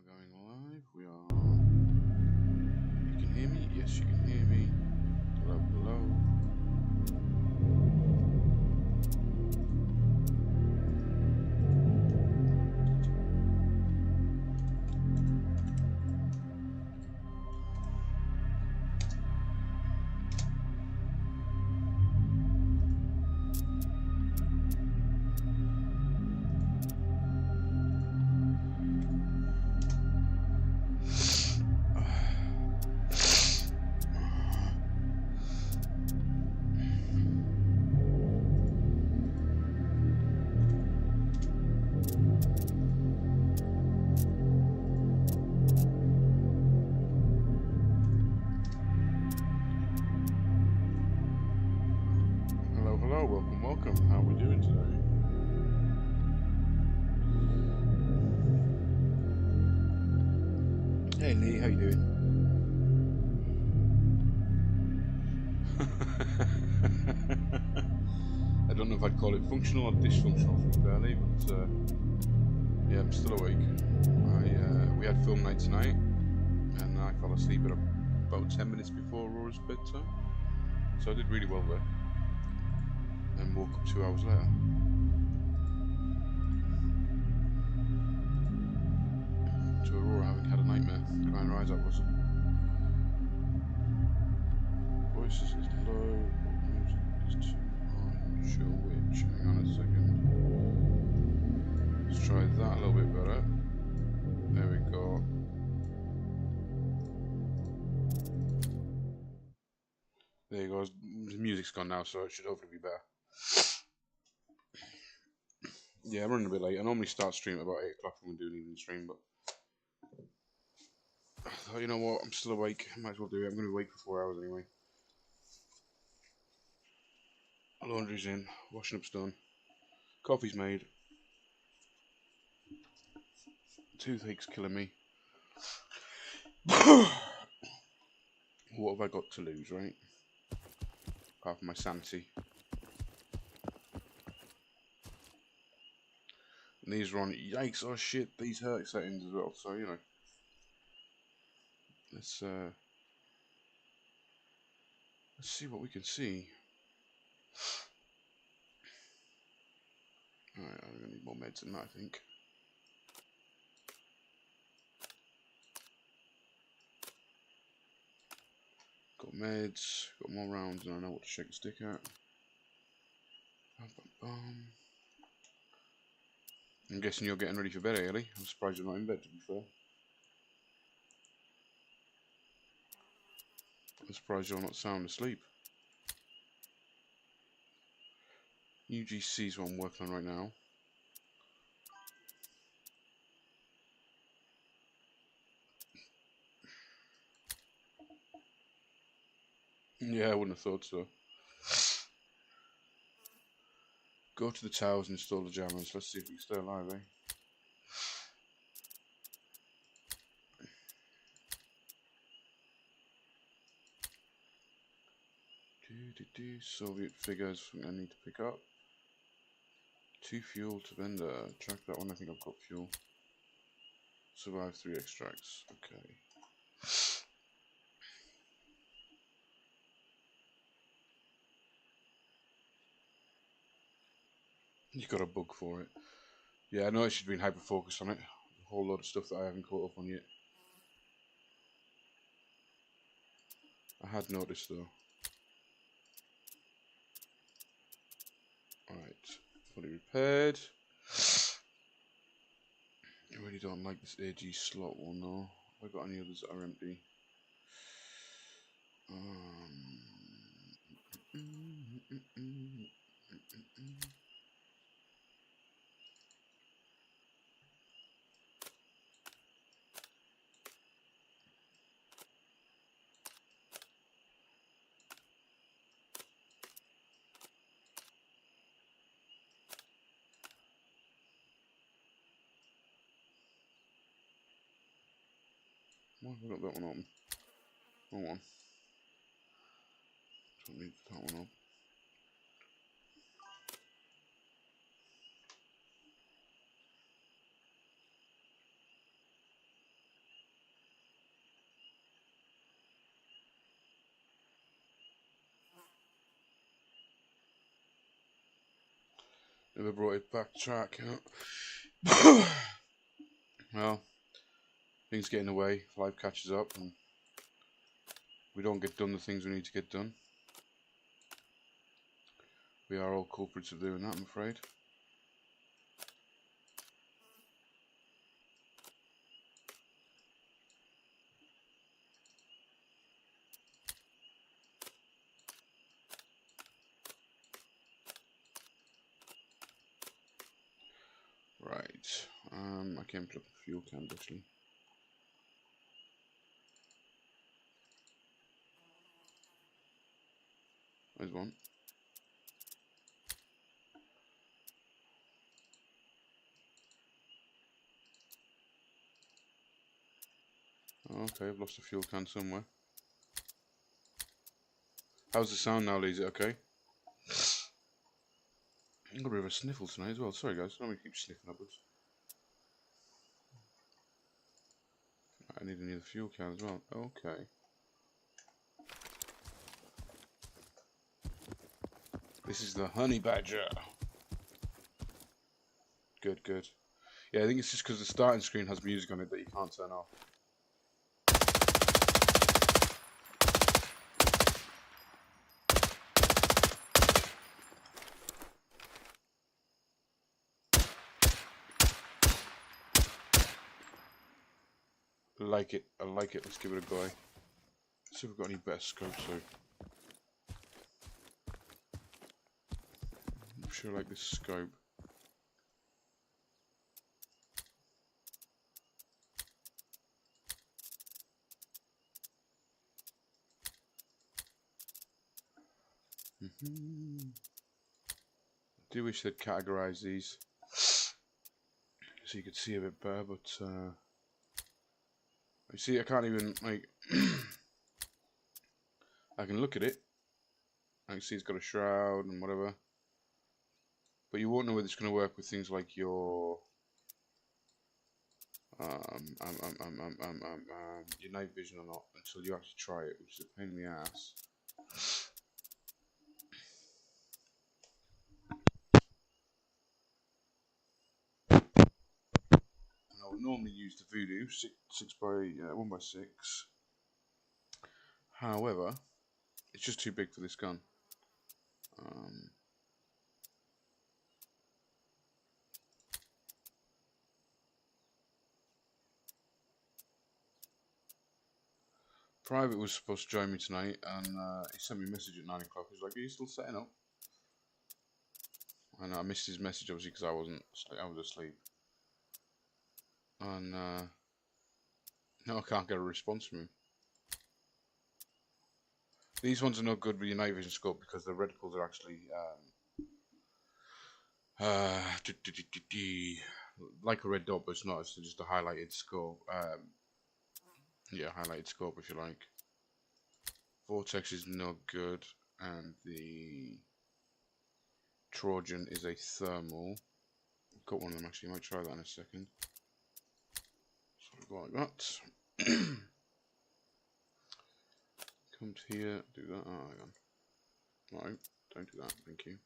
going live. We are. You can hear me? Yes, you can hear me. Hello, hello. Welcome. How are we doing today? Hey Lee, how you doing? I don't know if I'd call it functional or dysfunctional, to be fair, Lee, but yeah, I'm still awake. We had film night tonight, and I fell asleep at about 10 minutes before Aurora's bedtime, so I did really well there. And woke up 2 hours later. To Aurora having had a nightmare, crying her eyes out was it? Voices is low, music is too high, not sure which. Hang on a second. Let's try that a little bit better. There we go. There you go. The music's gone now, so it should hopefully be better. Yeah, I'm running a bit late. I normally start stream at about 8 o'clock when we do an evening stream, but I thought, you know what, I'm still awake. I might as well do it. I'm going to be awake for 4 hours anyway. Laundry's in, washing up's done, coffee's made, toothache's killing me. What have I got to lose, right? Apart from my sanity. And these are on, yikes, oh shit, these hurt settings as well, so you know. Let's see what we can see. Alright, I'm gonna need more meds than that, I think. Got meds, got more rounds, and I know what to shake the stick at. I'm guessing you're getting ready for bed, Ellie. I'm surprised you're not in bed, to be fair. I'm surprised you're not sound asleep. UGC is what I'm working on right now. Yeah, I wouldn't have thought so. Go to the towers and install the jammers. Let's see if we can stay alive, eh? Soviet figures I need to pick up. 2 fuel to vendor. Track that one, I think I've got fuel. Survive 3 extracts. Okay. You got a bug for it. Yeah, I know I should be hyper focused on it. A whole lot of stuff that I haven't caught up on yet. I had noticed though. Alright, fully repaired. I really don't like this AG slot one though. Have I got any others that are empty? Why have I got that one open? Hold on. Don't need that one up. Never brought it back to track. Huh? Well, things get in the way. Life catches up, and we don't get done the things we need to get done. We are all culprits of doing that, I'm afraid. Right, I came to a fuel cans actually. There's one. Okay, I've lost a fuel can somewhere. How's the sound now, Lee? Is it okay? I've got a bit of a sniffle tonight as well. Sorry guys, I don't want to keep sniffing upwards. I need another fuel can as well. Okay. This is the honey badger. Good, good. Yeah, I think it's just because the starting screen has music on it that you can't turn off. I like it. I like it. Let's give it a go. Let's see if we've got any better scopes though. I'm sure I like this scope. I do wish they'd categorise these so you could see a bit better, but you see I can't even like I can look at it. I can see it's got a shroud and whatever, but you won't know whether it's going to work with things like your night vision or not until you actually try it, which is a pain in the ass. I would normally use the Voodoo 1x6. However, it's just too big for this gun. Private was supposed to join me tonight, and he sent me a message at 9 o'clock. He was like, "Are you still setting up?" And I missed his message obviously because I was asleep. And no, I can't get a response from him. These ones are no good with your night vision scope because the reticles are actually like a red dot, but it's not. It's just a highlighted scope. Yeah, highlighted scope if you like. Vortex is no good, and the Trojan is a thermal. I've got one of them actually. I might try that in a second. So go like that. Come to here, do that. Oh, hang on. No, don't do that. Thank you.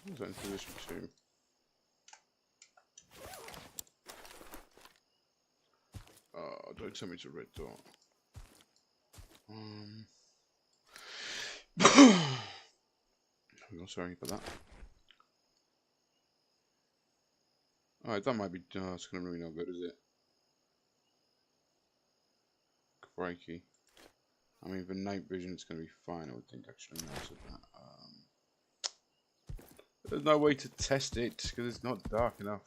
Is that in position 2? Don't tell me to red dot. Sorry about that. Alright, that might be. It's gonna really no good, is it? Crikey. I mean, for night vision, it's gonna be fine. I would think actually. There's no way to test it because it's not dark enough.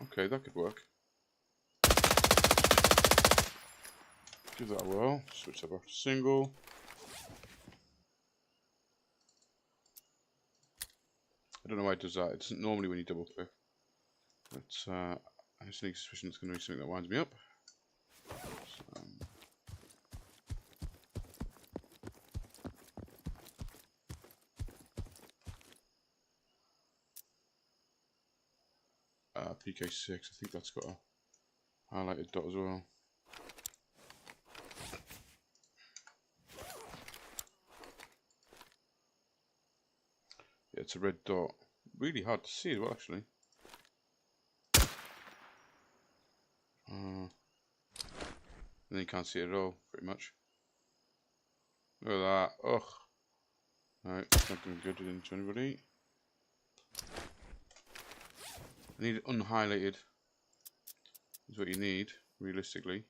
Okay, that could work. Give that a whirl. Switch that back to single. I don't know why it does that. It doesn't normally when you double click. But I have a sneaky suspicion it's going to be something that winds me up. PK6, I think that's got a highlighted dot as well. Yeah, it's a red dot. Really hard to see as well, actually. And then you can't see it at all, pretty much. Look at that. Ugh. Alright, it's not doing good into anybody. I need it unhighlighted. Is what you need, realistically.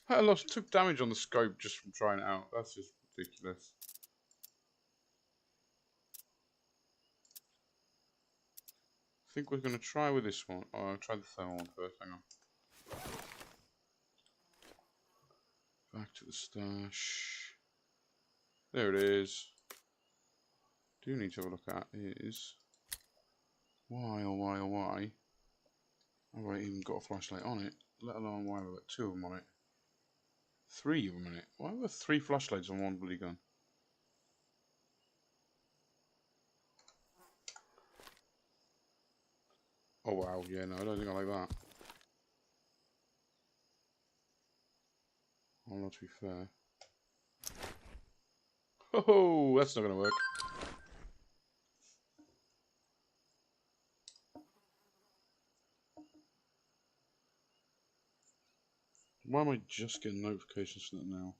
I took damage on the scope just from trying it out. That's just ridiculous. I think we're going to try with this one. Oh, I'll try the thermal one first. Hang on. Back to the stash. There it is. Do need to have a look at is why oh why oh why have I even got a flashlight on it? Let alone why I've got 2 of them on it. 3 of them in it. Why have I got 3 flashlights on one bloody gun? Oh wow, yeah, no, I don't think I like that. Oh, not to be fair. Oh, that's not going to work. Why am I just getting notifications for that now?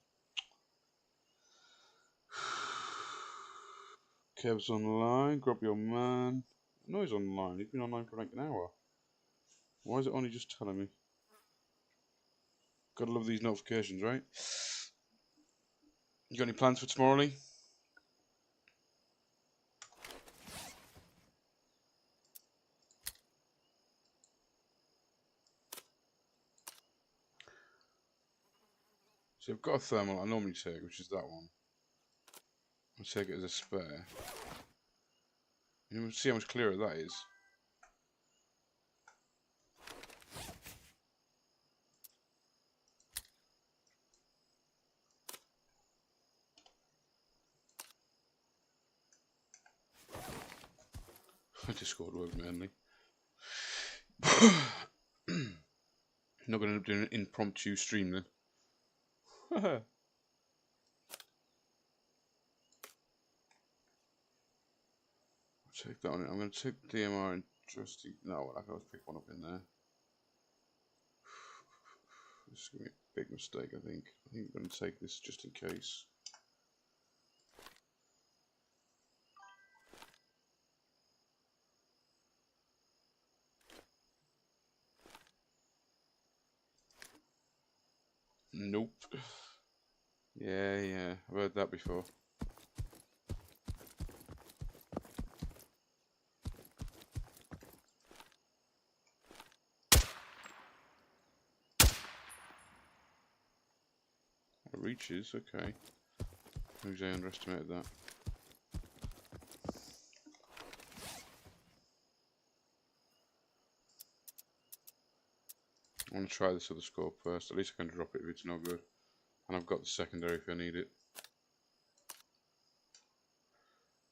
Kev's online, grab your man. I know he's online, he's been online for like an hour. Why is it only just telling me? Gotta love these notifications, right? You got any plans for tomorrow, Lee? So I've got a thermal I normally take, which is that one. I'll take it as a spare. You see how much clearer that is. I just scored work mainly. Not going to end up doing an impromptu stream then. I'll take that on it. I'm going to take DMR and just... No, I can always pick one up in there. This is going to be a big mistake, I think. I think I'm going to take this just in case. Nope. Yeah, I've heard that before. It reaches, okay. Maybe I underestimated that. I want to try this other scope first. At least I can drop it if it's no good. And I've got the secondary if I need it.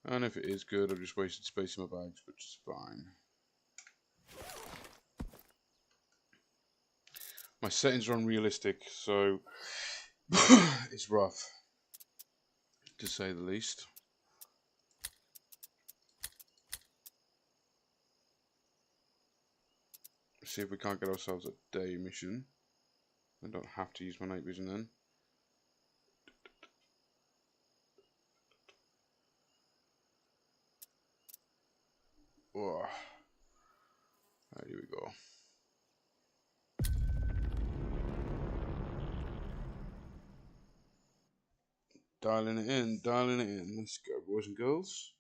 And if it is good, I've just wasted space in my bags, which is fine. My settings are unrealistic, so it's rough, to say the least. See if we can't get ourselves a day mission. I don't have to use my night vision then. Oh. Right, here we go. Dialing it in, dialing it in. Let's go, boys and girls.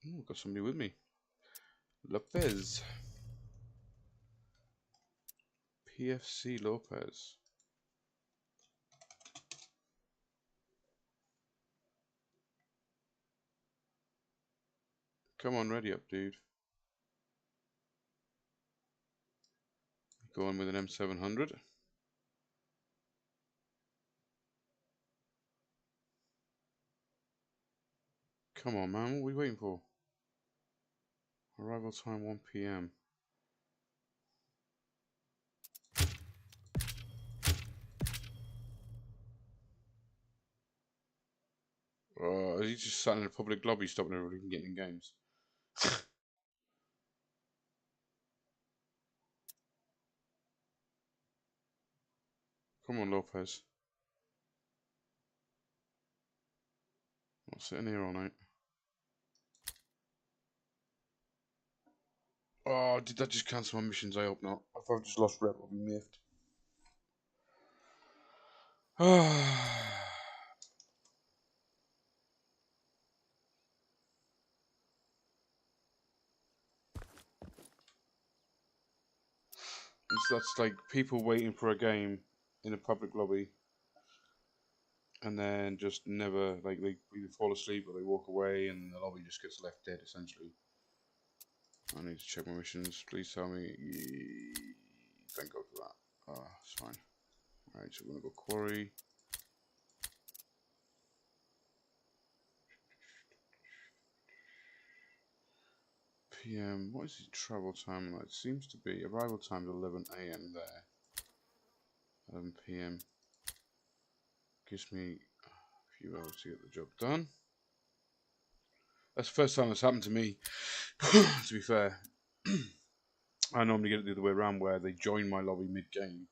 Ooh, got somebody with me. Lopez. PFC Lopez. Come on, ready up, dude. Going with an M700. Come on, man. What are we waiting for? Arrival time 1 PM. He's just sat in a public lobby stopping everybody from getting in games. Come on, Lopez. Not sitting here all night. Oh, did that just cancel my missions? I hope not. If I've just lost rep, I'll be miffed. That's like people waiting for a game in a public lobby and then just never, like, they either fall asleep or they walk away and the lobby just gets left dead, essentially. I need to check my missions. Please tell me. Thank God for that. Oh, it's fine. Alright, so we're going to go quarry. PM. What is the travel time like? It seems to be arrival time 11 AM there. 11 PM. Gives me a few hours to get the job done. That's the first time that's happened to me, to be fair. I normally get it the other way around where they join my lobby mid-game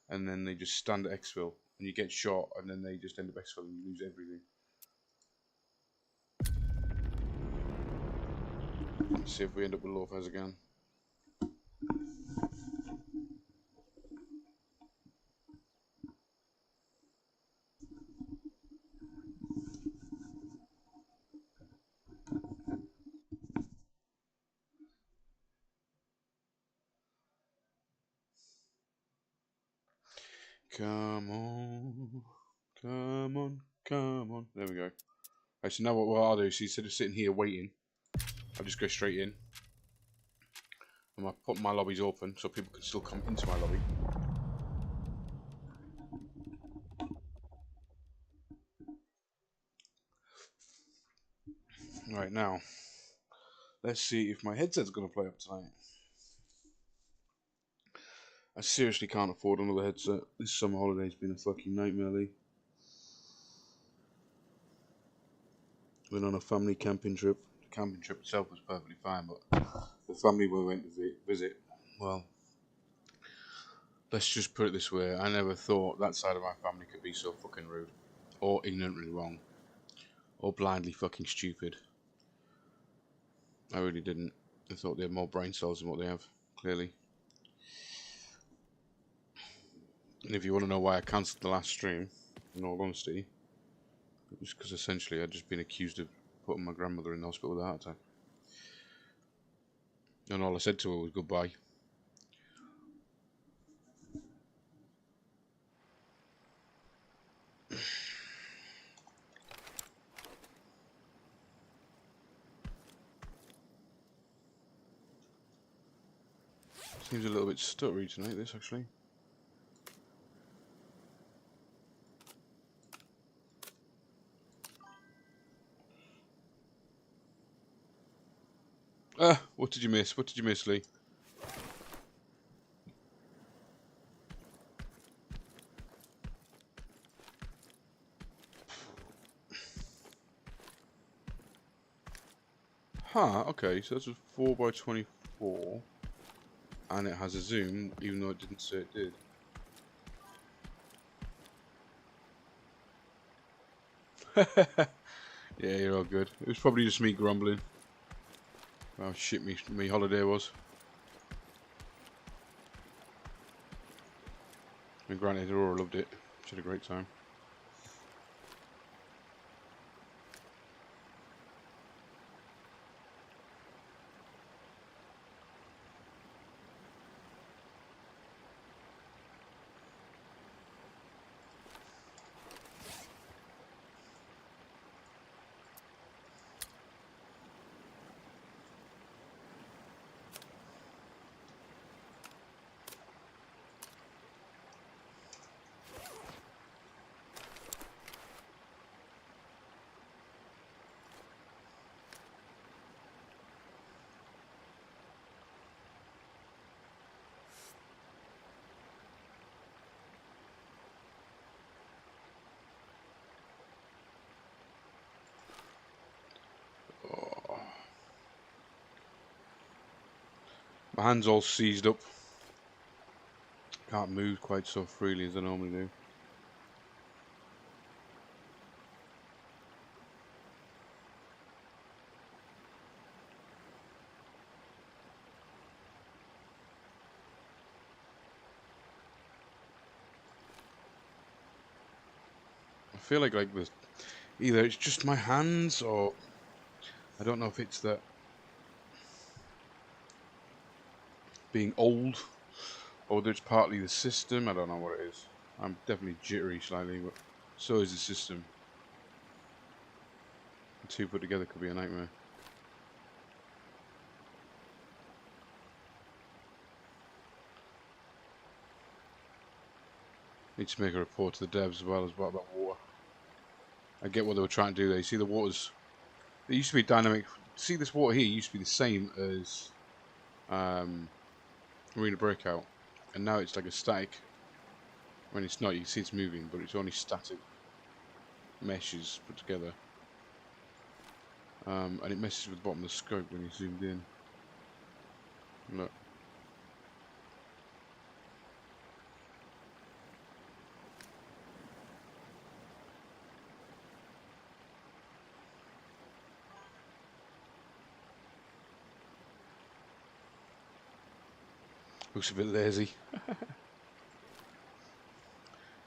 and then they just stand at exfil and you get shot and then they just end up exfil and you lose everything. Let's see if we end up with Lopez again. Come on, come on, come on. There we go. Right, so now what I'll do is instead of sitting here waiting, I'll just go straight in. And I'll put my lobbies open so people can still come into my lobby. Right, now, let's see if my headset's going to play up tonight. I seriously can't afford another headset. This summer holiday's been a fucking nightmare, Lee. Went on a family camping trip. The camping trip itself was perfectly fine, but the family we went to visit, well, let's just put it this way. I never thought that side of my family could be so fucking rude, or ignorantly wrong, or blindly fucking stupid. I really didn't. I thought they had more brain cells than what they have, clearly. And if you want to know why I cancelled the last stream, in all honesty, it was because essentially I'd just been accused of putting my grandmother in the hospital with a heart attack. And all I said to her was goodbye. Seems a little bit stuttery tonight, this actually. What did you miss? What did you miss, Lee? Huh, okay, so that's a 4x24. And it has a zoom, even though it didn't say it did. Yeah, you're all good. It was probably just me grumbling. How shit me holiday was. I mean, granted, Aurora loved it. She had a great time. My hand's all seized up. Can't move quite so freely as I normally do. I feel like there's either it's just my hands, or I don't know if it's that being old, or whether it's partly the system. I don't know what it is. I'm definitely jittery slightly, but so is the system. The two put together could be a nightmare. Need to make a report to the devs as well about water. I get what they were trying to do there. You see the waters. It used to be dynamic. See, this water here used to be the same as Marina Breakout, and now it's like a static. When it's not, you can see it's moving, but it's only static meshes put together. And it messes with the bottom of the scope when you zoomed in. Look. Looks a bit lazy.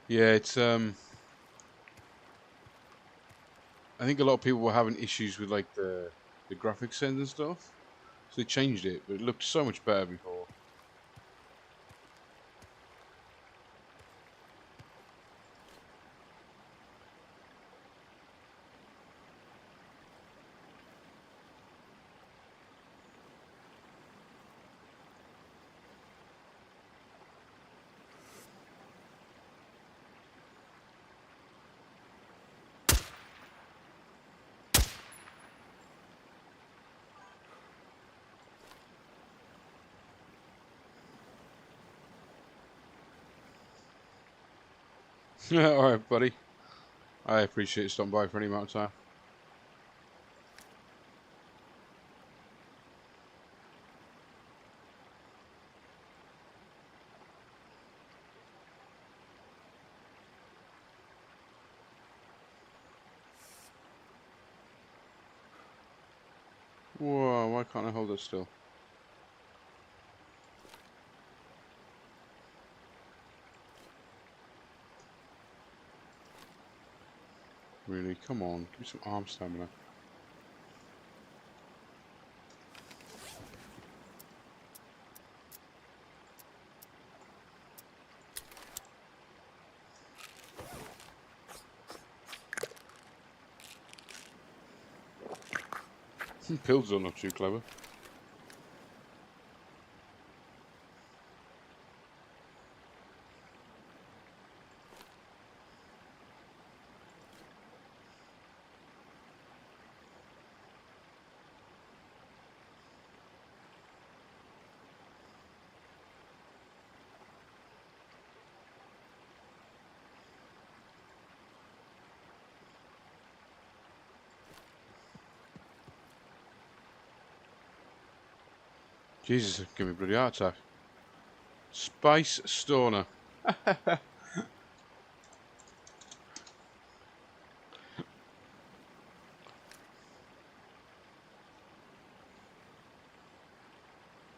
Yeah, it's I think a lot of people were having issues with like the graphics send and stuff, so they changed it, but it looked so much better before. Alright, buddy. I appreciate you stopping by for any amount of time. Whoa, why can't I hold it still? Really? Come on, give me some arm stamina. Pills are not too clever. Jesus, give me a bloody heart attack. Spice Stoner.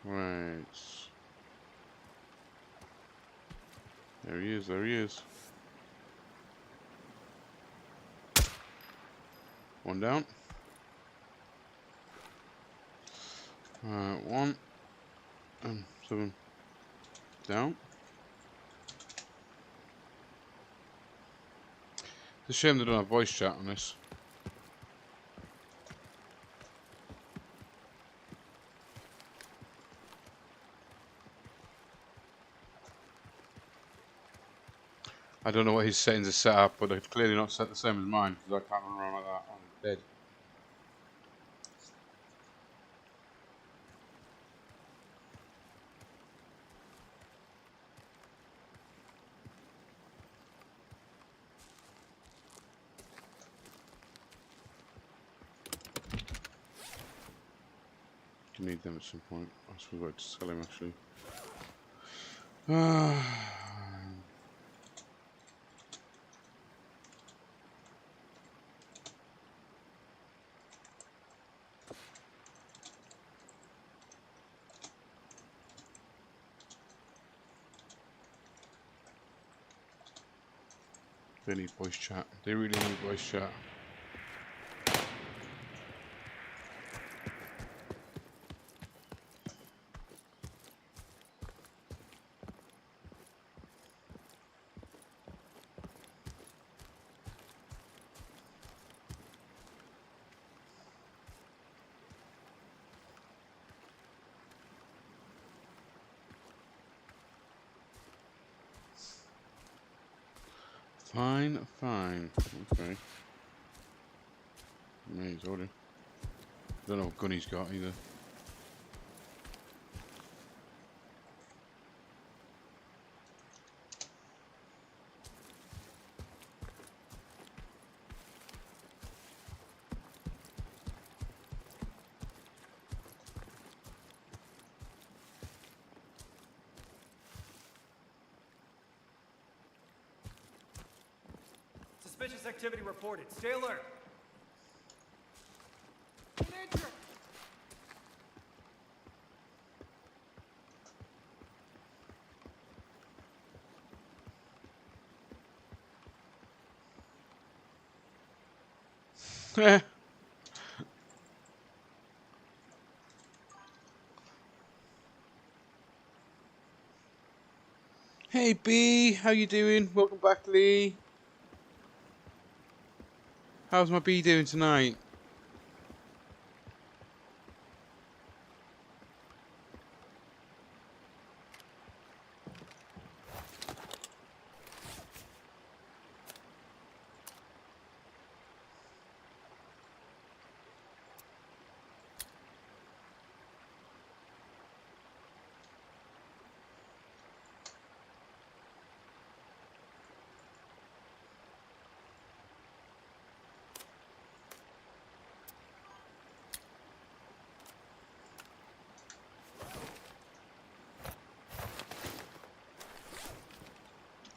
Right. There he is, there he is. One down. One. And 7. Down. It's a shame they don't have voice chat on this. I don't know what his settings are set up, but they're clearly not set the same as mine, because I can't run around like that. I'm dead. do need them at some point. I suppose I'd sell him actually. They need voice chat. They really need voice chat. Fine, fine. Okay. Yeah, he's holding. Don't know what gun he's got either. Suspicious activity reported. Stay alert. Hey B, how you doing? Welcome back, Lee. How's my B doing tonight?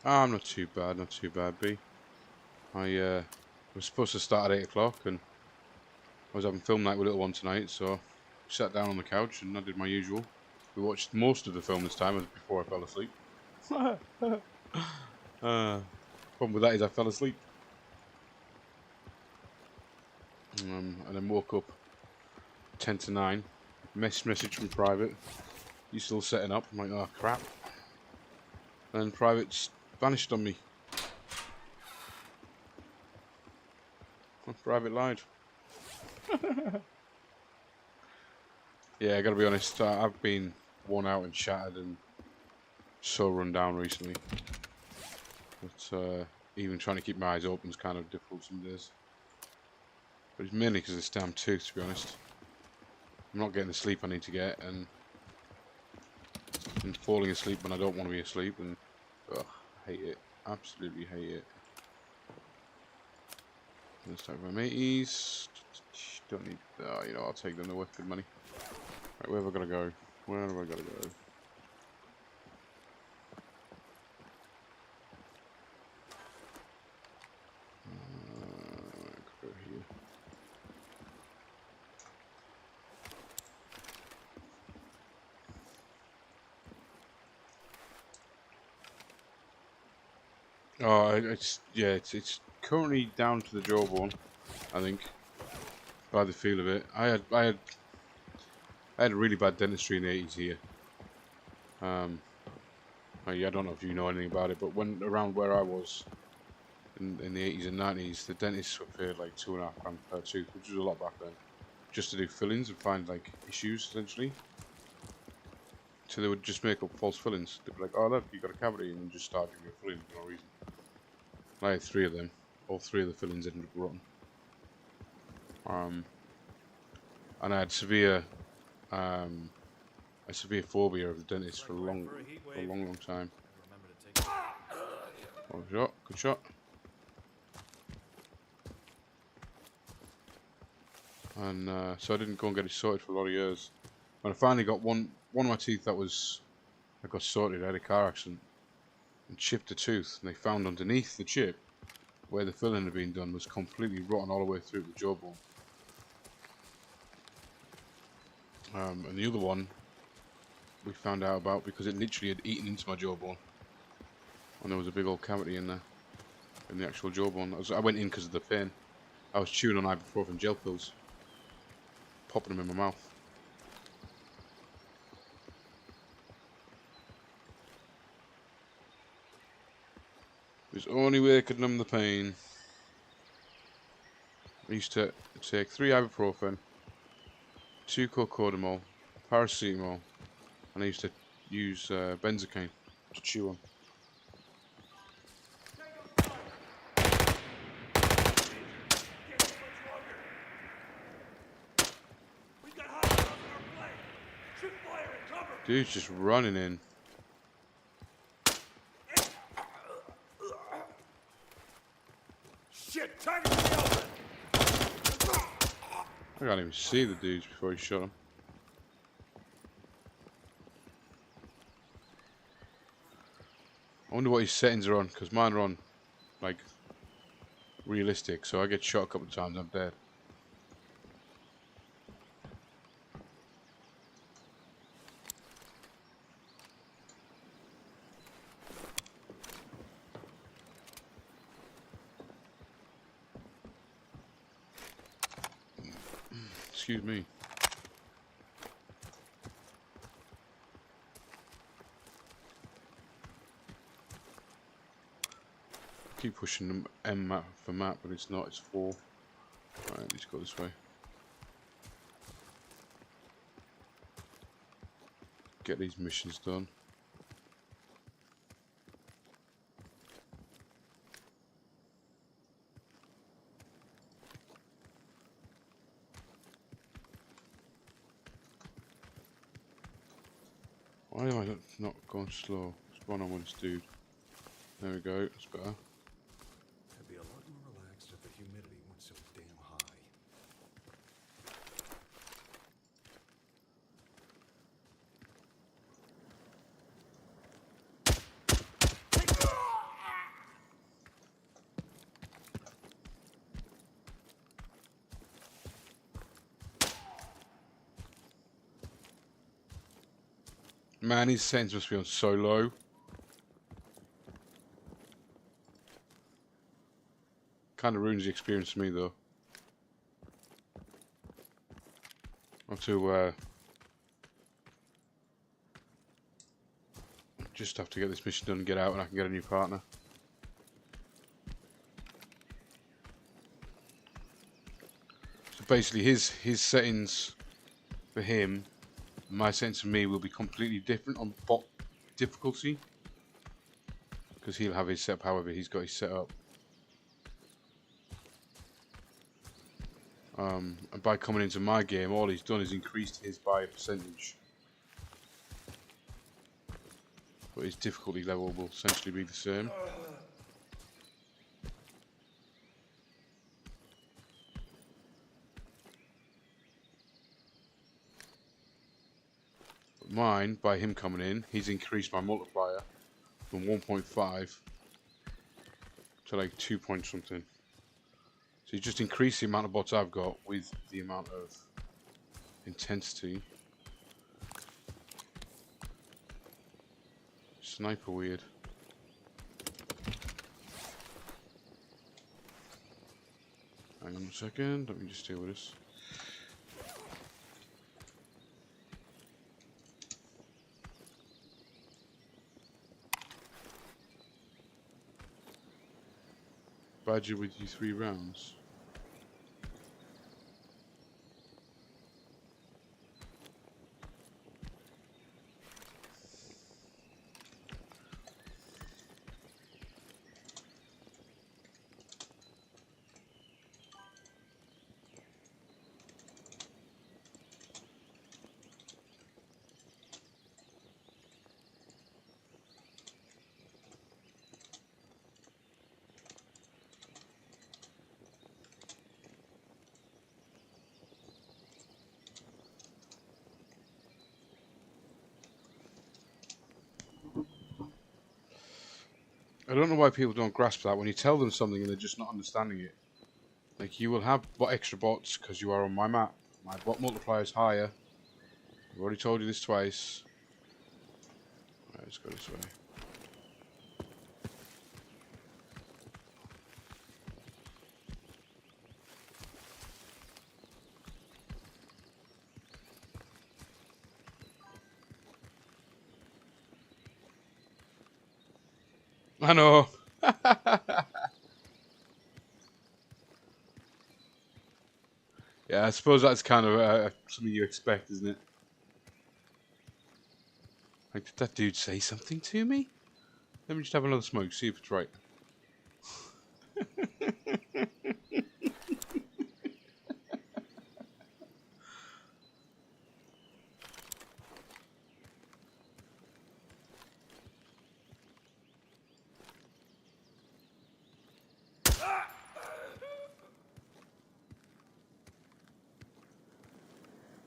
I'm not too bad, B. I was supposed to start at 8 o'clock and I was having film night with little one tonight, so I sat down on the couch and I did my usual. We watched most of the film this time before I fell asleep. Problem with that is I fell asleep. And then woke up 10 to 9. Message from Private. You still setting up? I'm like, oh crap. And Private's vanished on me. Private lied. Yeah, I gotta be honest, I've been worn out and shattered and so run down recently. But even trying to keep my eyes open is kind of difficult some days. But it's mainly because of this damn tooth, to be honest. I'm not getting the sleep I need to get, and falling asleep when I don't want to be asleep, and ugh, I hate it. Absolutely hate it. Let's talk about mateys. Don't need. You know, I'll take them. They're worth good money. Right, where have I got to go? Where have I got to go? Go here. Oh, it's currently down to the jawbone, I think, by the feel of it. I had a really bad dentistry in the 80s here. I don't know if you know anything about it, but when around where I was in the 80s and 90s, the dentists were paid like £2.50 per tooth, which was a lot back then, just to do fillings and find like issues essentially. So they would just make up false fillings. They'd be like, "Oh look, you got a cavity," and then just start giving you a filling for no reason. I had 3 of them. All 3 of the fillings ended up rotten. And I had severe phobia of the dentist for a long time. Oh, shot, good shot. And so I didn't go and get it sorted for a lot of years. And I finally got one of my teeth that I got sorted. I had a car accident and chipped a tooth, and they found underneath the chip where the filling had been done was completely rotten all the way through the jawbone. And the other one we found out about because it literally had eaten into my jawbone, and there was a big old cavity in there, in the actual jawbone. I went in because of the pain. I was chewing on ibuprofen gel pills, popping them in my mouth. It was the only way I could numb the pain. I used to take 3 ibuprofen, 2 cocodamol, paracetamol, and I used to use benzocaine to chew on. Dude's just running in. Shit, target me open. I can't even see the dudes before he shot him. I wonder what his settings are on, because mine are on, like, realistic, so I get shot a couple of times, I'm dead. Excuse me. Keep pushing the M map for map, but it's not, it's 4. Alright, let's go this way. Get these missions done. Why am I not going slow? What's going on with this dude? There we go, that's better. I'd be a lot more relaxed if the humidity weren't so damn high. Man, his settings must be on so low. Kind of ruins the experience for me, though. I have to just have to get this mission done and get out, and I can get a new partner. So basically, his settings for him, my settings for me will be completely different on bot difficulty, because he'll have his setup however he's got his setup. And by coming into my game, all he's done is increased his by a percentage. But his difficulty level will essentially be the same. But mine, by him coming in, he's increased my multiplier from 1.5 to like 2 point something. So you just increase the amount of bots I've got with the amount of intensity. Sniper weird. Hang on a second, let me just deal with this. Badger with you 3 rounds. don't know why people don't grasp that when you tell them something and they're just not understanding it. Like, you will have extra bots because you are on my map. My bot multiplier is higher. I've already told you this twice. Alright, let's go this way. I know. Yeah, I suppose that's kind of something you expect, isn't it? Like, did that dude say something to me? Let me just have another smoke, see if it's right.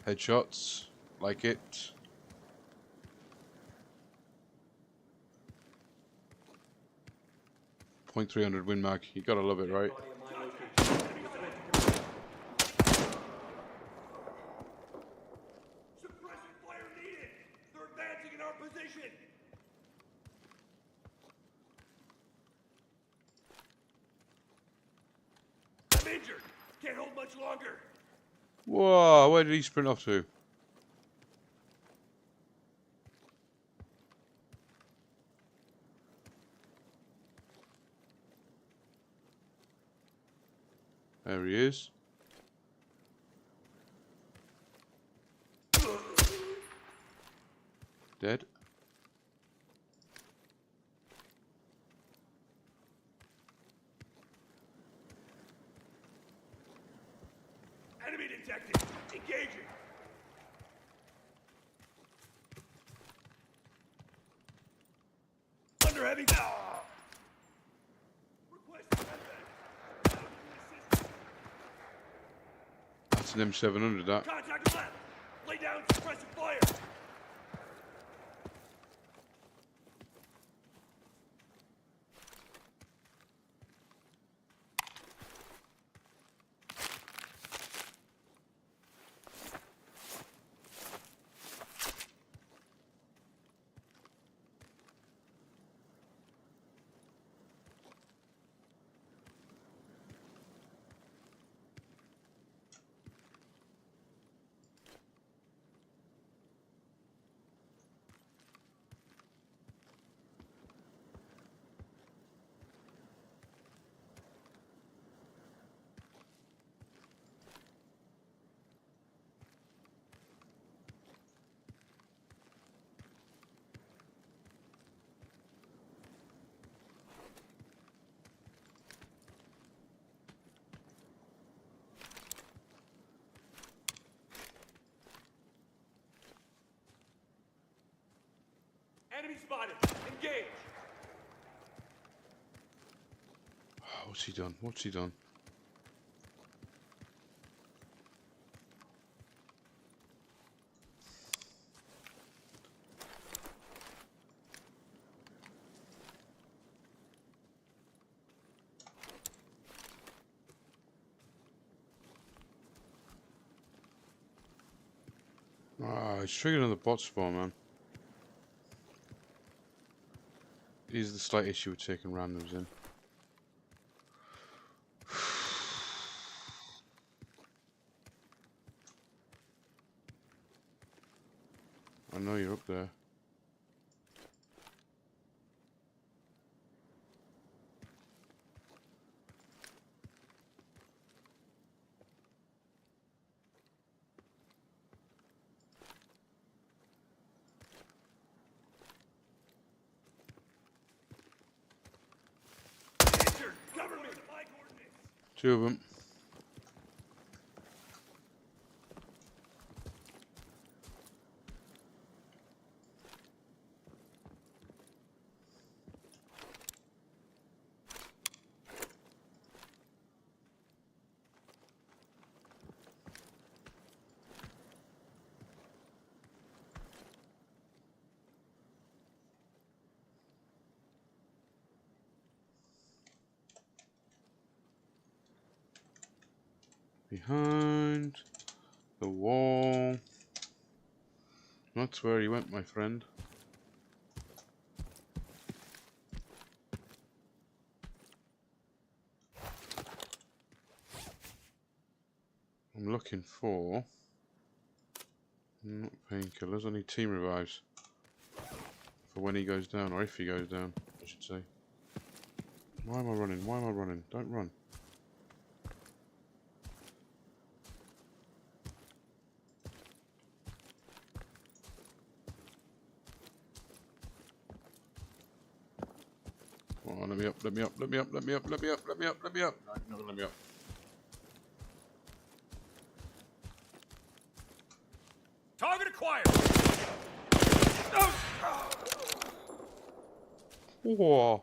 Headshots, like it. .300 win mag, you gotta love it, right? Suppressing fire needed! They're advancing in our position! I'm injured! Can't hold much longer! Whoa, where did he sprint off to? There he is. Dead. Enemy detected! Engaging! Under heavy... Requesting advance! That's an M700, that. Contact left! Lay down suppressive fire! Enemy spotted! Engage! What's he done? What's he done? Ah, he's triggered another bot spawn, man. Is the slight issue with taking randoms in. I know you're up there. Injured! Cover me! My coordinates! Two of them. Behind the wall. That's where he went, my friend. I'm looking for not painkillers, I need team revives for when he goes down, or if he goes down, I should say. Why am I running? Why am I running? Don't run. Come on, let me up, let me up, let me up, let me up, let me up, let me up, let me up. No, you're not gonna let me up. Target acquired! Whoa.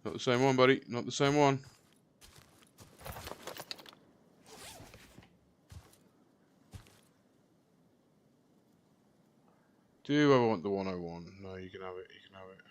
Not the same one, buddy. Not the same one. Do I want the 101? No, you can have it. You can have it.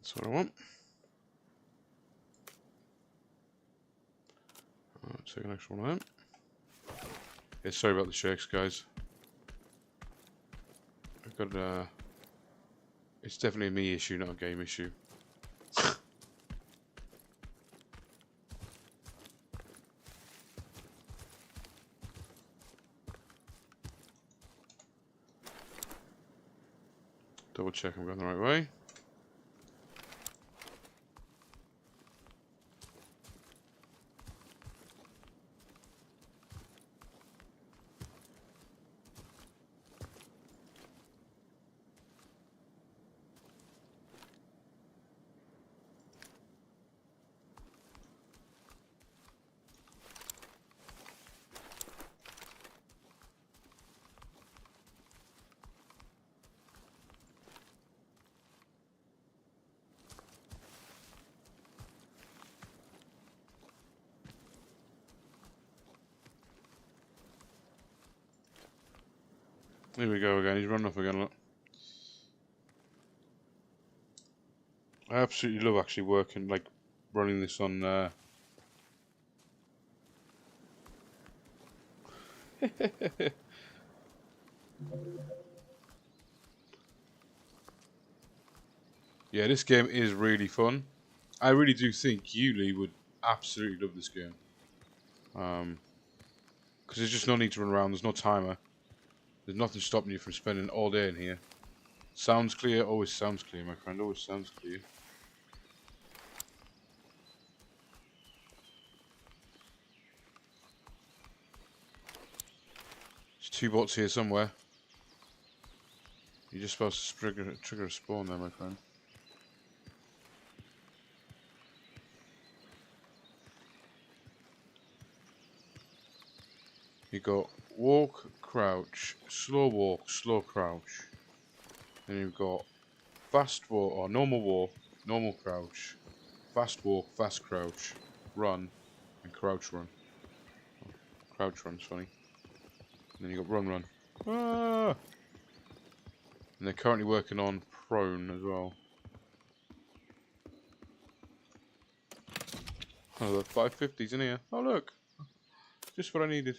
That's what I want. Take an extra one of them. Yeah, sorry about the shakes, guys. I've got it's definitely a me issue, not a game issue. Double check I'm going the right way. Here we go again, he's running off again, look. I absolutely love actually working, like, running this on, yeah, this game is really fun. I really do think you, Lee, would absolutely love this game. Because there's just no need to run around, there's no timer. There's nothing stopping you from spending all day in here. Sounds clear, always sounds clear, my friend, always sounds clear. There's two bots here somewhere. You're just supposed to trigger a spawn there, my friend. You got walk, crouch, slow crouch. Then you've got fast walk, or normal walk, normal crouch, fast walk, fast crouch, run, and crouch run. Oh, crouch run's funny. And then you got run. Ah! And they're currently working on prone as well. Oh, the 550s in here. Oh look, just what I needed.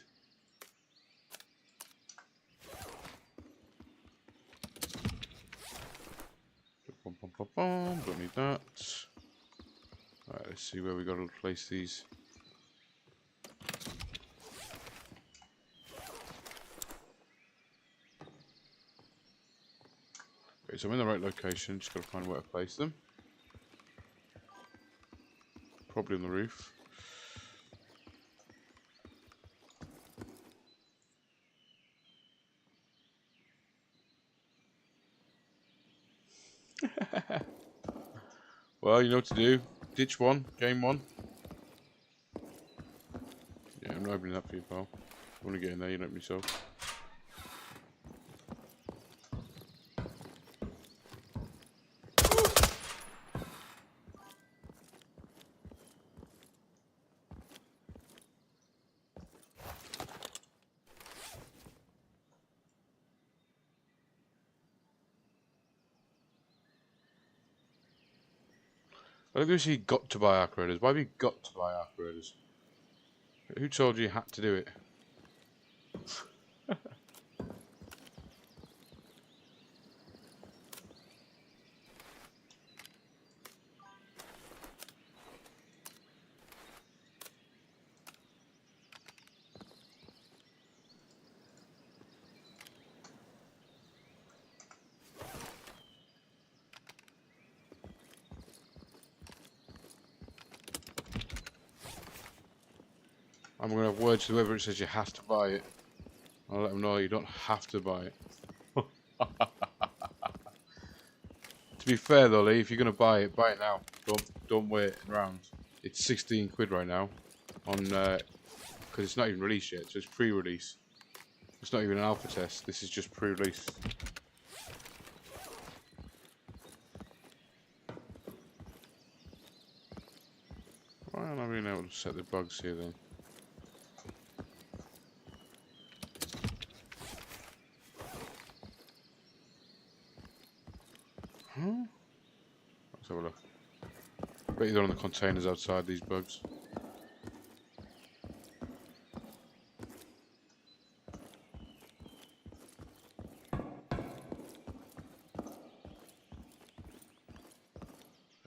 Don't need that. Alright, let's see where we got to place these. Okay, so I'm in the right location, just gotta find where to place them. Probably on the roof. Well, you know what to do. Ditch one, game one. Yeah, I'm not opening that for you, pal. I want to get in there, you know it yourself. I think you got to buy arc raiders. Why have you got to buy arc raiders? Who told you you had to do it? I'm going to have words with whoever it says you have to buy it. I'll let them know you don't have to buy it. To be fair though, Lee, if you're going to buy it now. Don't wait around. It's 16 quid right now on because it's not even released yet, so it's pre-release. It's not even an alpha test. This is just pre-release. Why am I being able to set the bugs here then? Huh? Let's have a look. Bet they're on the containers outside these bugs.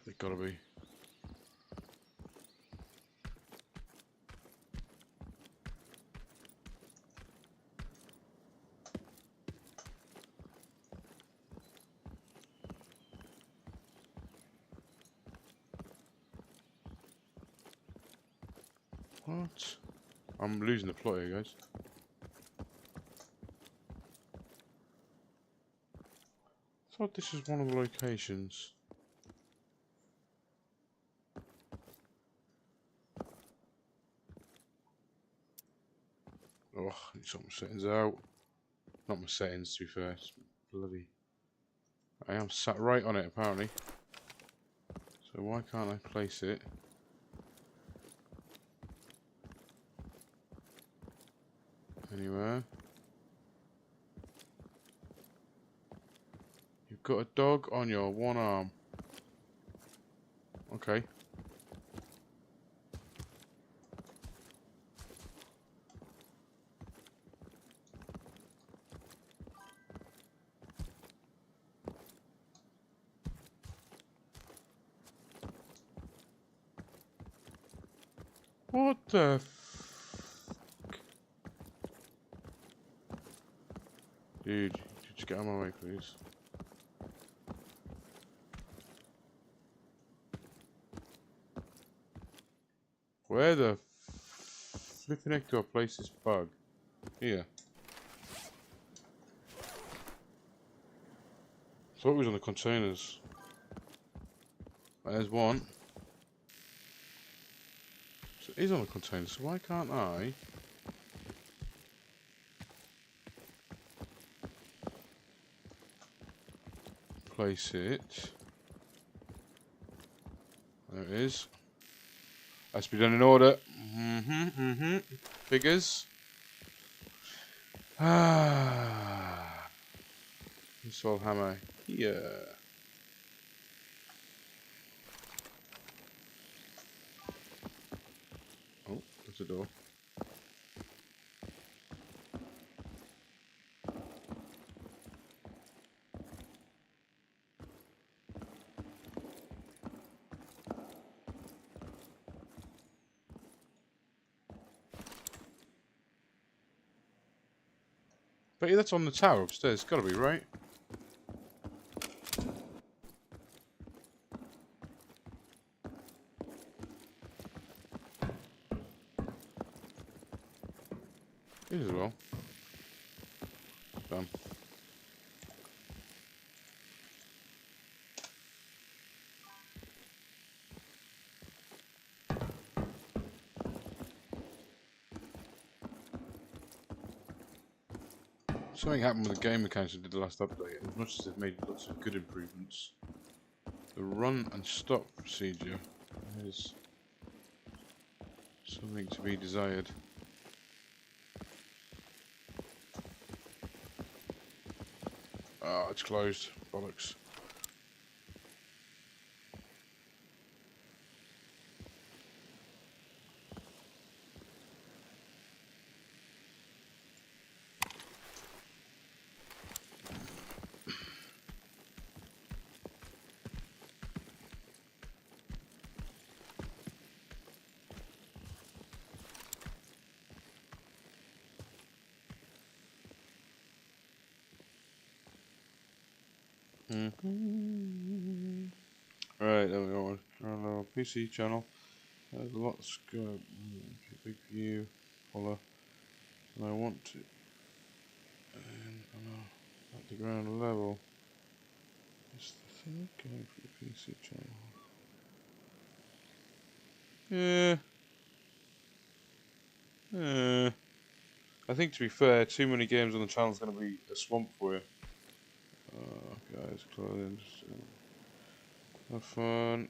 They gotta be. What? I'm losing the plot here, guys. I thought this was one of the locations. Oh, I need to sort my settings out. Not my settings, to be fair. It's bloody. I am sat right on it, apparently. So why can't I place it? Anywhere. You've got a dog on your one arm. Okay. What the Dude, just get out of my way, please. Where the flipping heck do I place this bug? Here. Thought it was on the containers. There's one. So it is on the containers, so why can't I place it? There it is. Has to be done in order. Figures. Missile hammer here. Oh, there's a door. But yeah, that's on the tower upstairs. It's gotta be, right? Did as well. Done. Something happened with the game mechanics I did the last update, and as much as they've made lots of good improvements, the run and stop procedure is something to be desired. Ah, it's closed. Bollocks. Right, there we go. Our PC channel. There's lots go. Big view, follow. And I want to. And at the ground level. Is the thing going for the PC channel? Yeah. I think to be fair, too many games on the channel is going to be a swamp for you. Guys, clothing. Have fun.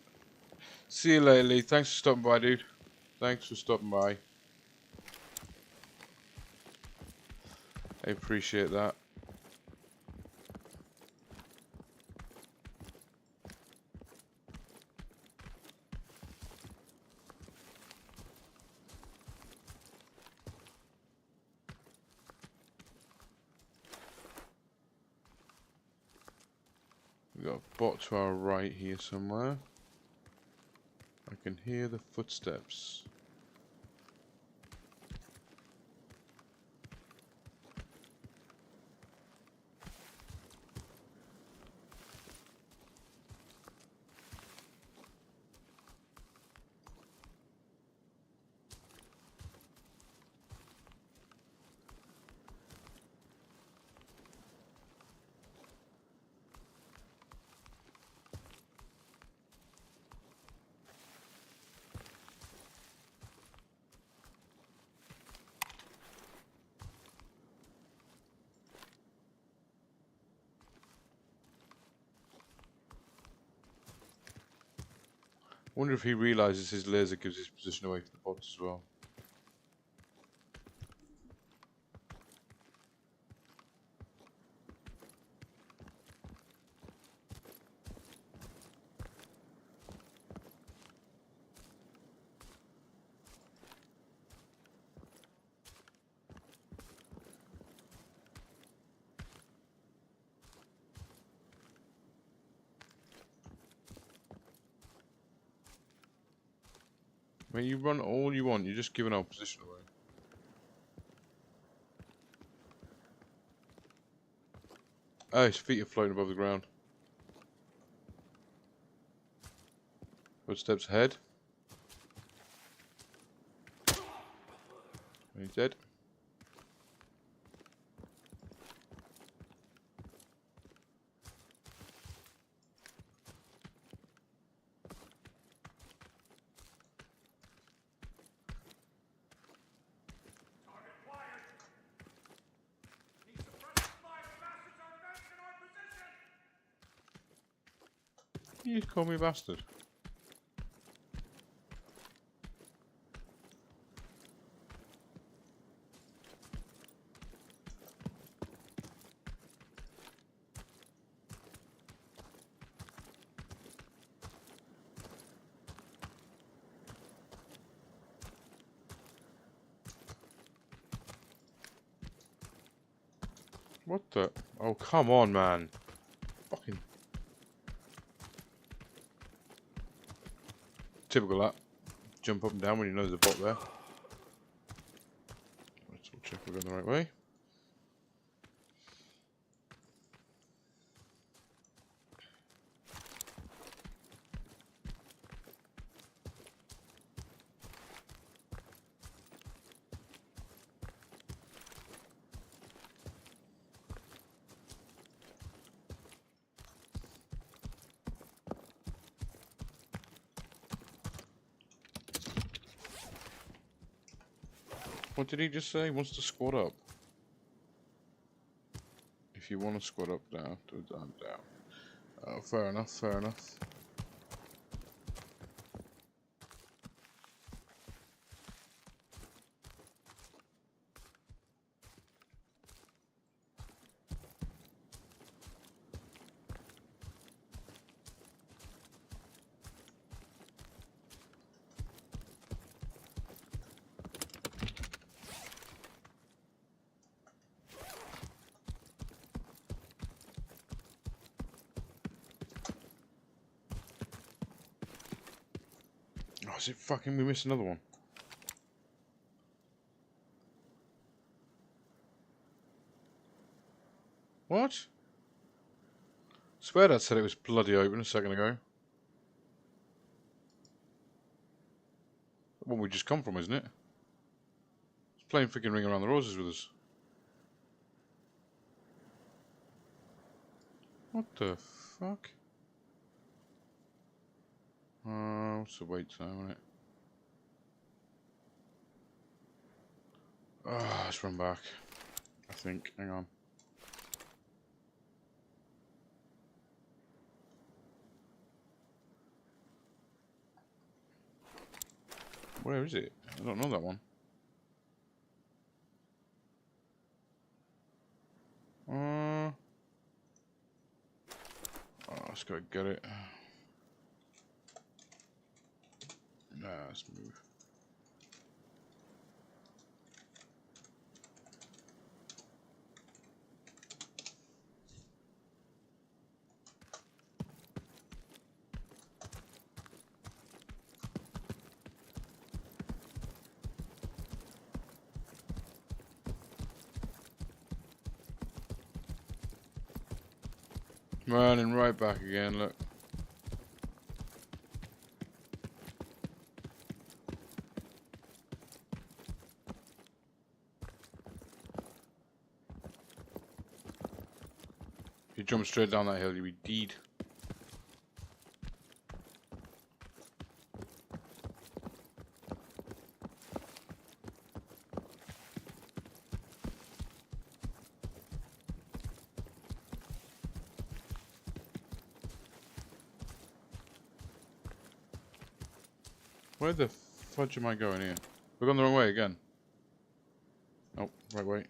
See you later, Lee. Thanks for stopping by, dude. Thanks for stopping by. I appreciate that. We've got a bot to our right here somewhere. I can hear the footsteps. I wonder if he realizes his laser gives his position away to the bots as well. I mean, you run all you want, you're just giving our position away. Oh, his feet are floating above the ground. Footsteps ahead. He's dead. You call me a bastard. What the? Oh, come on, man. Fucking. Typical that. Jump up and down when you know there's a bot there. Let's check we're going the right way. What did he just say? He wants to squat up. If you want to squat up, down, down, down. Oh, fair enough, fair enough. Oh, is it fucking we missed another one? What? Swear Dad said it was bloody open a second ago. The one we just come from, isn't it? It's playing freaking Ring Around the Roses with us. What the fuck? What's the wait time on it? Let's run back. I think. Hang on. Where is it? I don't know that one. Let's go get it. Nah, let's move. Running right back again, look. If you jump straight down that hill, you'll be dead. Where the fudge am I going here? We're going the wrong way again. Oh, right way.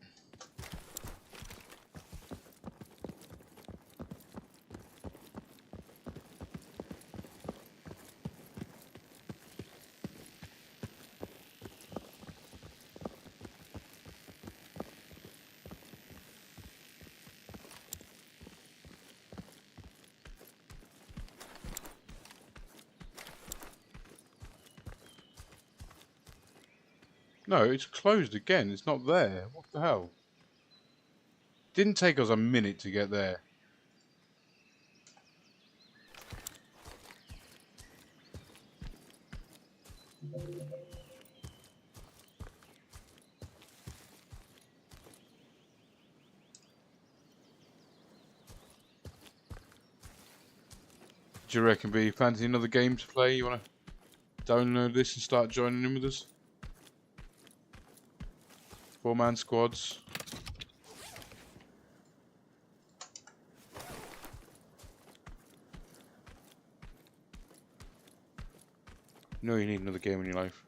No, it's closed again. It's not there. What the hell? Didn't take us a minute to get there. Do you reckon, B, fancy another game to play? You want to download this and start joining in with us? 4-man squads. No, you need another game in your life.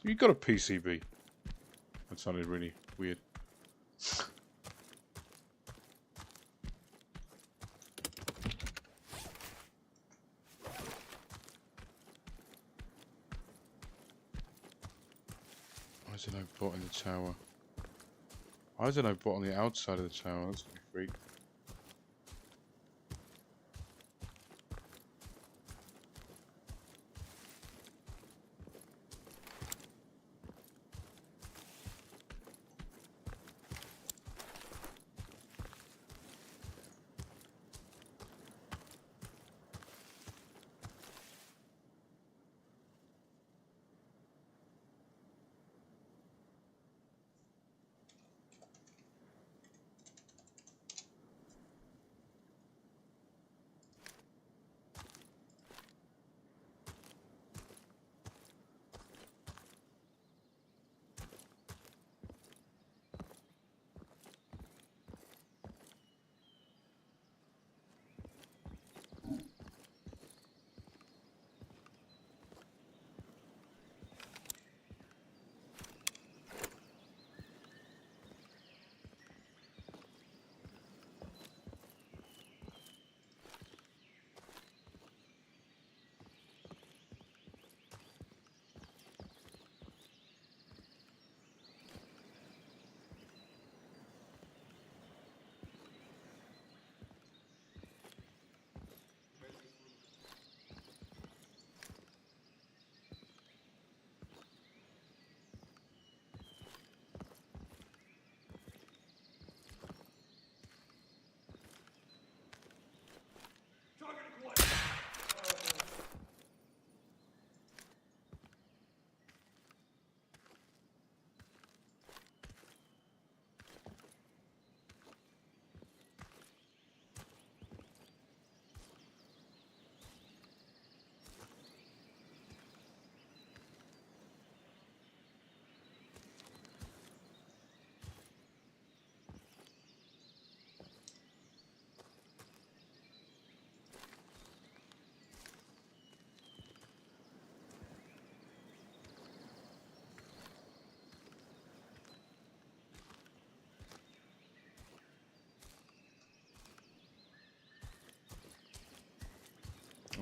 You got a PCB. That sounded really weird. Why is there no bot in the tower? Why is there no bot on the outside of the tower? That's gonna be freak.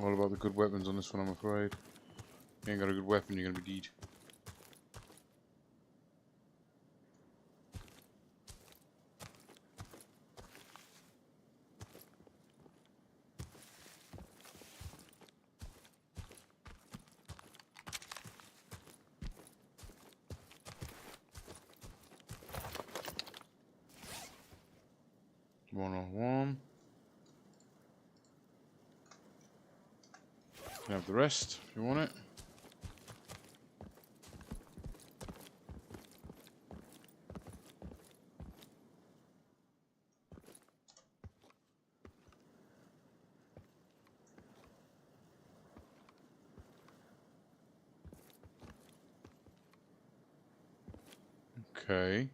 All about the good weapons on this one, I'm afraid. You ain't got a good weapon, you're gonna be dead. One-on-one. You can have the rest if you want it. Okay.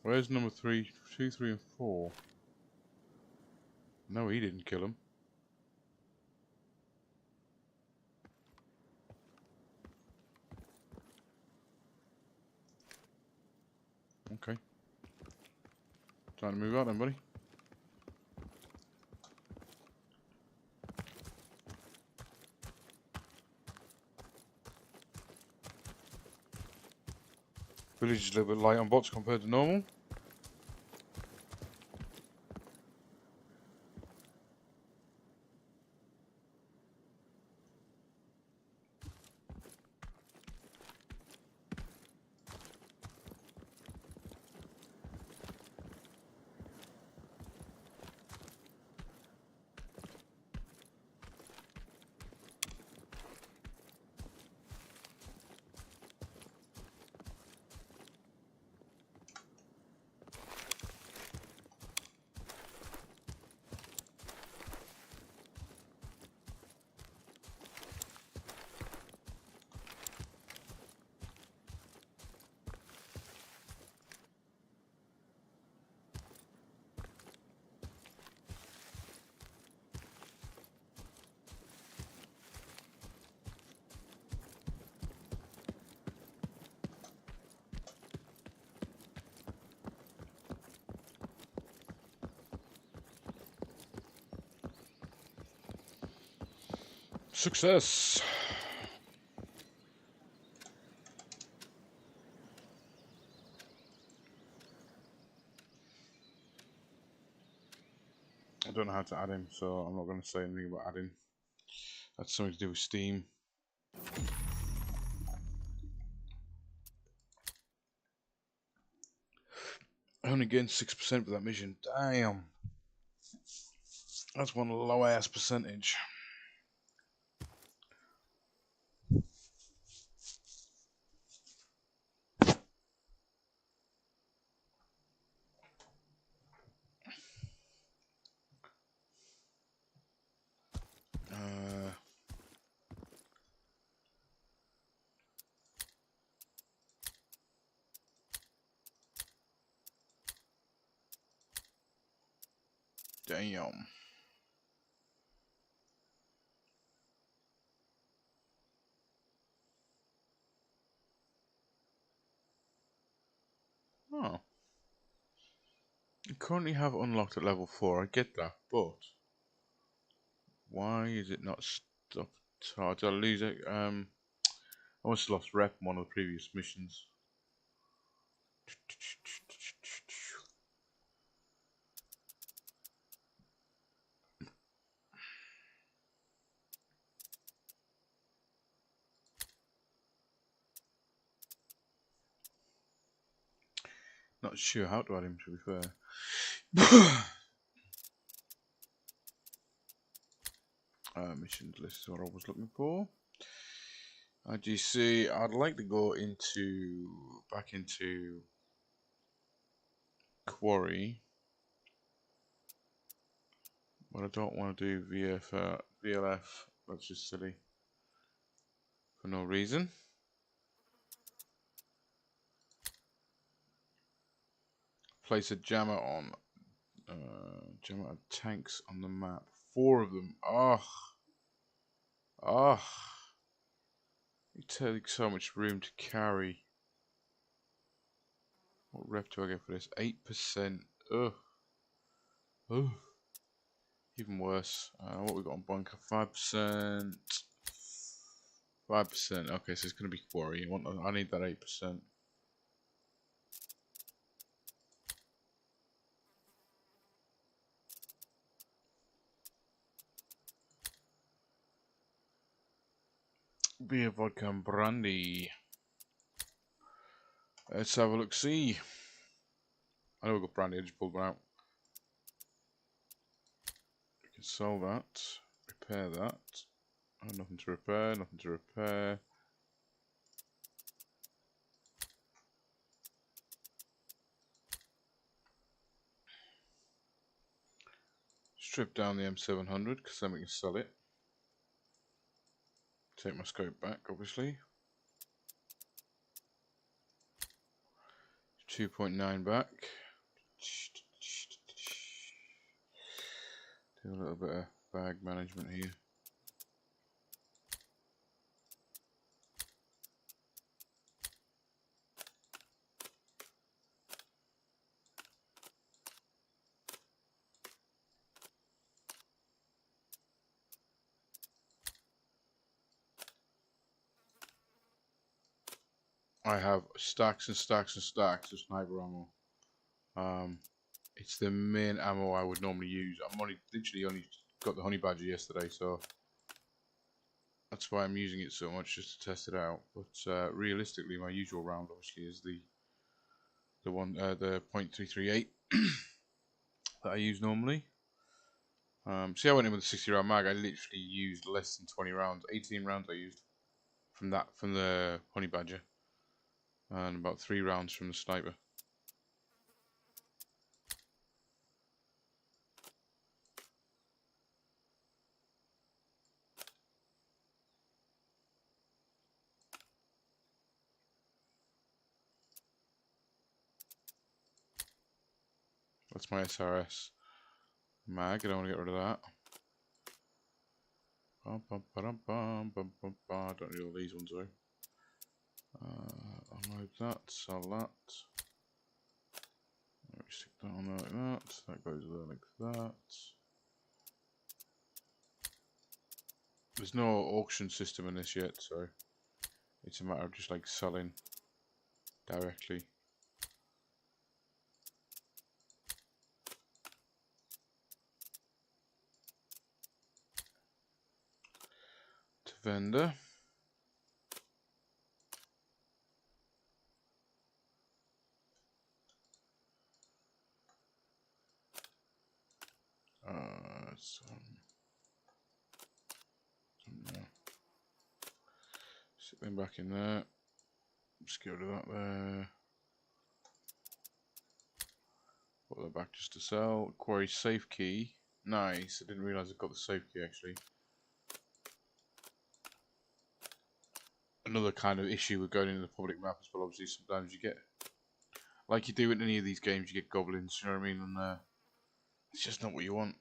Where's number 3, 2, 3, and 4? No, he didn't kill him. Okay. Time to move out then, buddy. Village is a little bit light on bots compared to normal. Success! I don't know how to add him, so I'm not going to say anything about adding. That's something to do with Steam. I only gained 6% for that mission. Damn! That's one low ass percentage. Damn. Oh. You currently have unlocked at level 4, I get that, but why is it not stopped? Oh, did I lose it? I almost lost rep in one of the previous missions. Not sure how to add him, to be fair. Missions list is what I was looking for. IGC, I'd like to go back into Quarry, but I don't want to do VLF. That's just silly for no reason. Place a jammer on. Jammer tanks on the map. 4 of them. You take so much room to carry. What rep do I get for this? 8%. Ugh. Even worse. What we got on bunker? 5%. 5%. Okay, so it's going to be quarry. I need that 8%. Beer, vodka, and brandy. Let's have a look. See. I know we've got brandy. I just pulled one out. We can sell that. Repair that. Oh, nothing to repair. Nothing to repair. Strip down the M700 because then we can sell it. Take my scope back, obviously. 2.9 back. Do a little bit of bag management here. I have stacks and stacks and stacks of sniper ammo. It's the main ammo I would normally use. I'm literally only got the honey badger yesterday, so that's why I'm using it so much, just to test it out. But realistically, my usual round obviously is the .338 that I use normally. See, I went in with a 60 round mag. I literally used less than 20 rounds. 18 rounds I used from the honey badger, and about 3 rounds from the sniper. That's my SRS mag. I don't want to get rid of that. I don't need all these ones though. Unload that, sell that. Stick that on there like that. That goes there like that. There's no auction system in this yet, so it's a matter of just like selling directly. To vendor. Stick them back in there. Just get rid of that there. Put that back just to sell. Quarry safe key. Nice. I didn't realise I got the safe key actually. Another kind of issue with going into the public map as well. Obviously, sometimes you get, like you do in any of these games, you get goblins. You know what I mean? And it's just not what you want.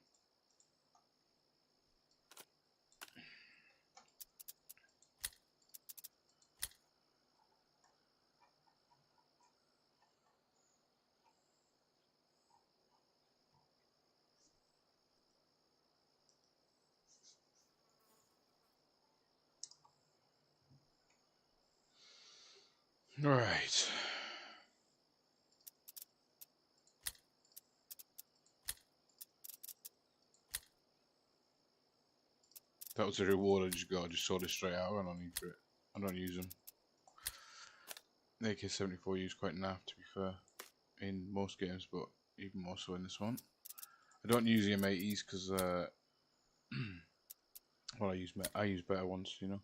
Right. That was a reward I just got. I just sold it straight out. I don't need for it. I don't use them. The AK-74 used quite naff, to be fair, in most games, but even more so in this one. I don't use the M80s because, well, I use better ones, you know.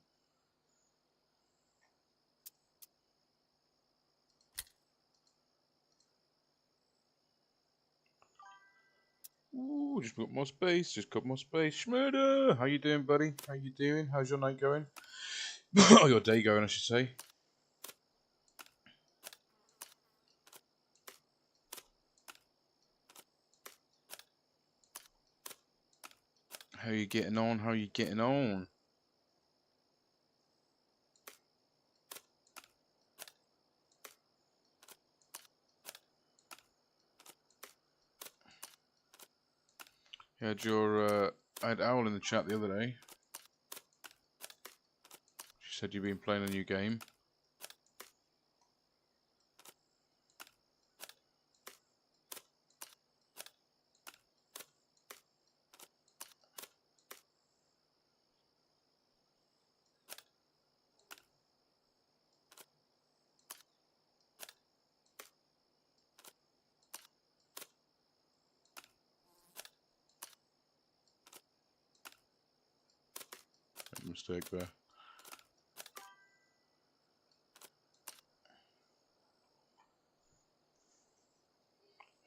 Ooh, just got more space. Just got more space. Schmurder, how you doing, buddy? How you doing? How's your night going? Or your day going, I should say. How you getting on? How you getting on? Yeah, I had Owl in the chat the other day. She said you've been playing a new game. Mistake there.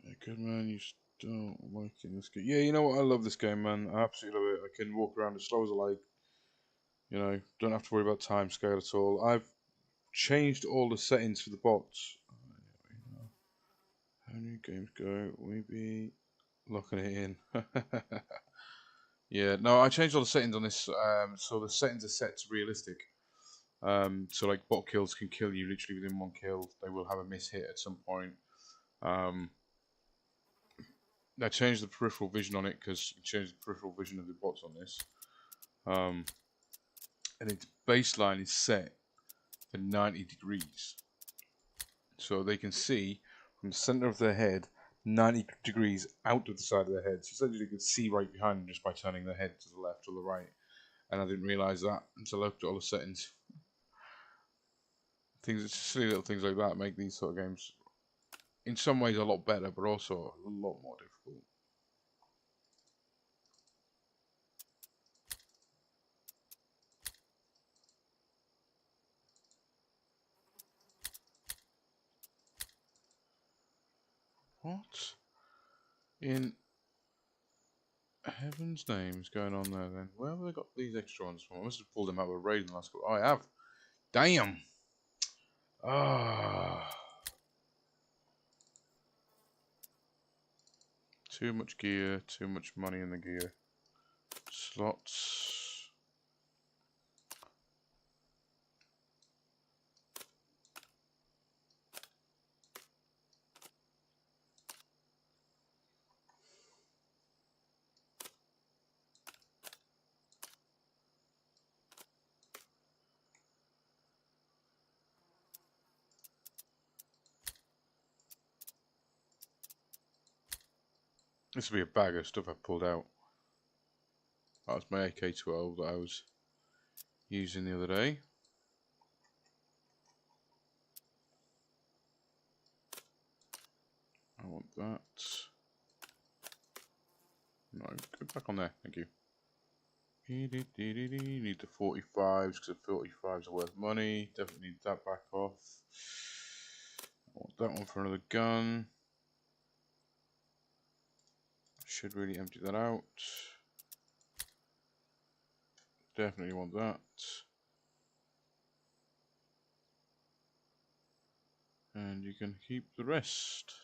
Yeah, good man, you still liking this game? Yeah, you know what? I love this game, man. I absolutely love it. I can walk around as slow as I like. You know, don't have to worry about time scale at all. I've changed all the settings for the bots. How new games go? We be locking it in. Yeah, no, I changed all the settings on this. So the settings are set to realistic. So like bot kills can kill you literally within one kill. They will have a miss hit at some point. I changed the peripheral vision on it because you can change the peripheral vision of the bots on this. And its baseline is set for 90 degrees. So they can see from the center of their head 90 degrees out of the side of their head. So essentially you can see right behind them just by turning their head to the left or the right. And I didn't realize that until I looked at all the settings. Silly little things like that make these sort of games in some ways a lot better, but also a lot more difficult. What in heaven's name is going on there then? Where have they got these extra ones from? I must have pulled them out of a raid in the last couple. Oh, I have. Damn. Ah. Too much gear, too much money in the gear. Slots. This will be a bag of stuff I pulled out. That was my AK-12 that I was using the other day. I want that. No, go back on there, thank you. Need the 45s because the 45s are worth money. Definitely need that back off. I want that one for another gun. Should really empty that out. Definitely want that. And you can keep the rest.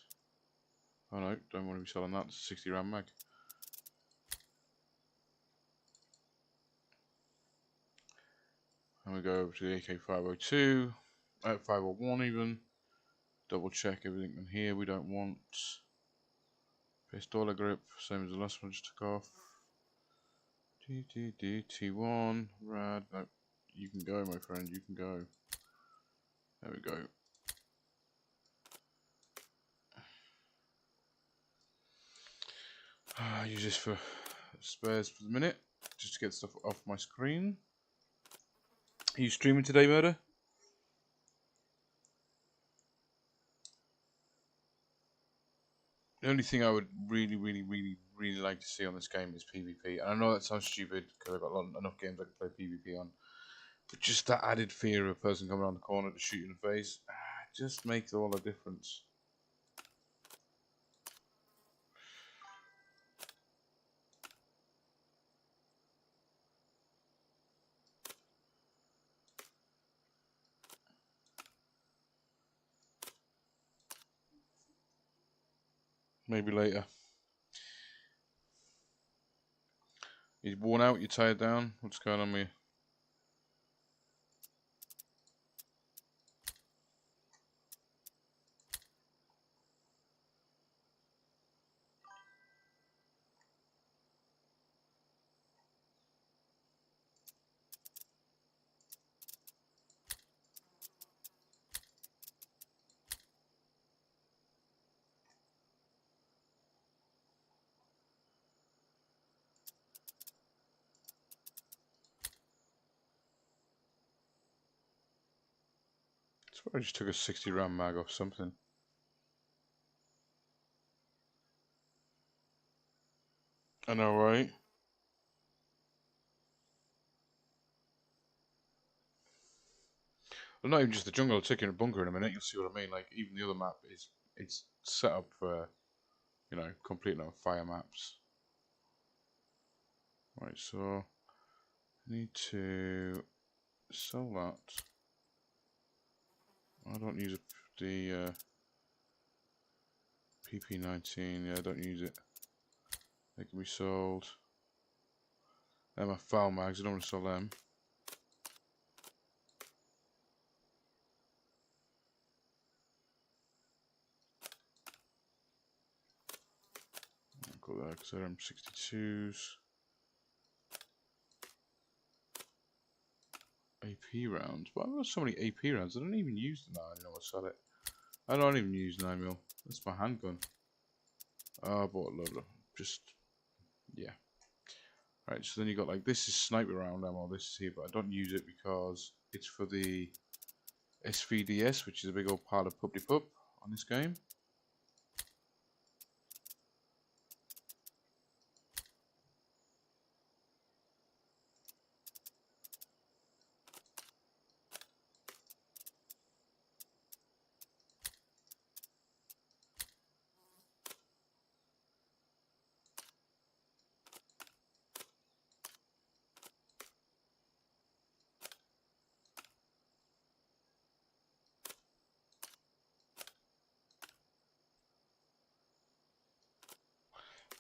Oh no, don't want to be selling that. It's a 60 round mag. And we go over to the AK-502, 501 even. Double check everything in here we don't want. Pistola grip, same as the last one just took off. T1, rad. No, you can go, my friend, you can go. There we go. Use this for spares for the minute, just to get stuff off my screen. Are you streaming today, Murder? The only thing I would really like to see on this game is PvP. And I know that sounds stupid because I've got enough games I can play PvP on. But just that added fear of a person coming around the corner to shoot you in the face, just makes all the difference. Maybe later. You're worn out, you're tired down. What's going on with you? I just took a 60 round mag off something. I know, right? Well, not even just the jungle, I'll take you in a bunker in a minute, you'll see what I mean. Like, even the other map it's set up for, you know, completely on fire maps. Right, so I need to sell that. I don't use the PP19, yeah, I don't use it. They can be sold. They're my foul mags, I don't want to sell them. I'll go there because they're M62s. AP rounds, but I've got so many AP rounds, I don't even use them. No, I don't know what to sell it. I don't even use 9mm, that's my handgun. Oh, I bought a load of, just, yeah. Right, so then you got like, this is sniper round ammo, this is here, but I don't use it because it's for the SVDS, which is a big old pile of puppy pup on this game.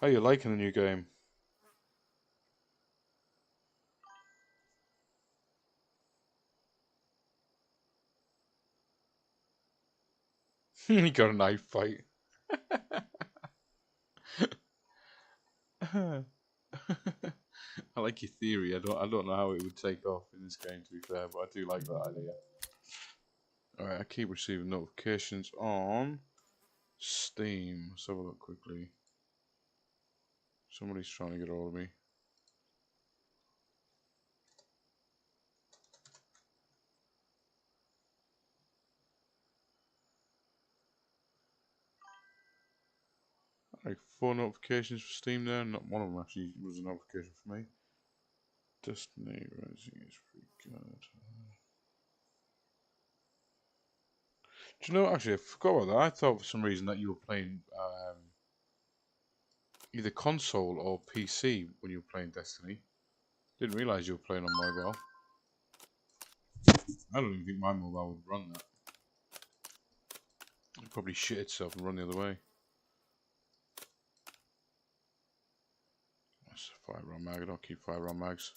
How are you liking the new game? He got a knife fight. I like your theory. I don't know how it would take off in this game, to be fair, but I do like that idea. Alright, I keep receiving notifications on Steam. Let's have a look quickly. Somebody's trying to get hold of me. Like 4 notifications for Steam there. Not one of them actually was a notification for me. Destiny Rising is pretty good. Do you know, actually, I forgot about that. I thought for some reason that you were playing either console or PC when you were playing Destiny. Didn't realise you were playing on mobile. I don't even think my mobile would run that. It'd probably shit itself and run the other way. That's a 5 round mag. I don't keep 5 round mags.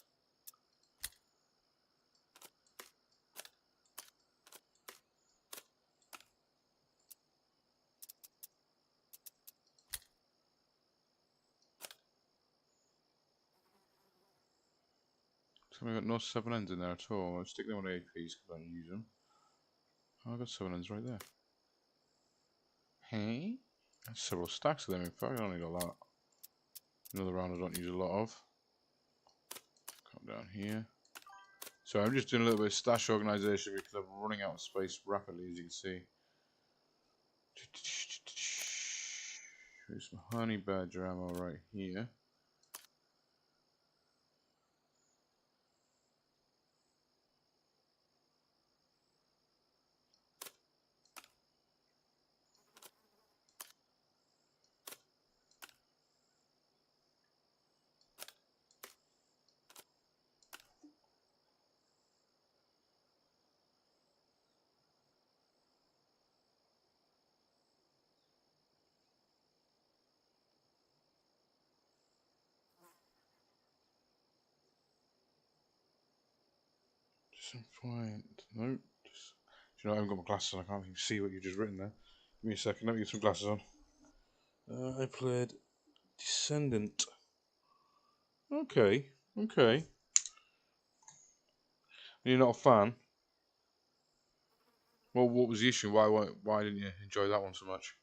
So I've got no 7Ns in there at all. I'll stick them on APs because I don't use them. Oh, I've got 7Ns right there. Hey? That's several stacks of them. In fact, I don't need a lot. Another round I don't use a lot of. Come down here. So I'm just doing a little bit of stash organisation because I'm running out of space rapidly, as you can see. There's some honey badger ammo right here. Some point. Nope. Just, you know, I haven't got my glasses on. I can't even see what you've just written there. Give me a second. Let me get some glasses on. I played Descendant. Okay. Okay. You're not a fan? Well, what was the issue? Why didn't you enjoy that one so much?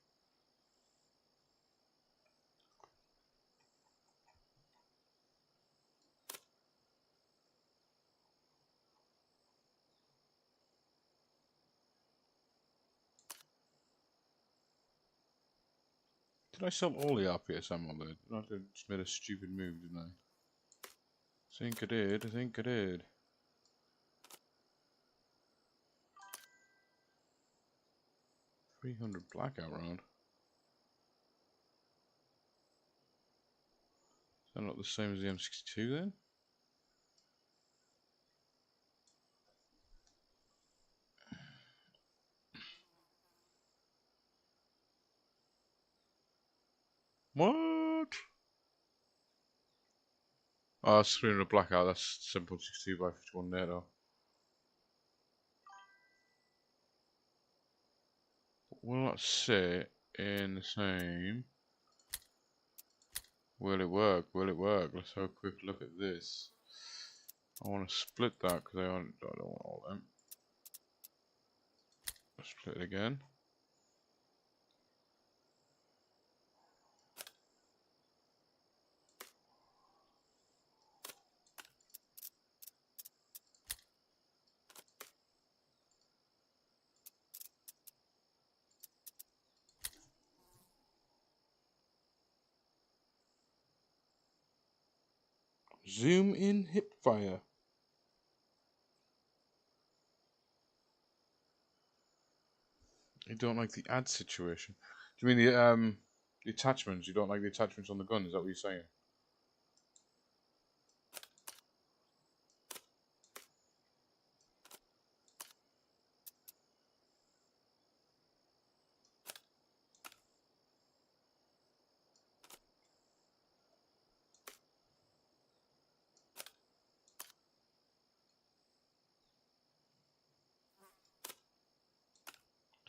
Did I sell all the RPS ammo there? I just made a stupid move, didn't I? I think I did. I think I did. $300 blackout round. Is that not the same as the M62 then? What? Oh, it's 300 blackout. That's 7.62 by 51 there though. Will not sit in the same. Will it work? Will it work? Let's have a quick look at this. I want to split that because I don't want all them. Split it again. Zoom in hip fire. You don't like the ad situation. Do you mean the attachments? You don't like the attachments on the gun? Is that what you're saying?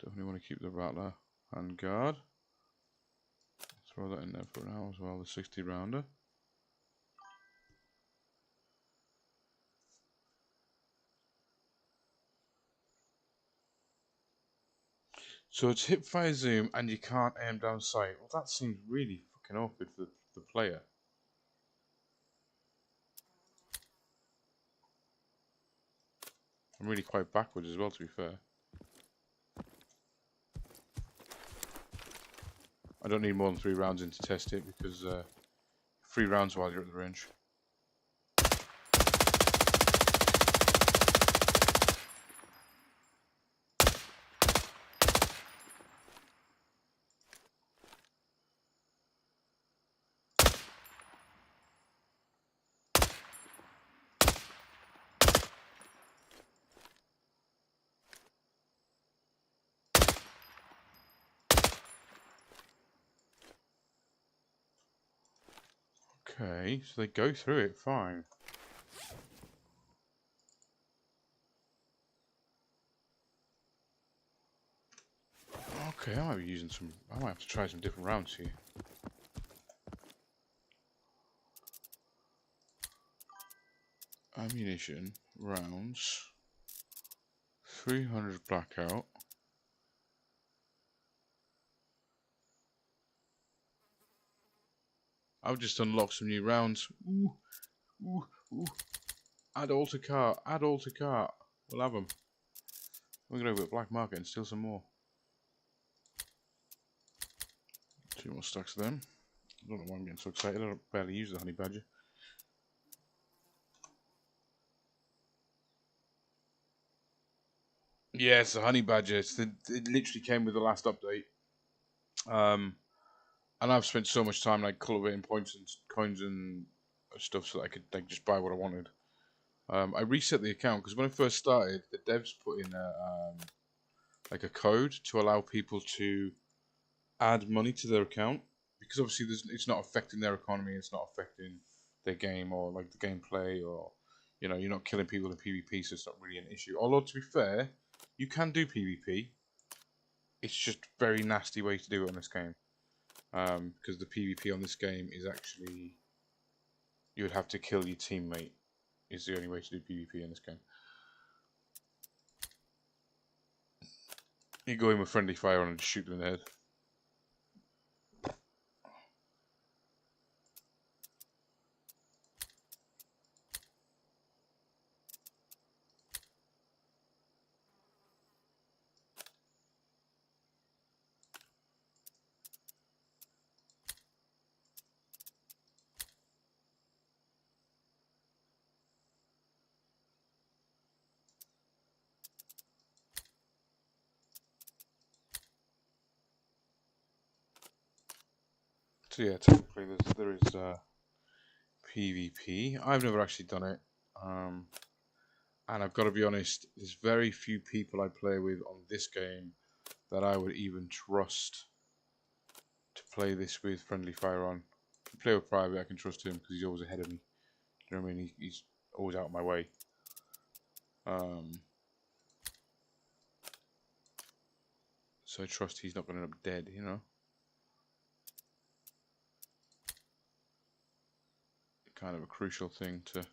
Definitely want to keep the rattler and guard. Throw that in there for now as well. The 60 rounder. So it's hip fire zoom and you can't aim down sight. Well, that seems really fucking awkward for the player. I'm really quite backwards as well, to be fair. I don't need more than 3 rounds in to test it because 3 rounds while you're at the range. Okay, so they go through it fine. Okay, I might be using some. I might have to try some different rounds here. Ammunition rounds. 300 blackout. I've just unlocked some new rounds. Ooh, ooh, ooh. Add all to cart. Add all to cart. We'll have them. We're gonna go to black market and steal some more. 2 more stacks of them. I don't know why I'm getting so excited. I don't barely use the honey badger. Yes, the honey badger. It literally came with the last update. And I've spent so much time like cultivating points and coins and stuff so that I could like just buy what I wanted. I reset the account because when I first started, the devs put in like a code to allow people to add money to their account because obviously it's not affecting their economy, it's not affecting their game or like the gameplay, or you know, you're not killing people in PvP, so it's not really an issue. Although to be fair, you can do PvP. It's just a very nasty way to do it on this game. Because the PvP on this game is actually, you would have to kill your teammate is the only way to do PvP in this game. You go in with friendly fire and just shoot them in the head. So yeah, technically there is PvP. I've never actually done it, and I've got to be honest. There's very few people I play with on this game that I would even trust to play this with friendly fire on. If I play with private, I can trust him because he's always ahead of me. You know what I mean? He's always out of my way. So I trust he's not going to end up dead, you know? Kind of a crucial thing to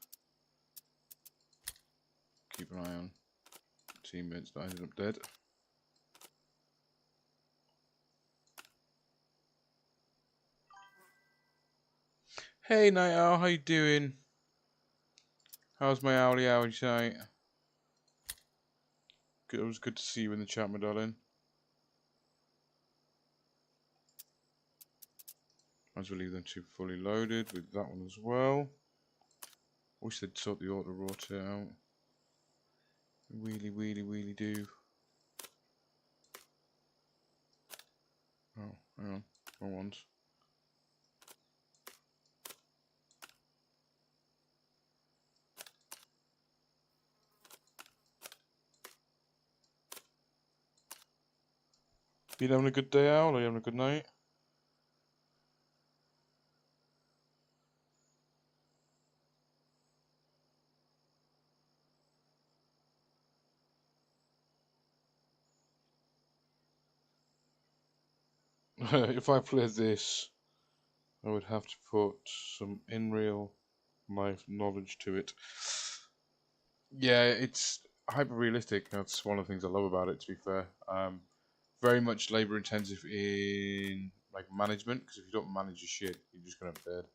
keep an eye on. Teammates that ended up dead. Hey Night Owl, how you doing? How's my owly owl tonight? Good, it was good to see you in the chat, my darling. Might as well leave them two fully loaded with that one as well. Wish they'd sort the auto rotor out. Wheelie do. Oh, hang on. Wrong ones. You having a good day, Owl? Are you having a good night? If I played this, I would have to put some in real life knowledge to it. Yeah, it's hyper realistic. That's one of the things I love about it, to be fair. Very much labor intensive in like management, because if you don't manage your shit, you're just gonna be dead.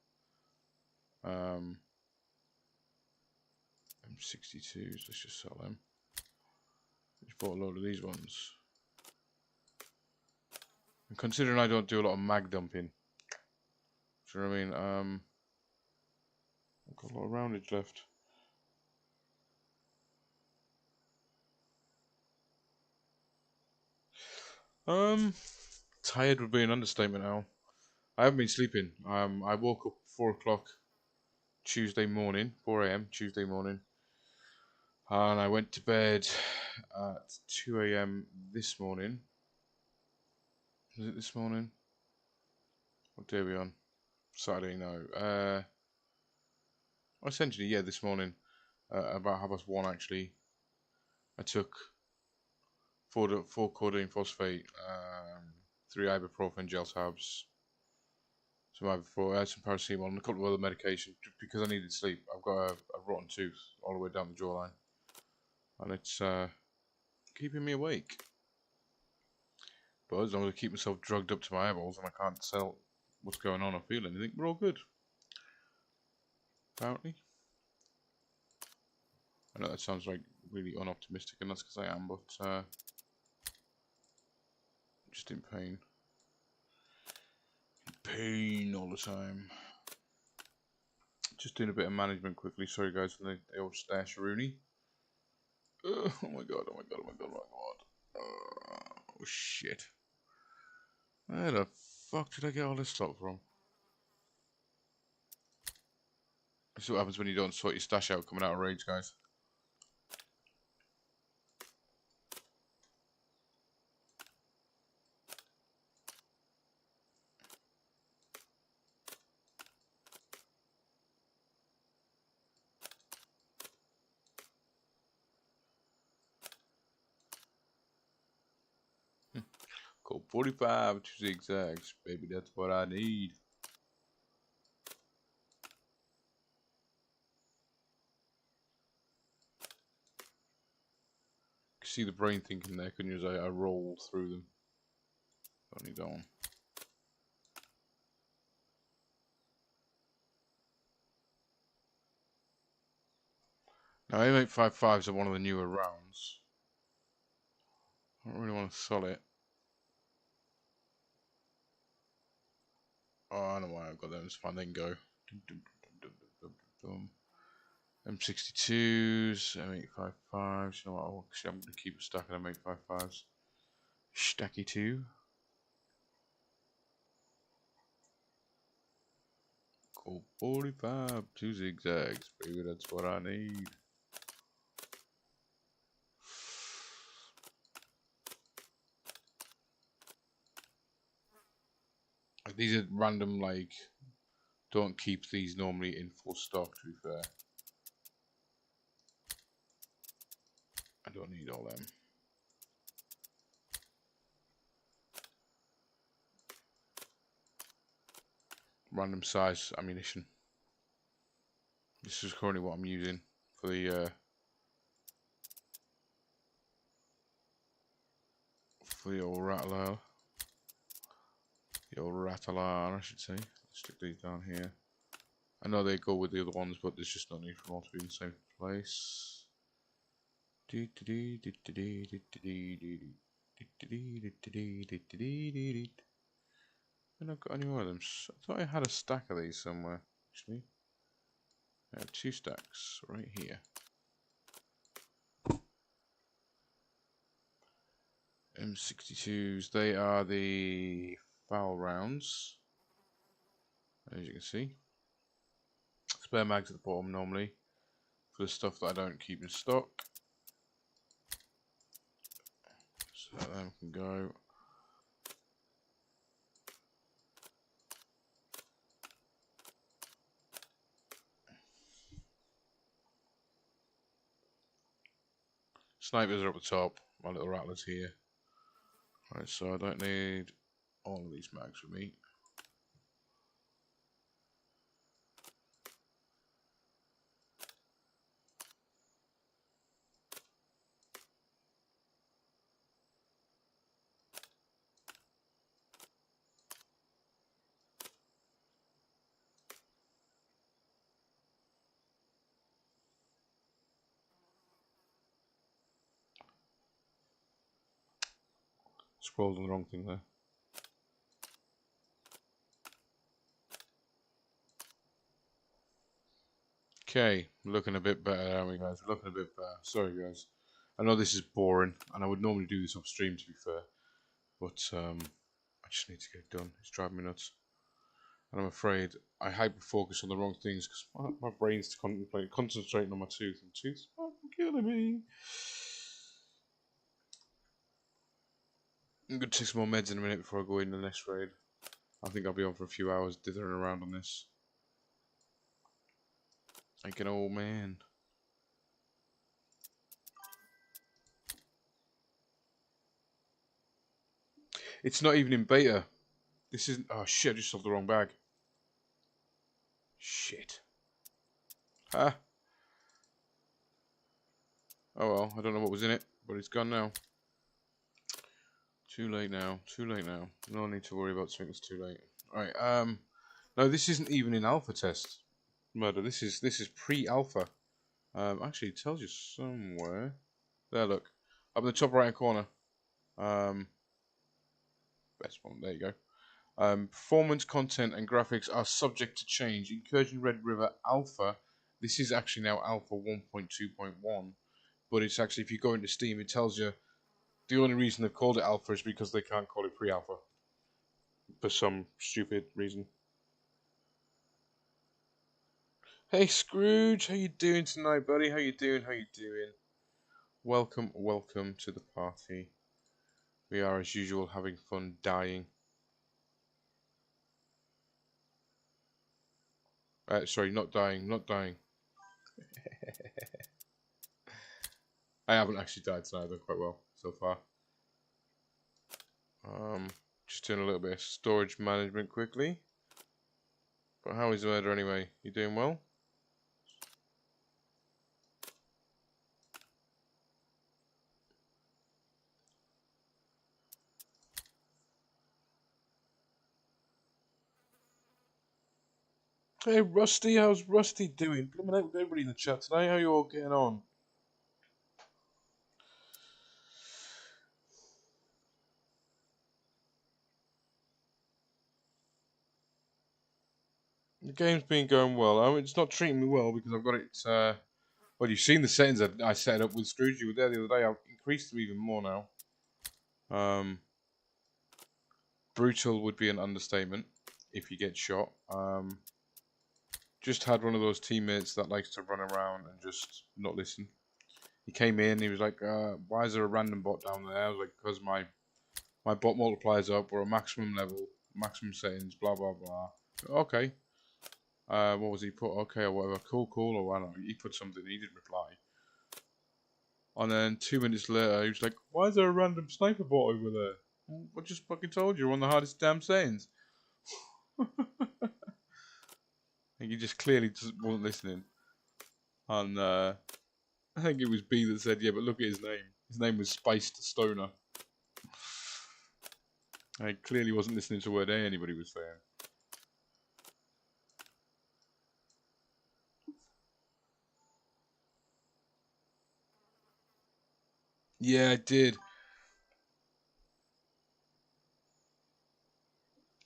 M62s, let's just sell them. Just bought a load of these ones. And considering I don't do a lot of mag dumping, do you know what I mean? I've got a lot of roundage left. Tired would be an understatement now. I haven't been sleeping. I woke up 4 o'clock Tuesday morning, 4 a.m. Tuesday morning, and I went to bed at 2 a.m. this morning. Was it this morning? What day are we on? Saturday, no. Well, essentially, yeah, this morning, about 1:30 actually. I took 4 codeine phosphate, 3 ibuprofen gel tabs, some ibuprofen, some paracetamol, and a couple of other medication because I needed sleep. I've got a rotten tooth all the way down the jawline, and it's keeping me awake. But as long as I keep myself drugged up to my eyeballs and I can't tell what's going on or feel anything, we're all good. Apparently. I know that sounds like really unoptimistic, and that's because I am, but just in pain. Pain all the time. Just doing a bit of management quickly. Sorry guys for the old stash Rooney. Oh my god, oh my god, oh my god, oh my god. Oh shit. Where the fuck did I get all this stuff from? This is what happens when you don't sort your stash out coming out of rage, guys. Code 45 SgtAjacks, baby, that's what I need. You can see the brain thinking there, couldn't you, as I roll through them. Don't need that one. Now, M855s are one of the newer rounds. I don't really want to sell it. Oh, I know why I've got them. It's fine, they can go. M62s, M855s. You know what? Actually, I'm going to keep a stack of M855s. Stacky 2. Oh, 45, 2 zigzags, baby, that's what I need. These are random, like, don't keep these normally in full stock, to be fair. I don't need all them. Random size ammunition. This is currently what I'm using for the old rattler. The old rattler, I should say. Let's stick these down here. I know they go with the other ones, but there's just no need for them all to be in the same place. I've not got any more of them. I thought I had a stack of these somewhere, actually. I have 2 stacks right here. M62s, they are the foul rounds, as you can see. Spare mags at the bottom normally, for the stuff that I don't keep in stock. So that them can go. Snipers are up the top, my little rattlers here. Right, so I don't need all of these mags with me. Scrolled on the wrong thing there. Okay, looking a bit better, aren't we, guys? We're looking a bit better. Sorry, guys. I know this is boring, and I would normally do this off stream, to be fair. But I just need to get it done. It's driving me nuts. And I'm afraid I hyper-focus on the wrong things because my brain's concentrating on my tooth. And tooth's fucking killing me. I'm going to take some more meds in a minute before I go into the next raid. I think I'll be on for a few hours dithering around on this. Like an old man. It's not even in beta. This isn't... Oh shit, I just sold the wrong bag. Shit. Ah. Oh well, I don't know what was in it, but it's gone now. Too late now. Too late now. No need to worry about something that's too late. Alright, no, this isn't even in alpha test. Murder. This is pre-alpha. Actually, it tells you somewhere. There, look. Up in the top right corner. Best one. There you go. Performance, content, and graphics are subject to change. Incursion Red River Alpha. This is actually now Alpha 1.2.1. But it's actually, if you go into Steam, it tells you the only reason they've called it Alpha is because they can't call it pre-alpha. For some stupid reason. Hey Scrooge, how you doing tonight, buddy? How you doing? How you doing? Welcome, welcome to the party. We are, as usual, having fun dying. Sorry, not dying, not dying. I haven't actually died tonight, I've done quite well so far. Just doing a little bit of storage management quickly. But how is Murder anyway? You doing well? Hey Rusty, how's Rusty doing? Coming out with everybody in the chat today. How you all getting on? The game's been going well. I mean, it's not treating me well because I've got it. Well, you've seen the settings that I set up with Scrooge. You were there the other day. I've increased them even more now. Brutal would be an understatement if you get shot. just had one of those teammates that likes to run around and just not listen. He came in, he was like, why is there a random bot down there? I was like, because my bot multipliers up, we're at maximum level, maximum settings, blah blah blah. Okay. What was he put? Okay, or whatever. Cool, or whatever. He put something, he didn't reply. And then 2 minutes later, he was like, why is there a random sniper bot over there? Well, I just fucking told you, we're on the hardest damn settings. And he just clearly just wasn't listening. And I think it was B that said, yeah, but look at his name. His name was Spiced Stoner. And he clearly wasn't listening to a word anybody was saying. Yeah, I did.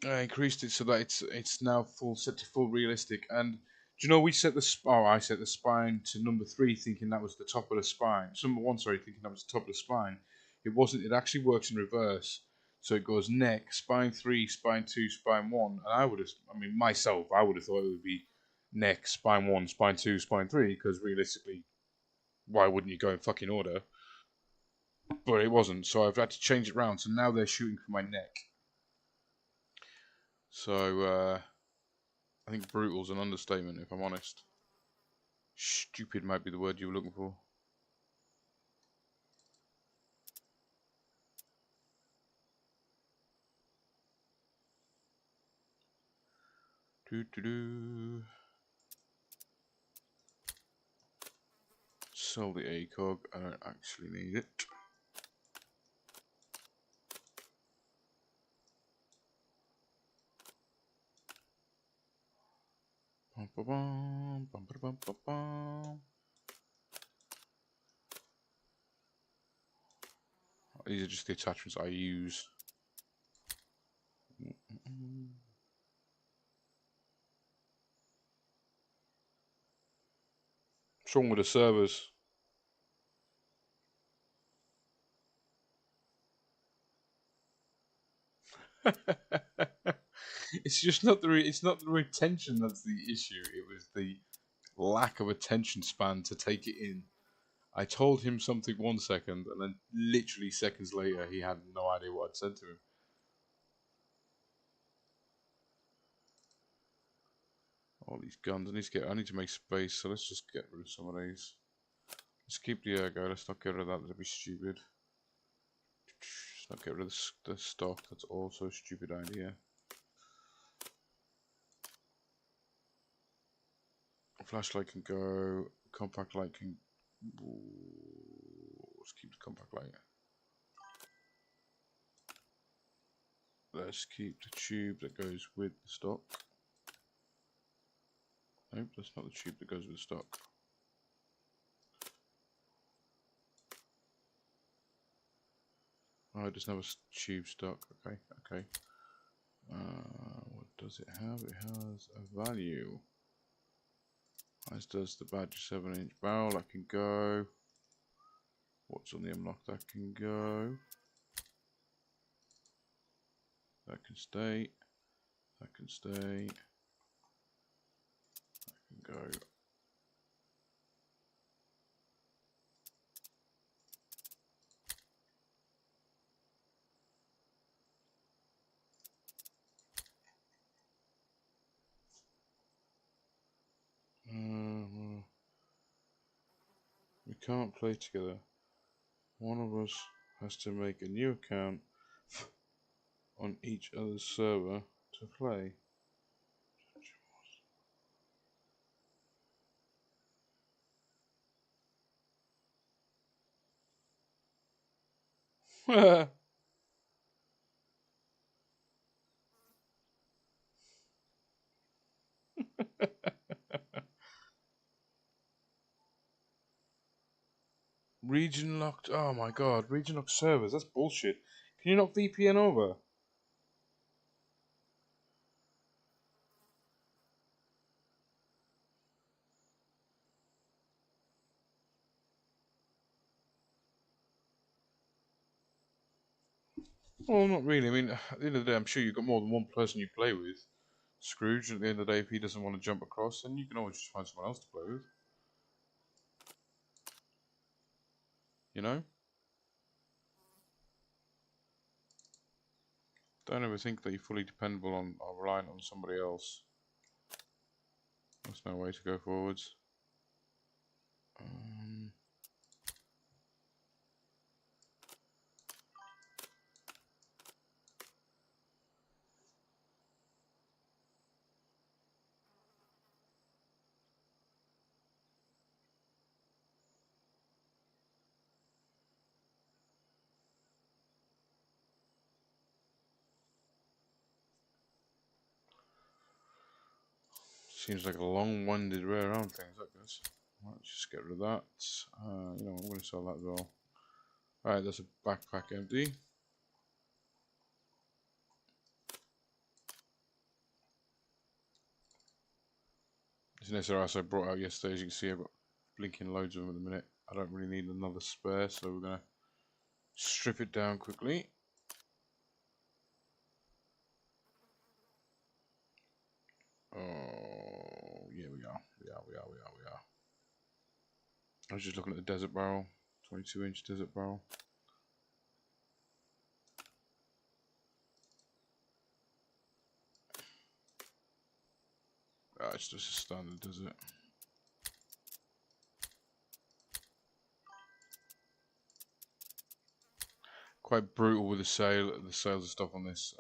I increased it so that it's now set to full realistic. And do you know we set I set the spine to number 3, thinking that was the top of the spine. Number 1, sorry, thinking that was the top of the spine. It wasn't. It actually works in reverse. So it goes neck, spine 3, spine 2, spine 1. And I would have thought it would be neck, spine 1, spine 2, spine 3, because realistically, why wouldn't you go in fucking order? But it wasn't. So I've had to change it round. So now they're shooting for my neck. So I think brutal's an understatement, if I'm honest. Stupid might be the word you were looking for. Sell the ACOG, I don't actually need it. These are just the attachments I use. What's wrong with the servers? It's just not it's not the retention that's the issue. It was the lack of attention span to take it in. I told him something 1 second, and then literally seconds later, he had no idea what I'd said to him. All these guns, I need to make space, so let's just get rid of some of these. Let's keep the ergo, let's not get rid of that, that'd be stupid. Let's not get rid of the stock, that's also a stupid idea. Flashlight can go, compact light can... let's keep the compact light. Let's keep the tube that goes with the stock. Nope, that's not the tube that goes with the stock. Oh, it doesn't have a tube stock. Okay, okay. What does it have? It has a value. As does the Badger 7-inch barrel. That can go. What's on the unlock? That can go. That can stay. That can stay. That can go. We can't play together. One of us has to make a new account on each other's server to play. Region locked. Oh my god, region locked servers. That's bullshit. Can you not VPN over? Well, not really. I mean, at the end of the day, I'm sure you've got more than one person you play with. Scrooge. At the end of the day, if he doesn't want to jump across, then you can always just find someone else to play with. You know? Don't ever think that you're fully dependable on or reliant on somebody else. That's no way to go forwards. Seems like a long-winded way around things, that goes. Let's just get rid of that. You know, I'm going to sell that as well. Alright, that's a backpack empty. This is an SRS I brought out yesterday. As you can see, I've got blinking loads of them at the minute. I don't really need another spare, so we're going to strip it down quickly. Oh, yeah, we are. I was just looking at the desert barrel, 22-inch desert barrel. It's just a standard desert. Quite brutal with the sales and stuff on this,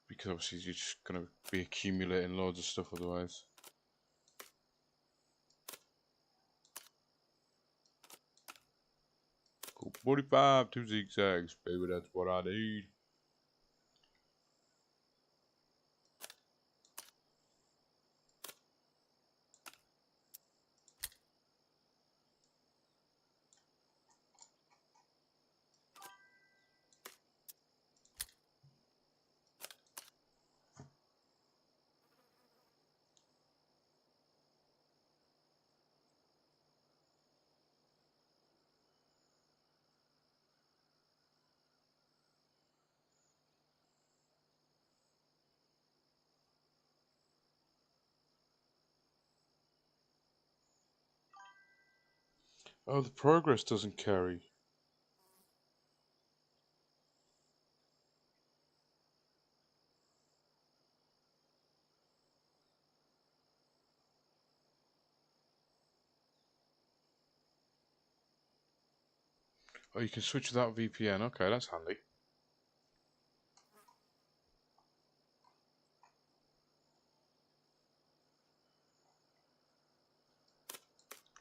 because obviously you're just going to be accumulating loads of stuff otherwise. Cool. 45, 2 zigzags, baby, that's what I need. Oh, the progress doesn't carry. Oh, you can switch without VPN. Okay, that's handy.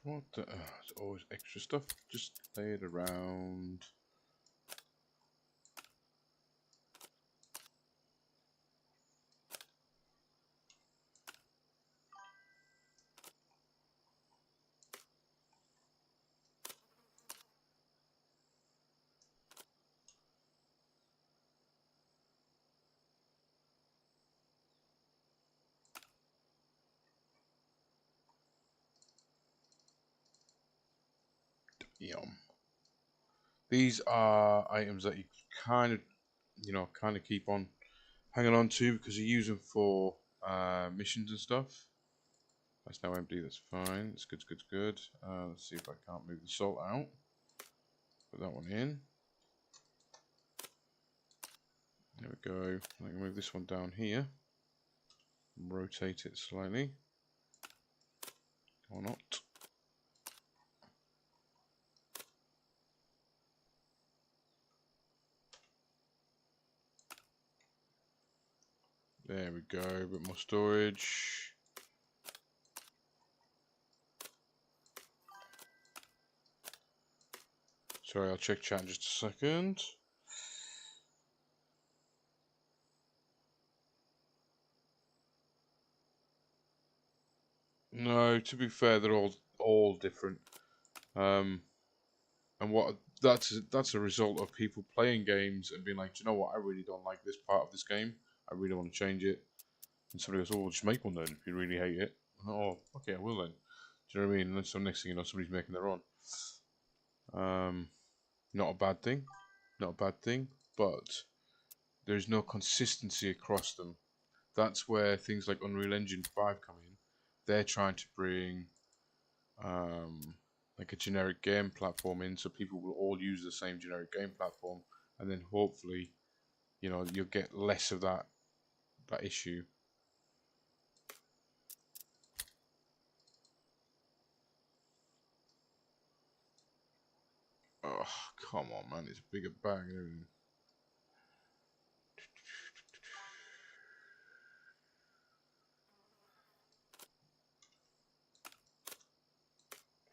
What the? There's always extra stuff. Just lay it around. Yum. These are items that you kind of keep on hanging on to because you use them for missions and stuff. That's now empty. That's fine. It's good. It's good. Let's see if I can't move the salt out. Put that one in. There we go. I can move this one down here. Rotate it slightly. Or not. There we go. A bit more storage. Sorry, I'll check chat in just a second. No, to be fair, they're all different. And what that's a result of people playing games and being like, do you know what? I really don't like this part of this game. I really want to change it. And somebody goes, oh, well, just make one then if you really hate it. Oh, okay, I will then. Do you know what I mean? And so next thing you know, somebody's making their own. Not a bad thing. Not a bad thing. But there's no consistency across them. that's where things like Unreal Engine 5 come in. They're trying to bring like a generic game platform in, so people will all use the same generic game platform, and then hopefully, you know, you'll get less of that issue. Oh, come on, man! It's a bigger bag and everything.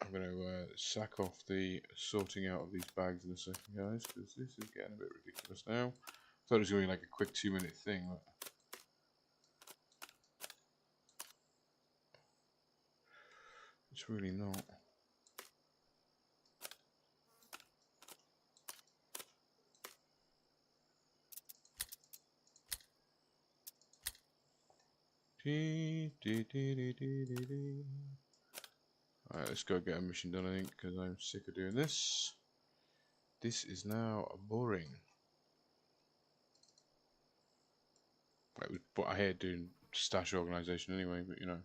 I'm going to sack off the sorting out of these bags in a second, guys, because this is getting a bit ridiculous now. I thought it was going to be like a quick 2-minute thing, but it's really not. Alright, let's go get a mission done, I think, because I'm sick of doing this. This is now boring. But I hate doing stash organization anyway, but you know,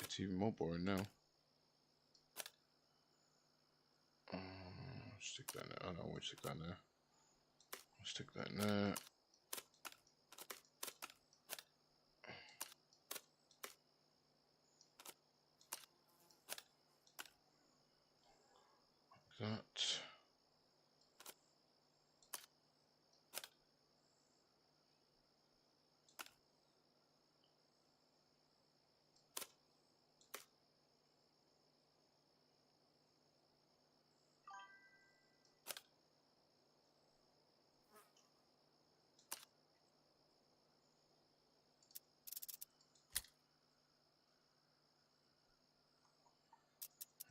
it's even more boring now. Stick that in there. Oh no, I won't stick that in there. I'll stick that in there. Like that.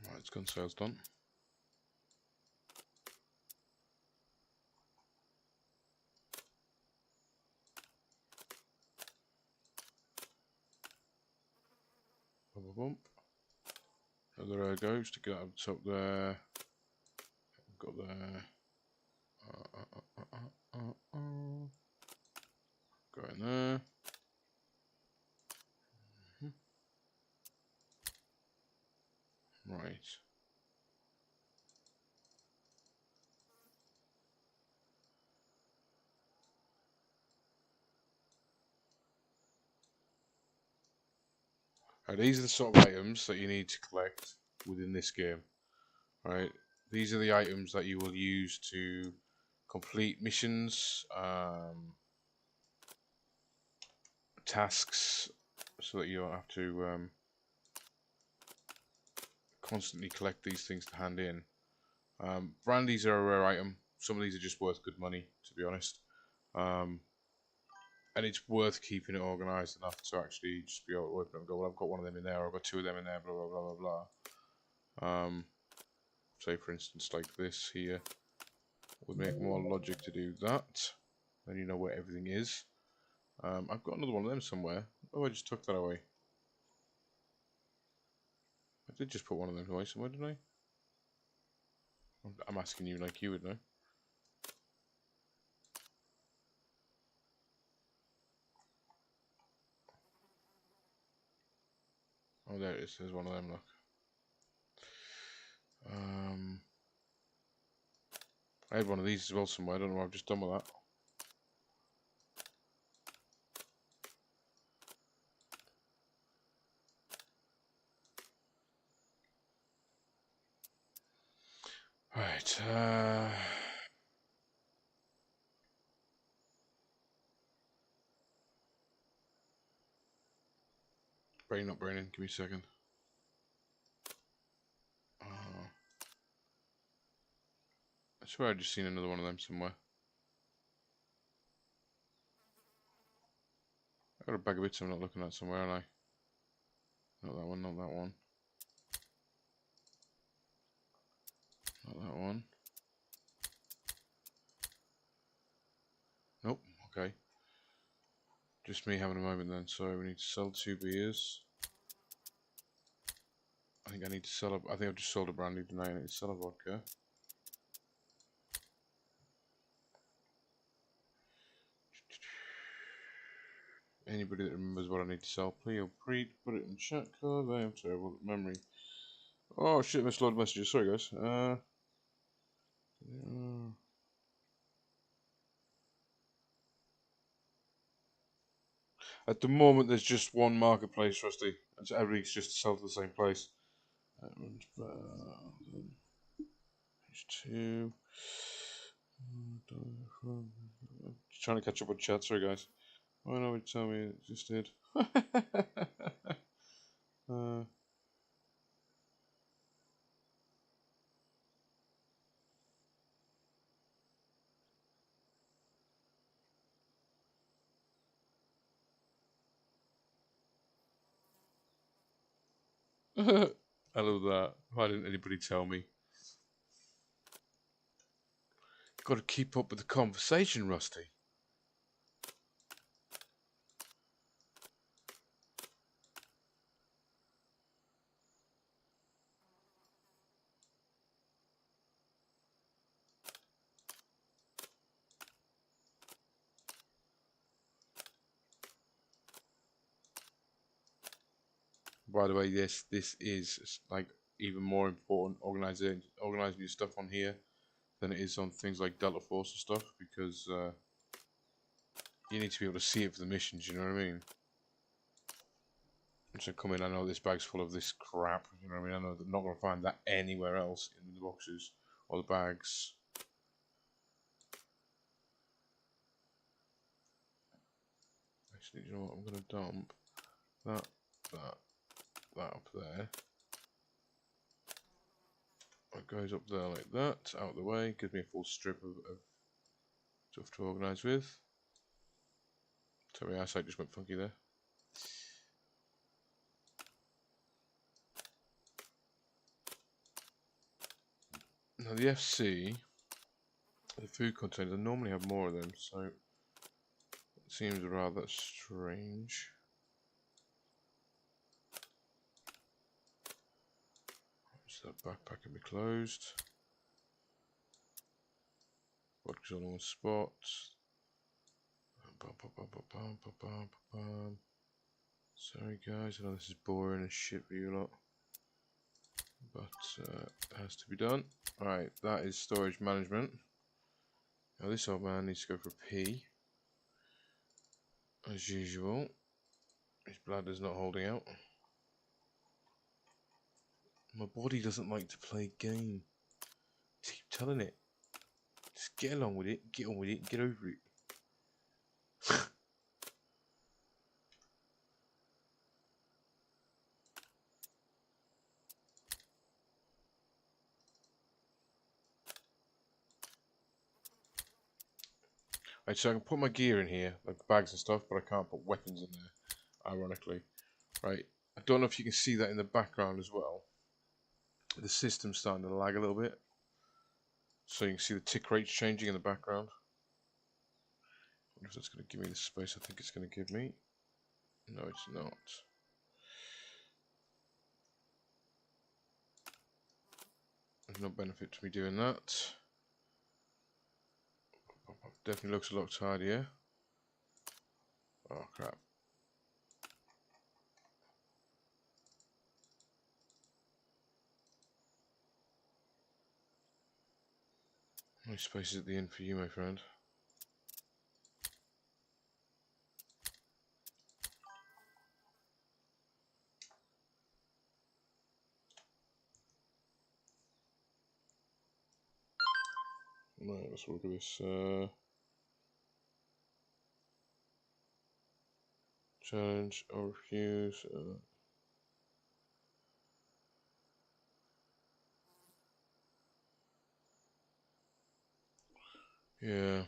Right, it's gun sales done. Bump. There I go, stick it up top there. Got there. Go in there. Right. These are the sort of items that you need to collect within this game. Right. These are the items that you will use to complete missions, tasks, so that you don't have to constantly collect these things to hand in. Brandies are a rare item. Some of these are just worth good money, to be honest. And it's worth keeping it organised enough to actually just be able to open up and go, well, I've got one of them in there, or I've got 2 of them in there, blah, blah, blah, blah, blah. Say, for instance, like this here. Would make more logic to do that. Then you know where everything is. I've got another one of them somewhere. Oh, I just took that away. I did just put one of them away somewhere, didn't I? I'm asking you like you would know. Oh, there it is. There's one of them, look. I had one of these as well somewhere. I don't know what I've just done with that. Right. Brain not braining. Give me a second. I swear I've just seen another one of them somewhere. I've got a bag of bits I'm not looking at somewhere, aren't I? Not that one, not that one. Not that one. Nope, okay. Just me having a moment then. So we need to sell 2 beers. I think I need to sell a... I think I've just sold a brandy tonight. I need to sell a vodka. Anybody that remembers what I need to sell, please put it in chat, cause I am terrible at memory. Oh shit, missed a lot of messages. Sorry guys. At the moment, there's just one marketplace, Rusty. And everything's just to sell to the same place. H2. Just trying to catch up with chat. Sorry guys. Why not you tell me it just did? I love that. Why didn't anybody tell me? You've got to keep up with the conversation, Rusty. By the way, this is like even more important organizing your stuff on here than it is on things like deltaforce and stuff, because you need to be able to see it for the missions. You know what I mean? So come in. I know this bag's full of this crap. You know what I mean? I know they're not going to find that anywhere else in the boxes or the bags. Actually, you know what? I'm going to dump that up there. It goes up there like that, out of the way. Gives me a full strip of stuff to organise with. Sorry, eyesight just went funky there. Now the FC, the food containers, I normally have more of them, so it seems rather strange. So that backpack can be closed. Vodka's all on the spot. Sorry guys, I know this is boring as shit for you lot, but it has to be done. Alright, that is storage management. Now this old man needs to go for a pee. As usual. His bladder's not holding out. My body doesn't like to play a game. Just keep telling it. Just get along with it, get on with it, get over it. Right, so I can put my gear in here, like the bags and stuff, but I can't put weapons in there, ironically. Right, I don't know if you can see that in the background as well. The system's starting to lag a little bit. So you can see the tick rates changing in the background. I wonder if that's going to give me the space I think it's going to give me. No, it's not. There's no benefit to me doing that. Definitely looks a lot tidier. Oh crap. How many spaces at the end for you, my friend? Right, let's look at this. Challenge or refuse. Yeah.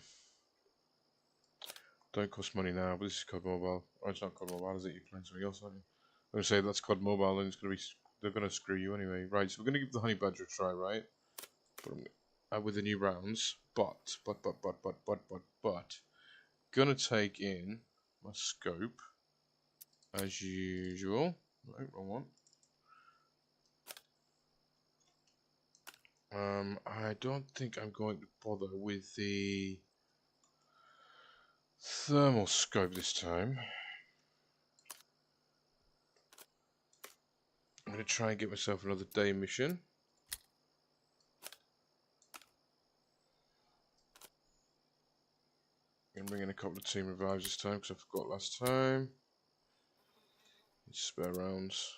Don't cost money now, but this is COD Mobile. Oh, it's not COD Mobile, is it? You're playing something else, aren't you? I'm going to say that's COD Mobile, and it's going to be. They're going to screw you anyway. Right, so we're going to give the Honey Badger a try, right? With the new rounds. But. Gonna take in my scope. As usual. Right, wrong one. I don't think I'm going to bother with the thermal scope this time. I'm going to try and get myself another day mission. I'm bring in a couple of team revives this time because I forgot last time. Need spare rounds.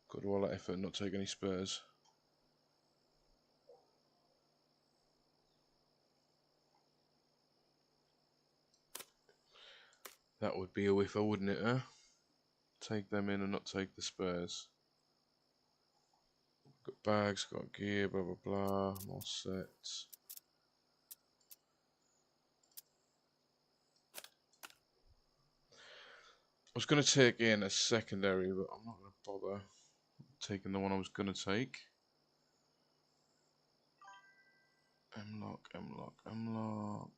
Got to do all that effort and not take any spares. That would be a whiffer, wouldn't it, huh? Take them in and not take the spares. Got bags, got gear, blah blah blah, more sets. I was going to take in a secondary, but I'm not going to bother taking the one I was going to take. M-lock, M-lock, M-lock.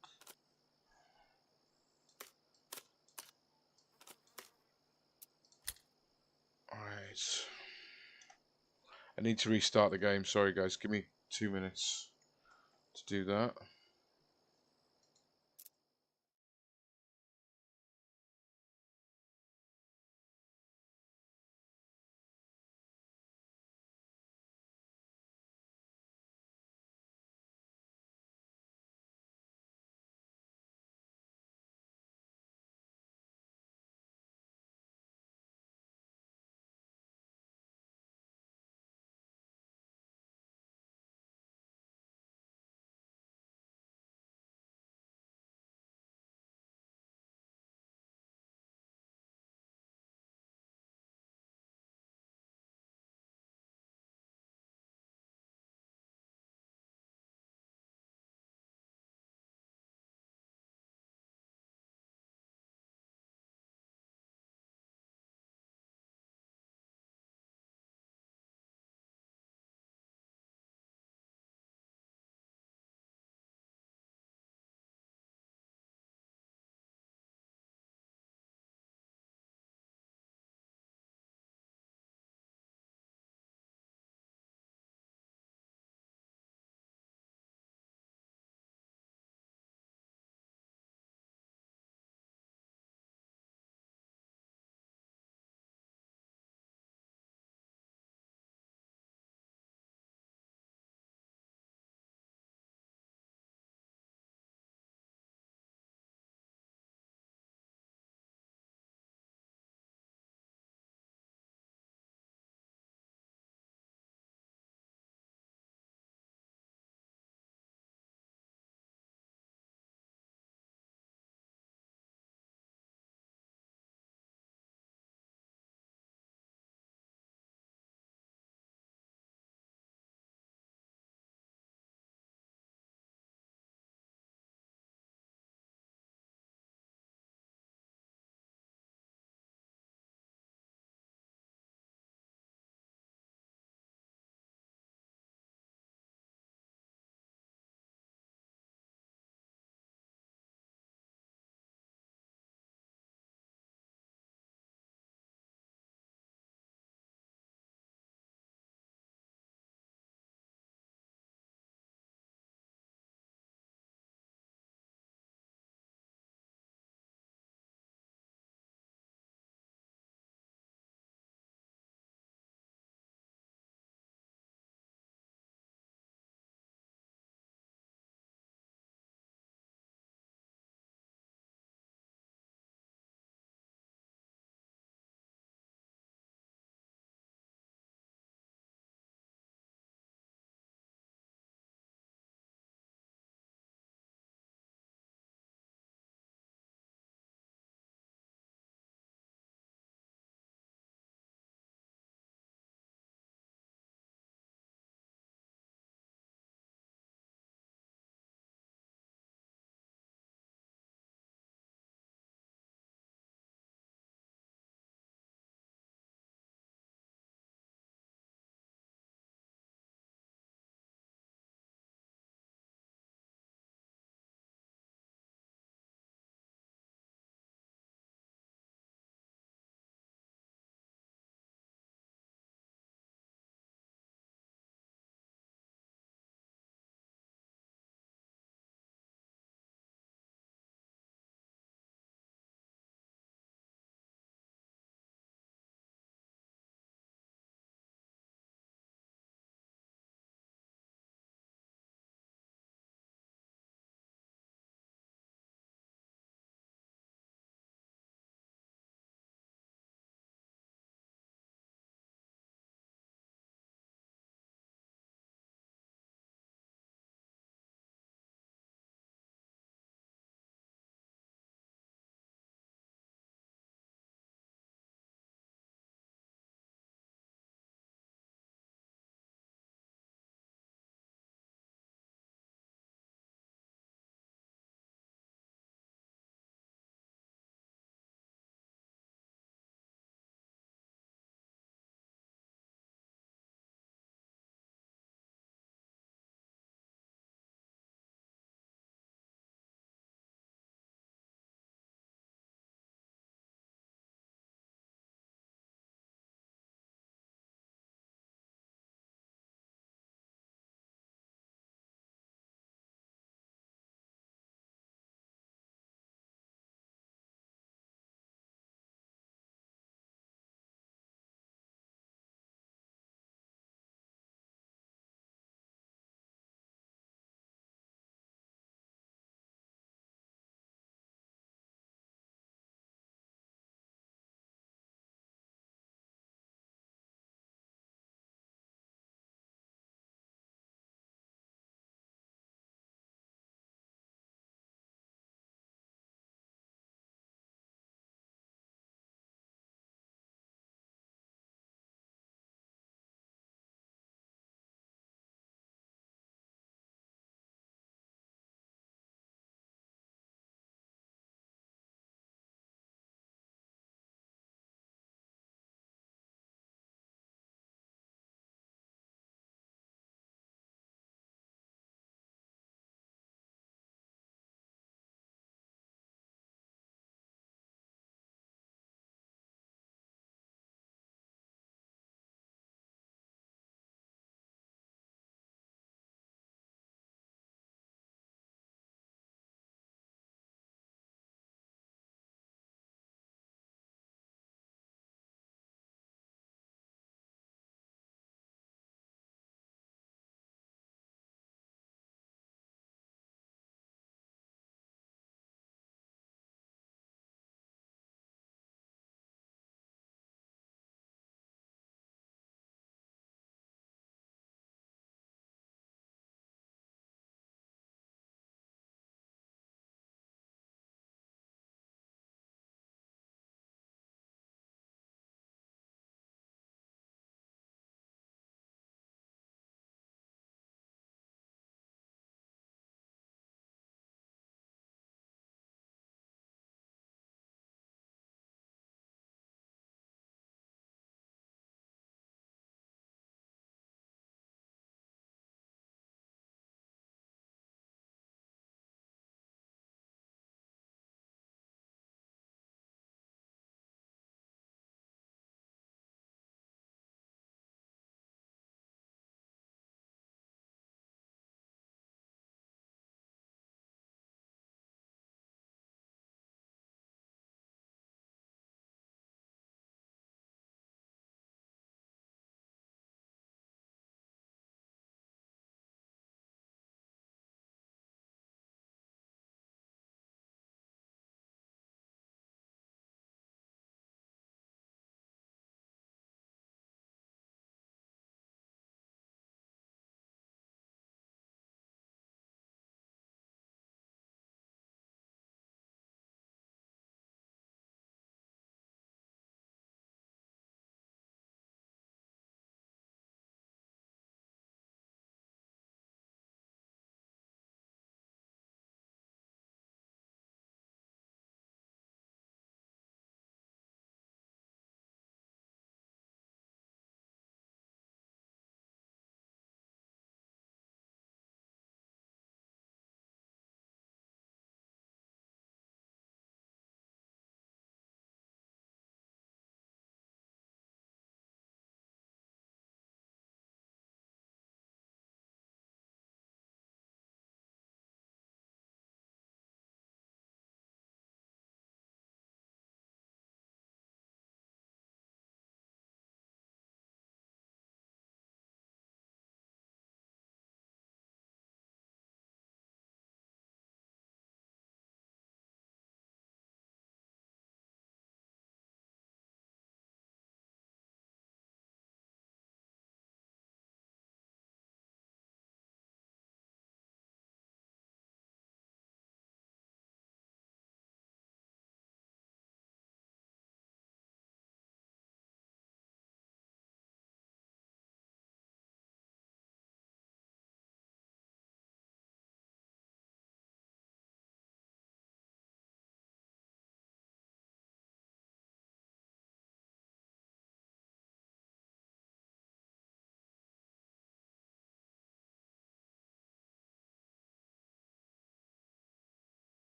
Alright. I need to restart the game. Sorry guys, give me 2 minutes to do that.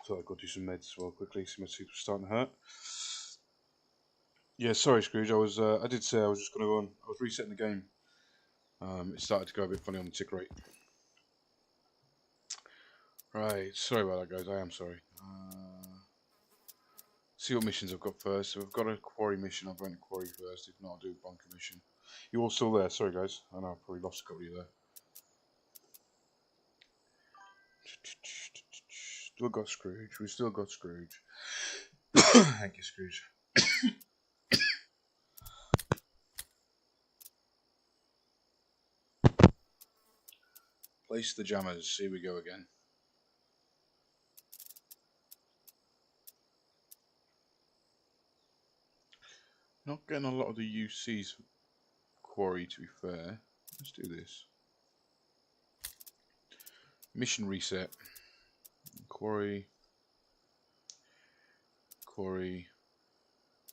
So I'll go do some meds as well quickly. See my teeth were starting to hurt. Yeah, sorry Scrooge. I did say I was just going to go on. I was resetting the game. It started to go a bit funny on the tick rate. Right, sorry about that, guys. I am sorry. See what missions I've got first. So I've got a quarry mission. I'll go into quarry first. If not, I'll do a bunker mission. You all still there? Sorry, guys. I know I probably lost a couple of you there. Still got Scrooge. We still got Scrooge. Thank you, Scrooge. Place the jammers. Here we go again. Not getting a lot of the UC's quarry, to be fair. Let's do this. Mission reset. Quarry. Quarry.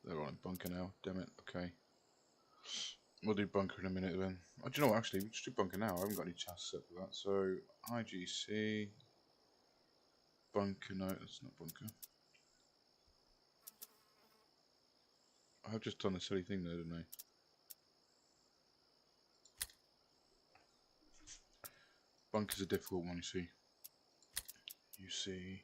They're on bunker now. Damn it. Okay. We'll do bunker in a minute then. Oh, do you know what? Actually, we'll just do bunker now. I haven't got any tasks set for that. So, IGC. Bunker. No, that's not bunker. I've just done a silly thing there, didn't I? Bunker's a difficult one, you see. You see.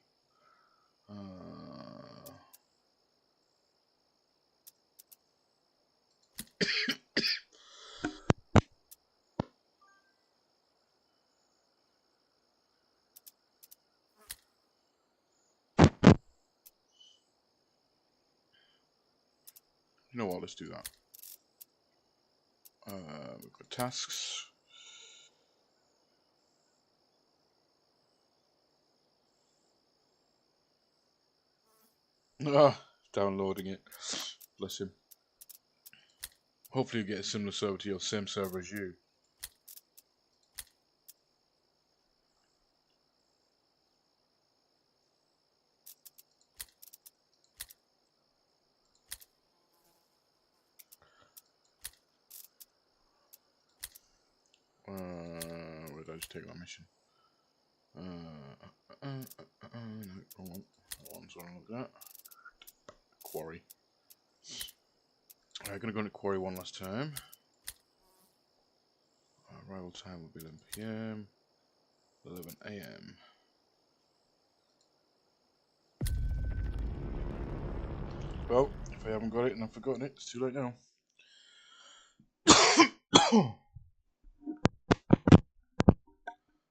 You know what? Let's do that. We've got tasks. Downloading it. Bless him. Hopefully you get a similar server to your same server as you. Where did I just take that mission? No, wrong one. That one's what I looked at. Quarry. Alright, gonna go into quarry one last time. Arrival time will be 11 PM. 11 AM. Well, if I haven't got it and I've forgotten it, it's too late now.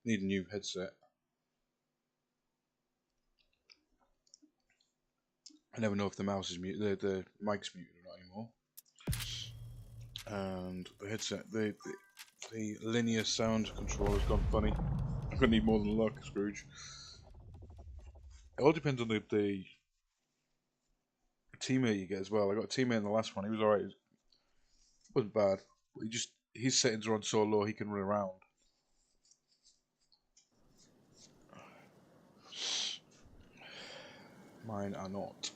Need a new headset. I never know if the mouse is muted, the mic's muted or not anymore. And the headset, the linear sound controller's gone funny. I'm gonna need more than luck, Scrooge. It all depends on the teammate you get as well. I got a teammate in the last one. He was alright. It wasn't bad. But his settings are on so low he can run around. Mine are not.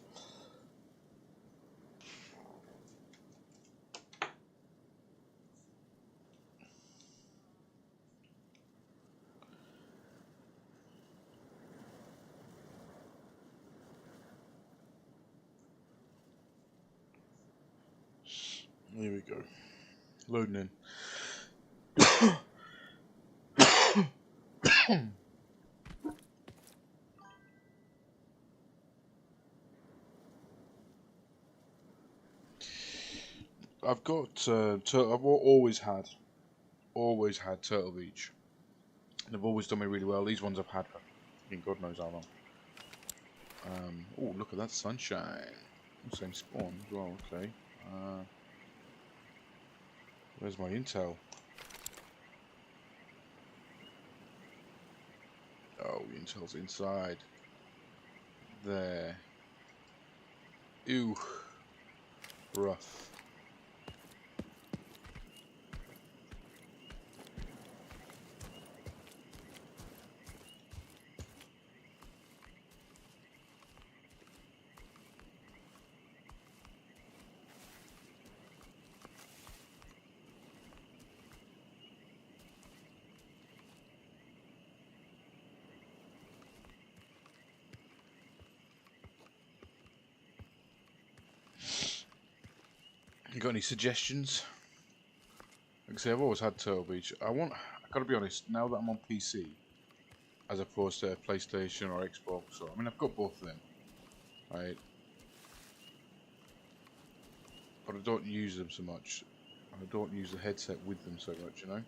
Here we go. Loading in. I've got turtle. I've always had Turtle Beach. They've always done me really well. These ones I've had for God knows how long. Oh, look at that sunshine. Same spawn as well. Okay. Where's my intel? Oh, the intel's inside. There. Ew. Rough. got any suggestions? Like I say, I've always had Turtle Beach. I gotta be honest, now that I'm on PC, as opposed to PlayStation or Xbox, or I mean, I've got both of them, right? But I don't use them so much. I don't use the headset with them so much, you know?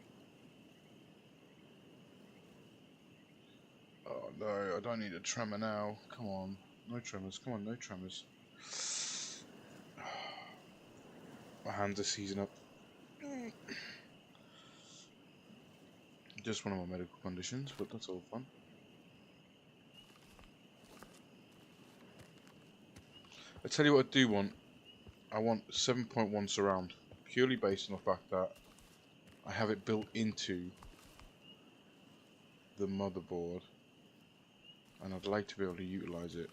Oh no, I don't need a tremor now. Come on. No tremors, come on, no tremors. My hands are seizing up. Just one of my medical conditions, but that's all fun. I tell you what I do want. I want 7.1 surround, purely based on the fact that I have it built into the motherboard, and I'd like to be able to utilize it.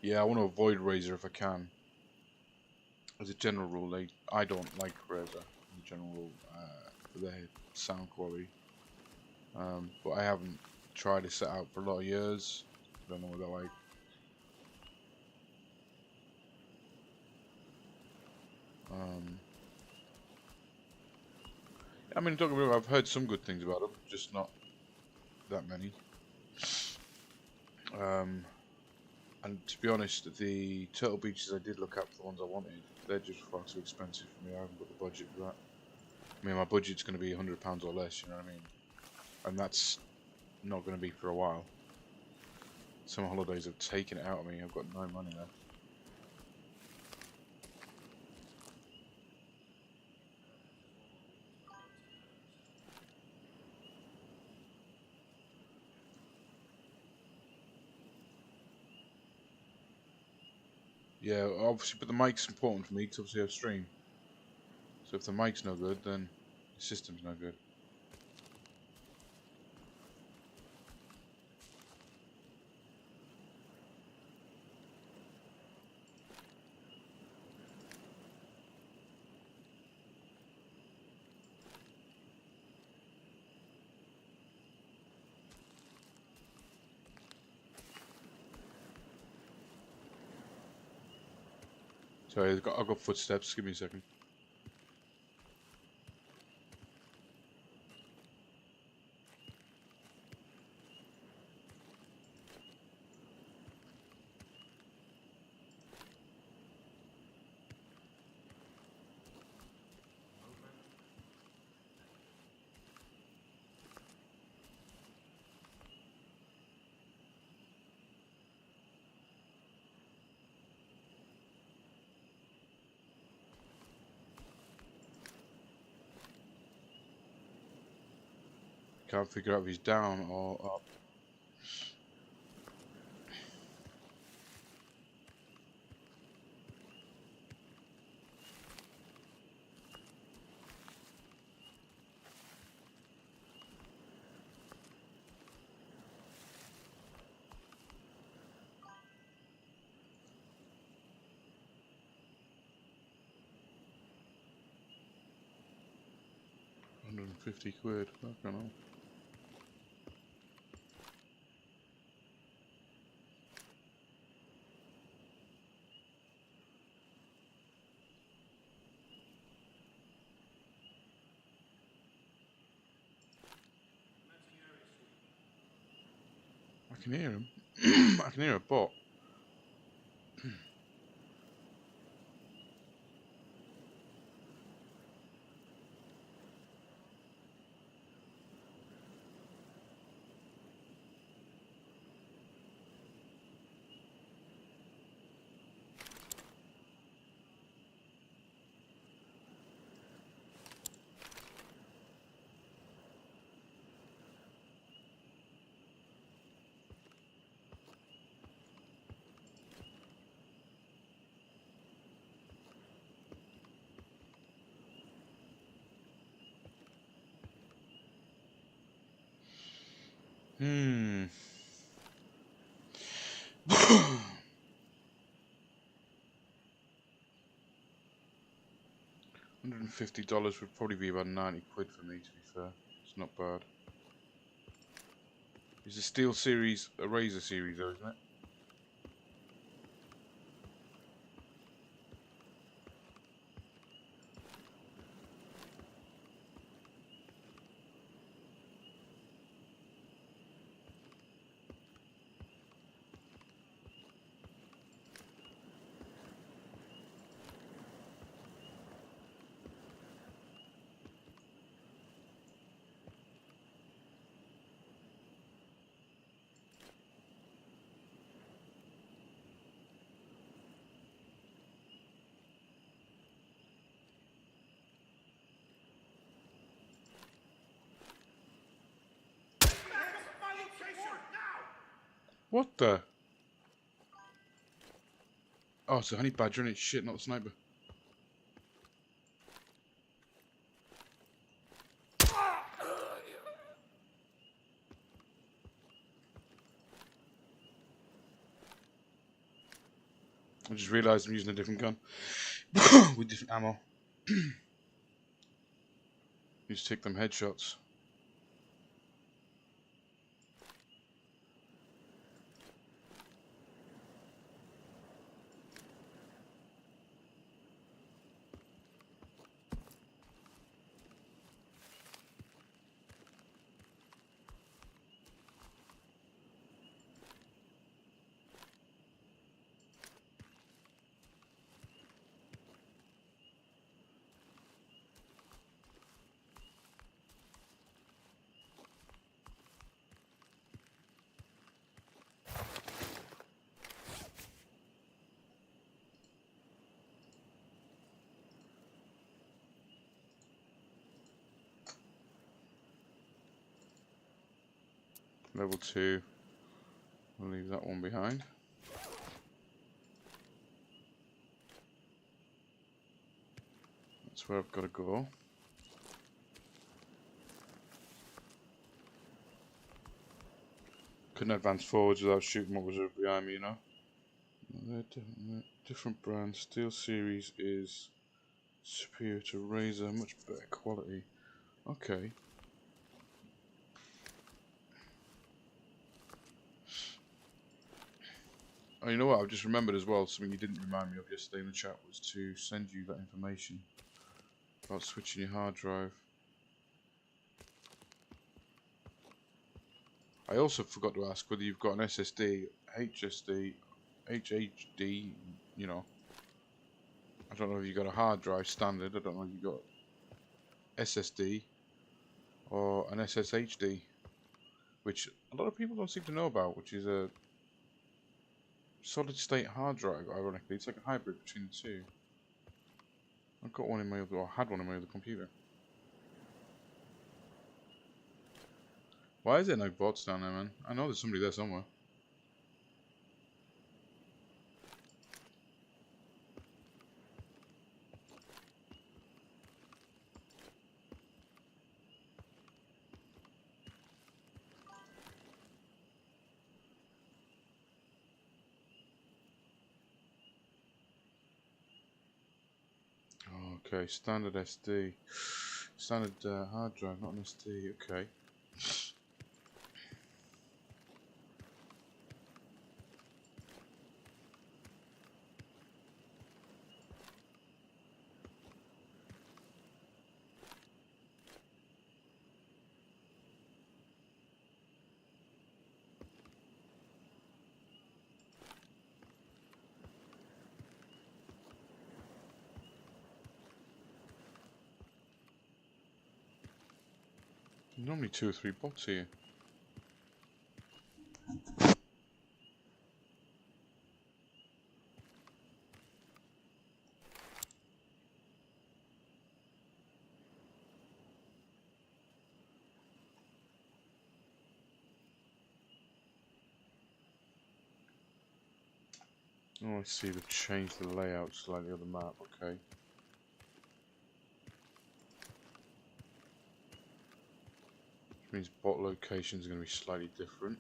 Yeah, I want to avoid Razor if I can. As a general rule, I don't like Razor. As a general rule, for their sound quality. But I haven't tried this set out for a lot of years. I don't know what they're like. I mean, don't get me wrong, I've heard some good things about them, just not that many. And to be honest, the Turtle Beaches I did look up for the ones I wanted, they're just far too expensive for me. I haven't got the budget for that. I mean, my budget's going to be £100 or less, you know what I mean? And that's not going to be for a while. Some holidays have taken it out of me. I've got no money left. Yeah, obviously, but the mic's important for me because obviously I stream. So if the mic's no good, then the system's no good. Sorry, I've got footsteps. Give me a second. Can't figure out if he's down or up. £150. Fucking hell. I can hear him. I can hear a bot. $150 would probably be about 90 quid for me, to be fair. It's not bad. Is the Steel series a Razor series though, isn't it? What the? Oh, it's a honey badger and it's shit, not a sniper. I just realised I'm using a different gun with different ammo. Just take them headshots. Level 2. I'll leave that one behind. That's where I've got to go. Couldn't advance forwards without shooting what was behind me, you know. They're different brands. Steel series is superior to Razor, much better quality. Okay. Oh, you know what? I've just remembered as well, something you didn't remind me of yesterday in the chat was to send you that information about switching your hard drive. I also forgot to ask whether you've got an SSD, HSD, HHD, you know. I don't know if you've got a hard drive standard, I don't know if you've got SSD or an SSHD, which a lot of people don't seem to know about, which is a solid state hard drive, ironically. It's like a hybrid between the two. I've got one in my other, or had one in my other computer. Why is there no bots down there, man? I know there's somebody there somewhere. Okay, standard SD. Standard hard drive, not an SD, okay. Normally 2 or 3 bots here. Oh, I see, they've changed the layout slightly of the map, okay. Which means bot locations are going to be slightly different.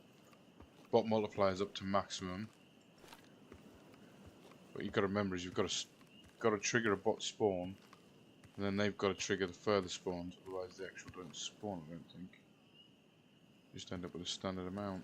Bot multipliers up to maximum. What you've got to remember is you've got to trigger a bot spawn, and then they've got to trigger the further spawns. Otherwise, the actual don't spawn. I don't think. Just end up with a standard amount.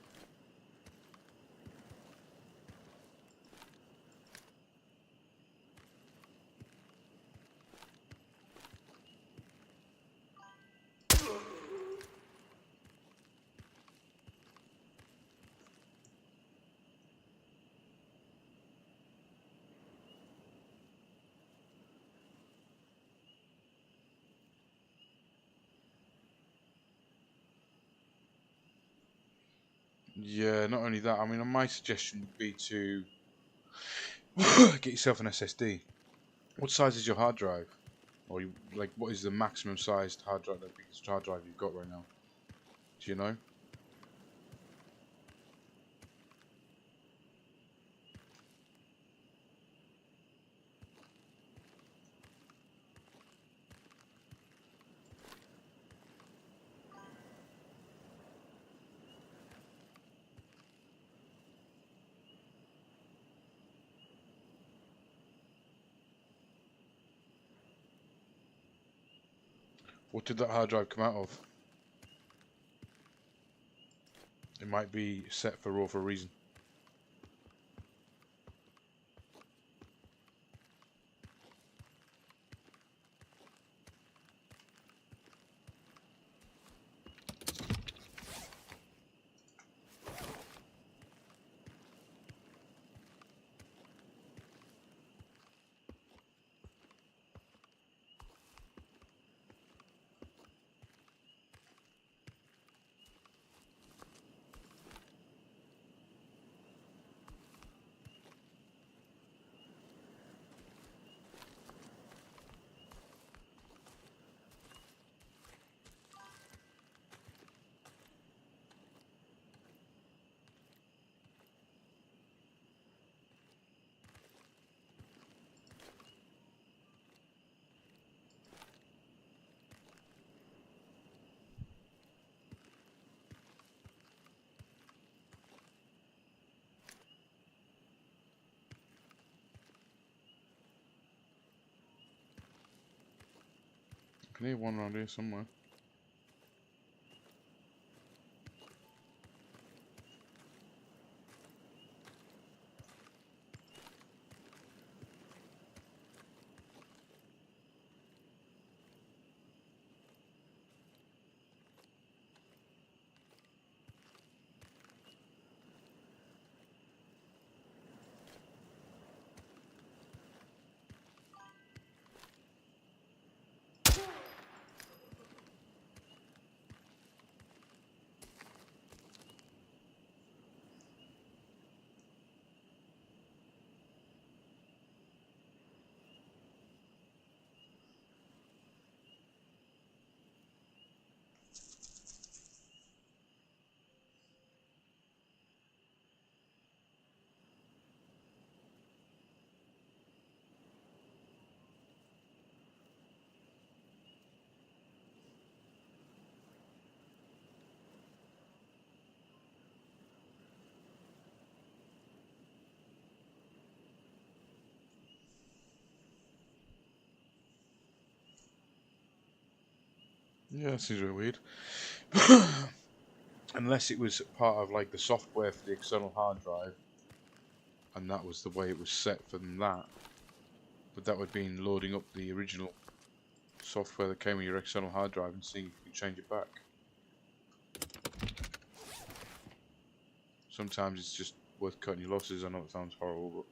Yeah, not only that, I mean, my suggestion would be to get yourself an SSD. What size is your hard drive? Or what is the maximum sized hard drive, the biggest hard drive you've got right now? Do you know? What did that hard drive come out of? It might be set for RAW for a reason. I can hear one around here somewhere. Yeah, that seems a bit weird. Unless it was part of like the software for the external hard drive, and that was the way it was set for that. But that would mean loading up the original software that came with your external hard drive and seeing if you can change it back. Sometimes it's just worth cutting your losses. I know it sounds horrible, but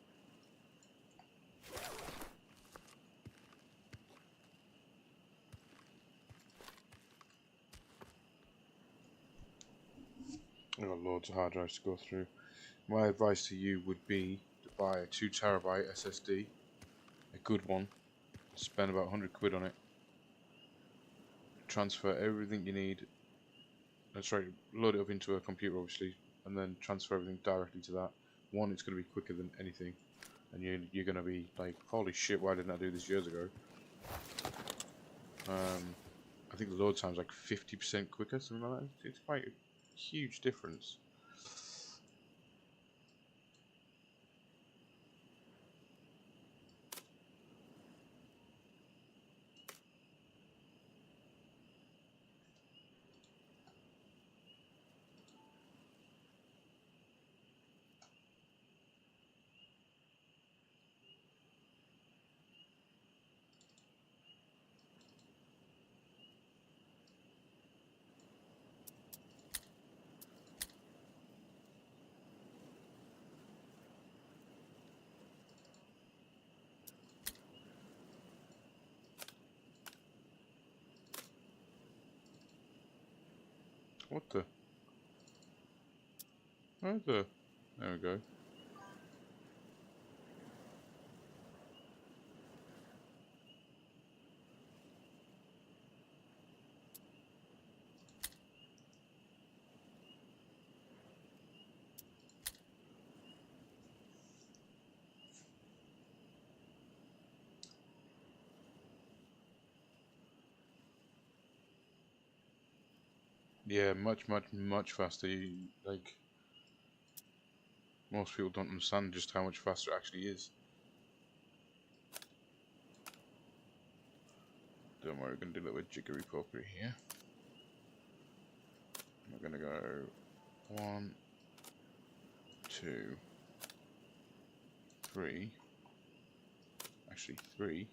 I've got loads of hard drives to go through. My advice to you would be to buy a 2 terabyte SSD, a good one, spend about 100 quid on it, transfer everything you need, that's right, load it up into a computer obviously, and then transfer everything directly to that. One, it's going to be quicker than anything, and you're going to be like, holy shit, why didn't I do this years ago? I think the load time's like 50% quicker, something like that. It's quite a huge difference. What the? Where the? There we go. Yeah, much faster. Like, most people don't understand just how much faster it actually is. Don't worry, we're going to do a little bit jiggery pokery here. We're going to go 1, 2, 3. Actually, 3.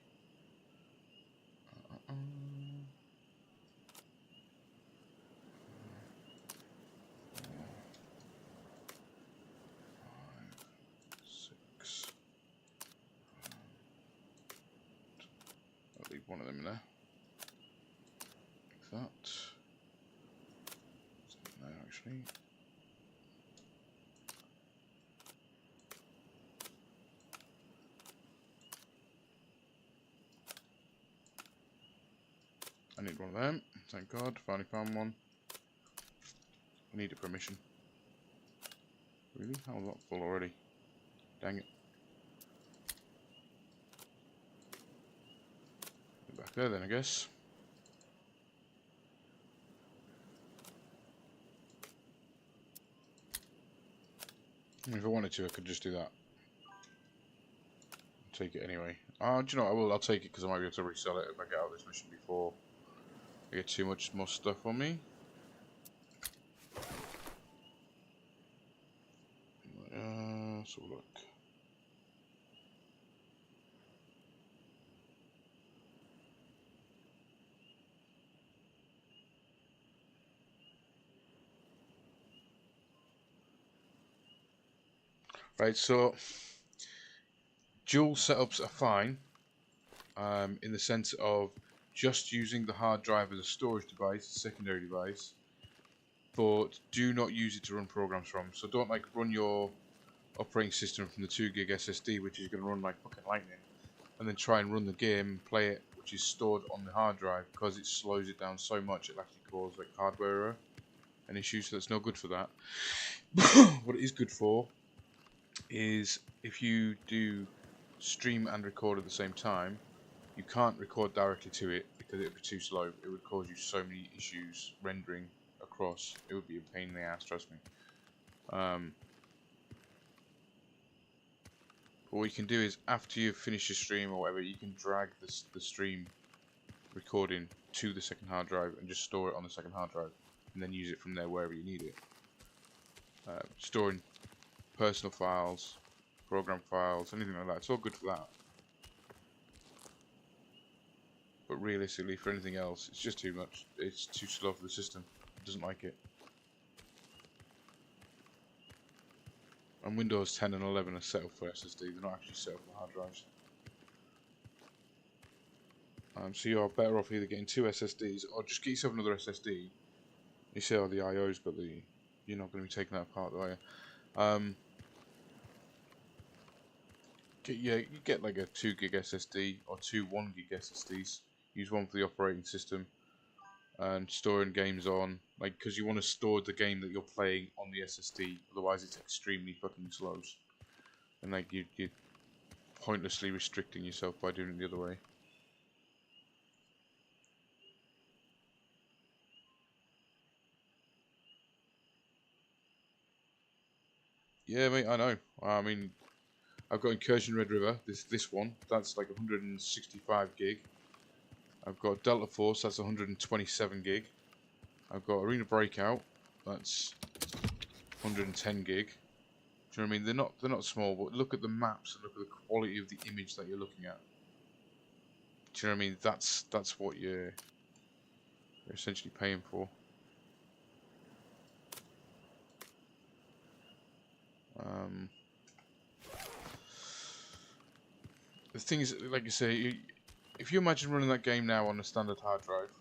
6. I'll leave one of them in there. Like that. Something there actually. I need one of them. Thank God, finally found one. I need a permission. Really? How was that full already? Dang it. Go back there then, I guess. If I wanted to, I could just do that. Take it anyway. Do you know what? I will. I'll take it because I might be able to resell it if I get out of this mission before I get too much more stuff on me. Let's have a look. Right, so dual setups are fine in the sense of just using the hard drive as a storage device, a secondary device, but do not use it to run programs from. So don't like run your operating system from the 2 gig SSD, which is going to run like fucking lightning, and then try and run the game, play it, which is stored on the hard drive, because it slows it down so much it actually causes like hardware error and issues. So that's no good for that. What it is good for is if you do stream and record at the same time, you can't record directly to it because it would be too slow. It would cause you so many issues rendering across. It would be a pain in the ass, trust me. But what you can do is after you've finished your stream or whatever, you can drag the stream recording to the second hard drive and just store it on the second hard drive and then use it from there wherever you need it. Storing personal files, program files, anything like that. It's all good for that. But realistically, for anything else, it's just too much. It's too slow for the system. It doesn't like it. And Windows 10 and 11 are set up for SSD. They're not actually set up for hard drives. So you are better off either getting 2 SSDs or just get yourself another SSD. You see how the IO's got the... You're not going to be taking that apart, are you? You get like a 2 gig SSD or 2 1 gig SSDs. Use one for the operating system and storing games on, like, because you want to store the game that you're playing on the SSD. Otherwise, it's extremely fucking slow, and like you're pointlessly restricting yourself by doing it the other way. Yeah, mate, I know. I mean, I've got Incursion Red River, this one, that's like 165 gig. I've got Delta Force, that's 127 gig. I've got Arena Breakout, that's 110 gig. Do you know what I mean? They're not small, but look at the maps and look at the quality of the image that you're looking at. Do you know what I mean? That's what you're essentially paying for. The thing is, like you say, if you imagine running that game now on a standard hard drive,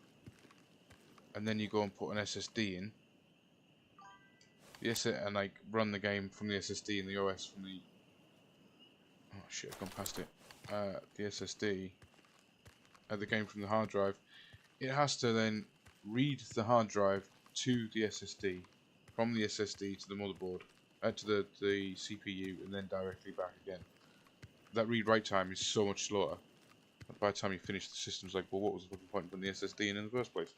and then you go and put an SSD in, and like run the game from the SSD and the OS from the oh shit, I've gone past it. The SSD, the game from the hard drive, it has to then read the hard drive to the SSD, from the SSD to the motherboard, to the CPU, and then directly back again. That read-write time is so much slower. By the time you finish, the system's like, well, what was the fucking point of putting the SSD in the first place?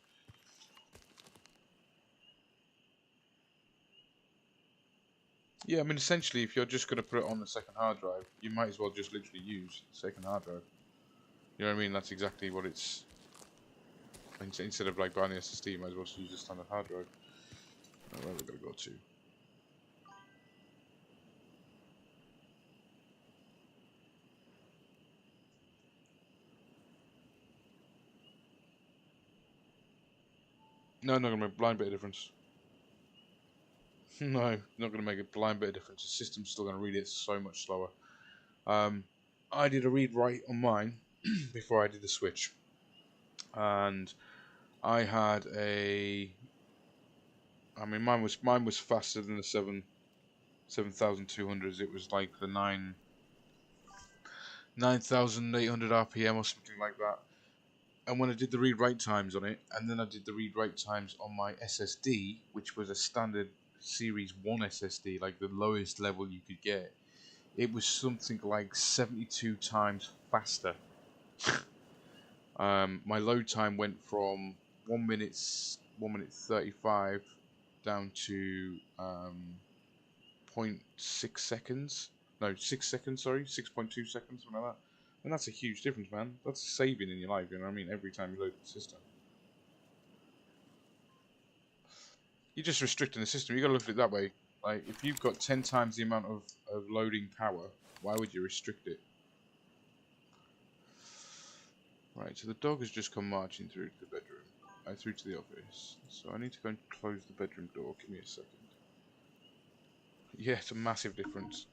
Yeah, I mean, essentially, if you're just going to put it on the second hard drive, you might as well just literally use the second hard drive. You know what I mean? That's exactly what it's... Instead of like buying the SSD, you might as well just use a standard hard drive. Where are we going to go to? No, not going to make a blind bit of difference. No, not going to make a blind bit of difference. The system's still going to read it so much slower. I did a read-write on mine before I did the switch. And I had a... I mean, mine was faster than the 7200s. It was like the 9800 RPM or something like that. And when I did the read-write times on it, and then I did the read-write times on my SSD, which was a standard Series 1 SSD, like the lowest level you could get, it was something like 72 times faster. My load time went from 1 minute 35 down to 0.6 seconds. No, 6 seconds, sorry, 6.2 seconds, something like that. And that's a huge difference, man. That's a saving in your life, you know what I mean? Every time you load the system. You're just restricting the system. You gotta look at it that way. Like, if you've got 10 times the amount of loading power, why would you restrict it? Right, so the dog has just come marching through to the bedroom. Through to the office. So I need to go and close the bedroom door. Give me a second. Yeah, it's a massive difference.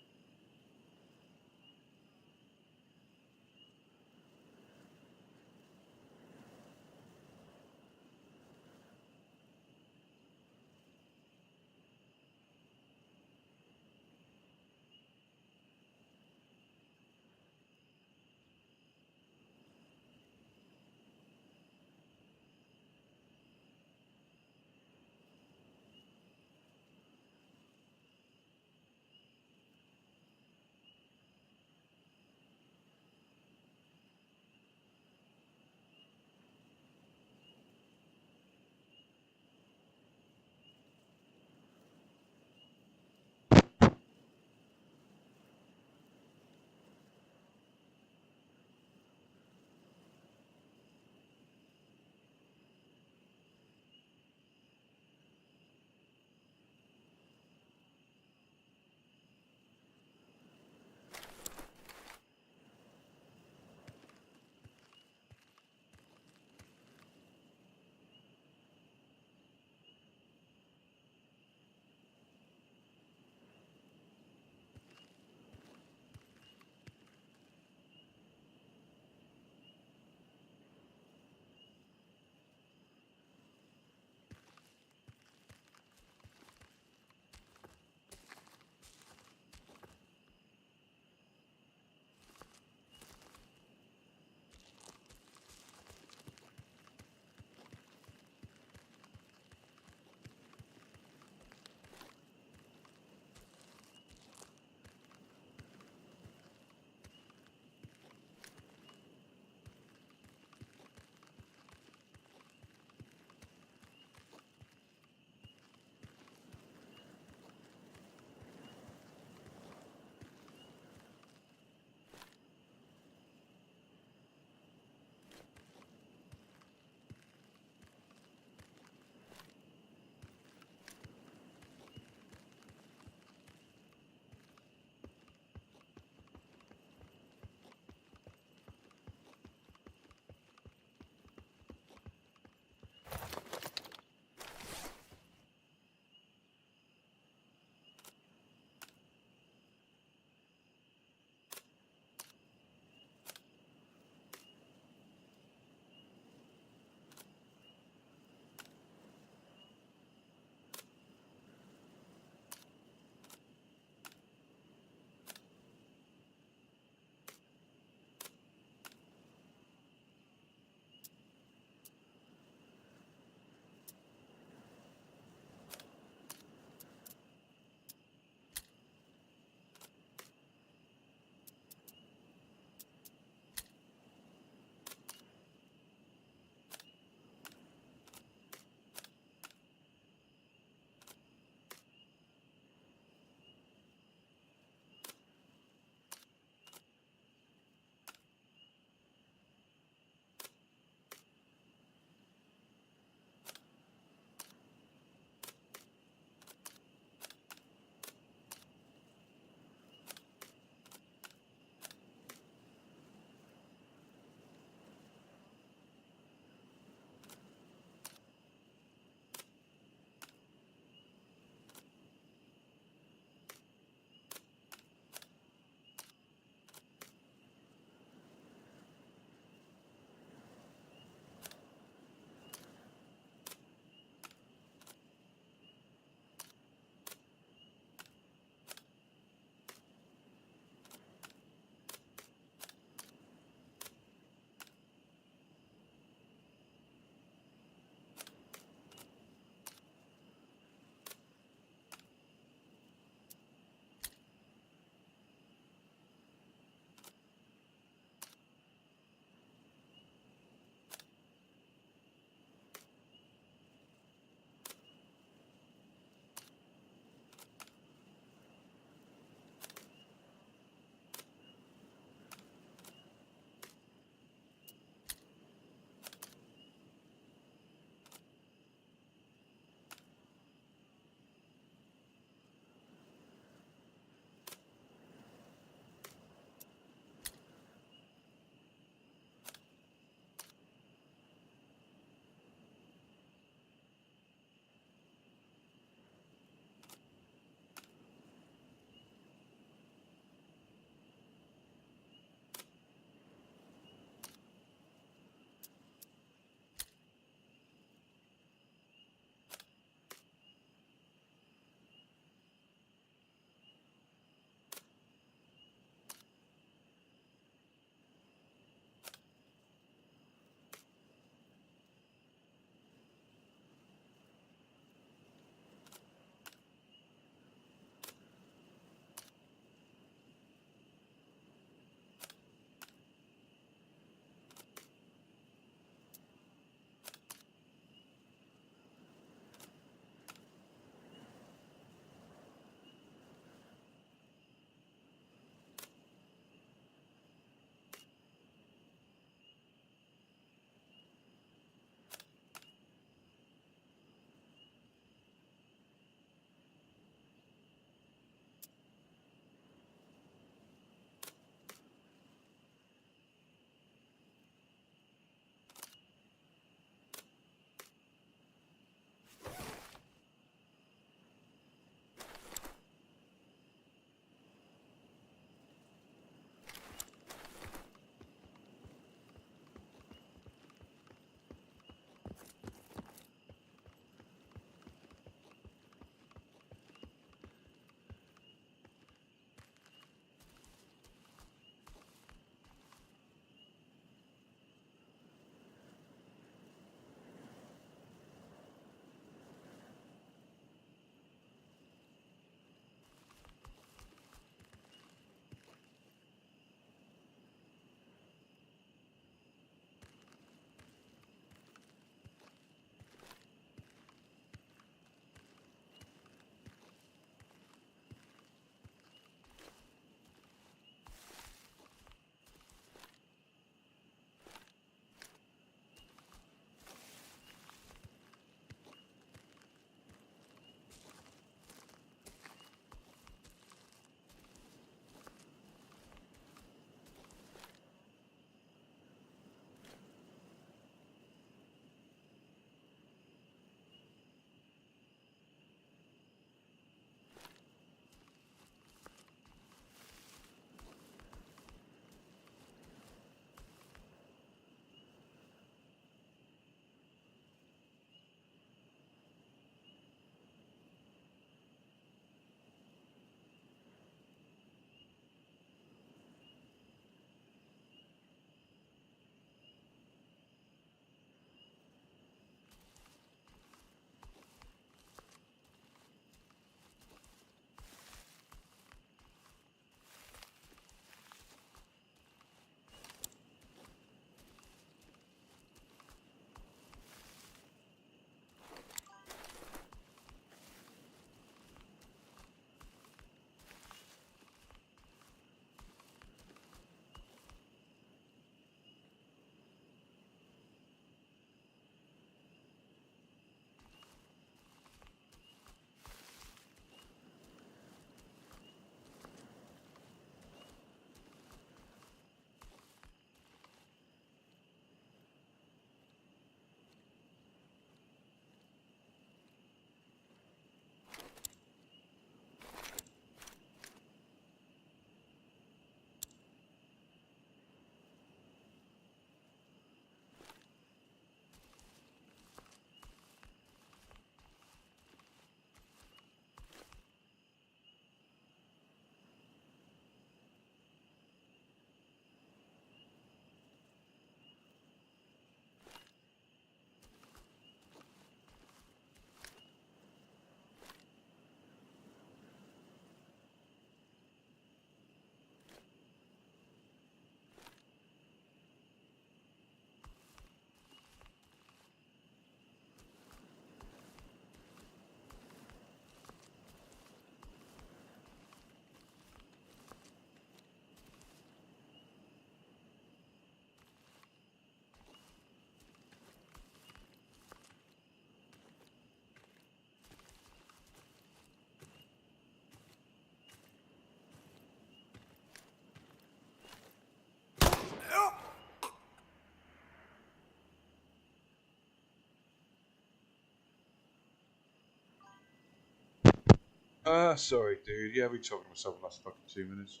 Sorry, dude. Yeah, I've been talking to myself the last fucking 2 minutes.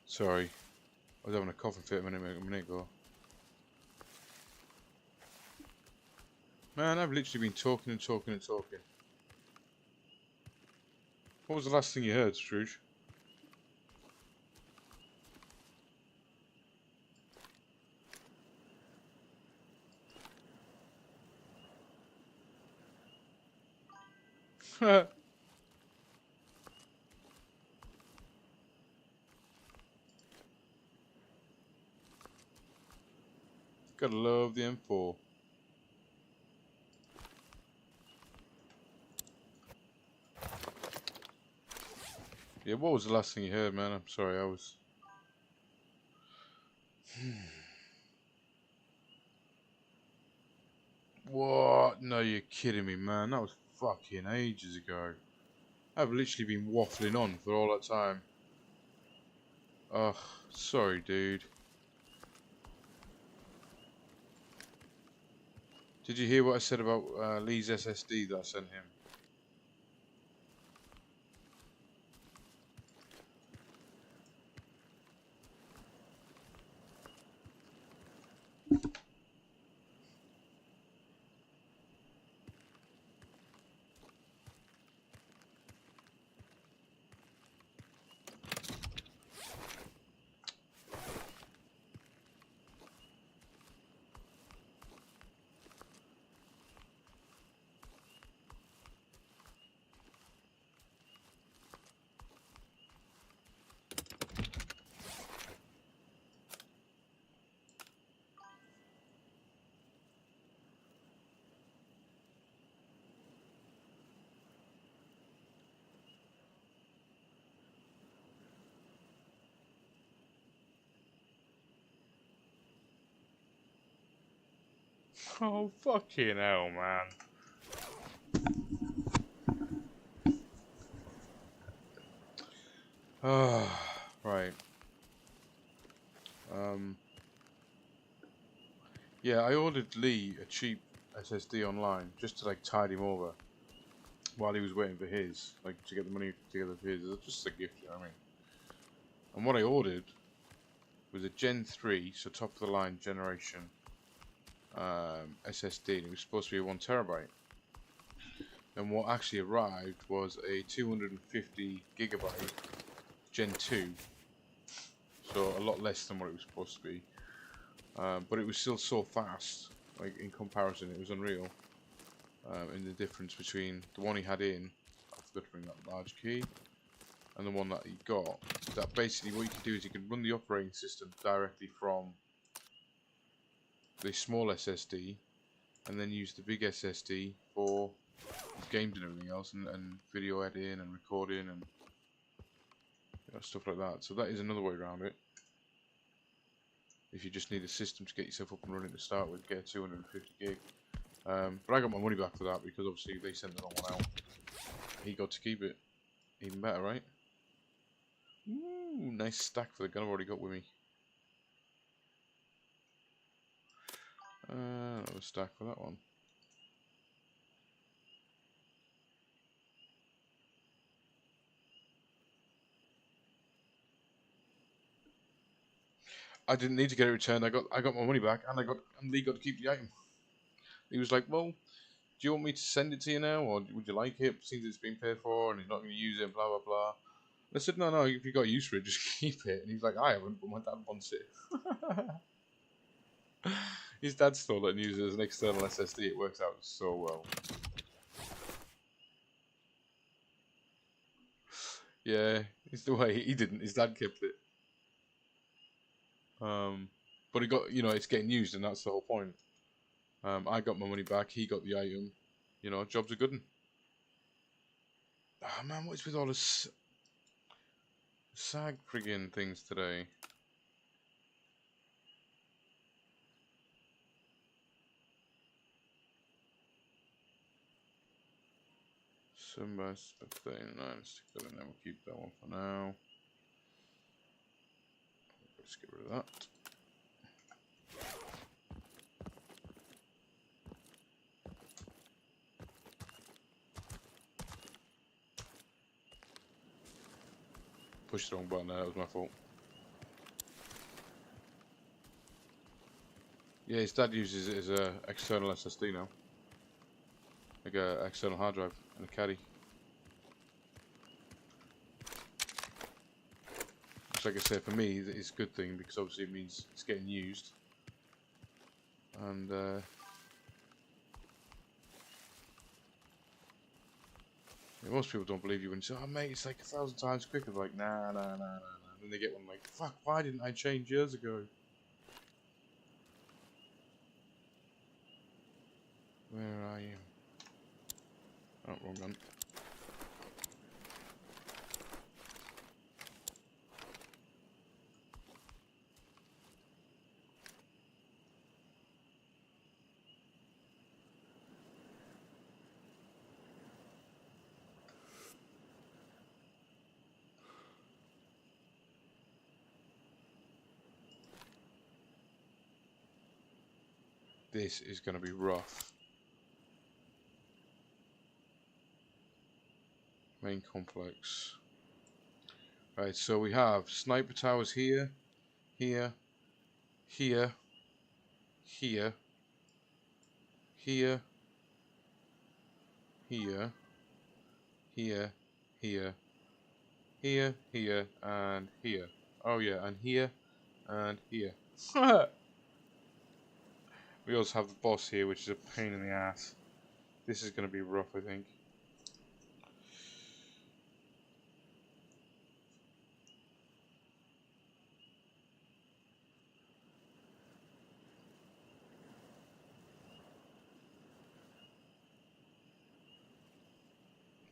Sorry. I was having a coughing fit a minute ago. Man, I've literally been talking and talking and talking. What was the last thing you heard, Scrooge? Gotta love the M4. Yeah, what was the last thing you heard, man? I'm sorry, I was... What? No, you're kidding me, man. That was fucking ages ago. I've literally been waffling on for all that time. Ugh, sorry, dude. Did you hear what I said about Lee's SSD that I sent him? Oh, fucking hell, man. Right. Yeah, I ordered Lee a cheap SSD online just to like tide him over while he was waiting for his, like to get the money together for his. It's just a gift, you know what I mean? And what I ordered was a Gen 3, so top of the line generation SSD, and it was supposed to be a 1 terabyte. And what actually arrived was a 250 gigabyte Gen 2, so a lot less than what it was supposed to be. But it was still so fast, like in comparison, it was unreal. In the difference between the one he had in, I forgot to bring that large key, and the one that he got. That basically what you can do is you can run the operating system directly from the small SSD, and then use the big SSD for games and everything else, and video editing and recording and stuff like that. So that is another way around it. If you just need a system to get yourself up and running to start with, get a 250 gig. But I got my money back for that because obviously they sent the wrong one out. He got to keep it. Even better, right? Ooh, nice stack for the gun I've already got with me. Another stack for that one. I didn't need to get it returned. I got my money back, and Lee got to keep the item. He was like, "Well, do you want me to send it to you now, or would you like it? Since it's been paid for, and he's not going to use it, blah blah blah." I said, "No. If you got use for it, just keep it." And he's like, "I haven't, but my dad wants it." His dad stole it and used it as an external SSD. It works out so well. Yeah, it's the way he didn't. His dad kept it. But it got, it's getting used, and that's the whole point. I got my money back. He got the item. Job's a good one. Ah, man, what is with all this SAG friggin' things today? Simba, 39. Stick that in there. We'll keep that one for now. Let's get rid of that. pushed the wrong button there, that was my fault. Yeah, his dad uses it as a external SSD now. Like a external hard drive and a caddy. Which, like I said, for me, it's a good thing because obviously it means it's getting used. And most people don't believe you when you say, "Oh mate, it's like 1,000 times quicker." They're like, nah. And then they get one like, "Fuck, why didn't I change years ago?" Where are you? Oh, wrong gun. This is going to be rough. Main complex. Right, so we have sniper towers here, here, here, here, here, here, here, here, here, here, and here. Oh yeah, and here, and here. We also have the boss here, which is a pain in the ass. This is going to be rough, I think.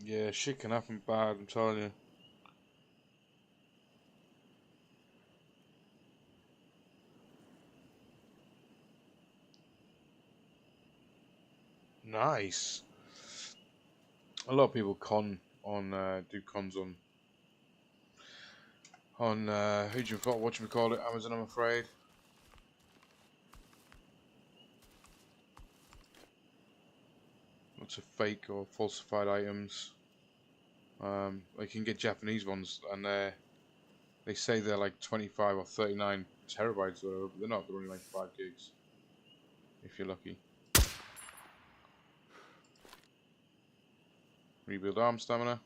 Yeah, shit can happen bad, I'm telling you. Nice. A lot of people do cons on whatchamacallit, Amazon, I'm afraid. Lots of fake or falsified items. You can get Japanese ones, and they say they're like 25 or 39 terabytes, or but they're not. They're only like 5 gigs, if you're lucky. Rebuild arm stamina.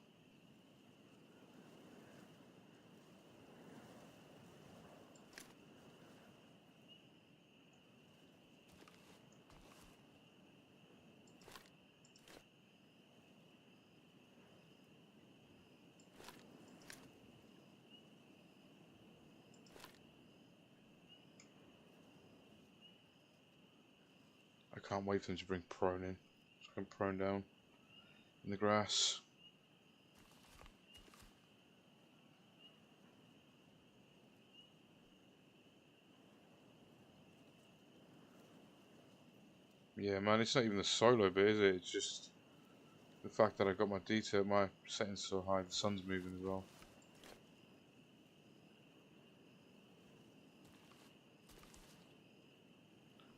I can't wait for them to bring prone in. Just bring prone down in the grass. Yeah, man, it's not even the solo bit, is it? It's just the fact that I got my settings so high, the sun's moving as well.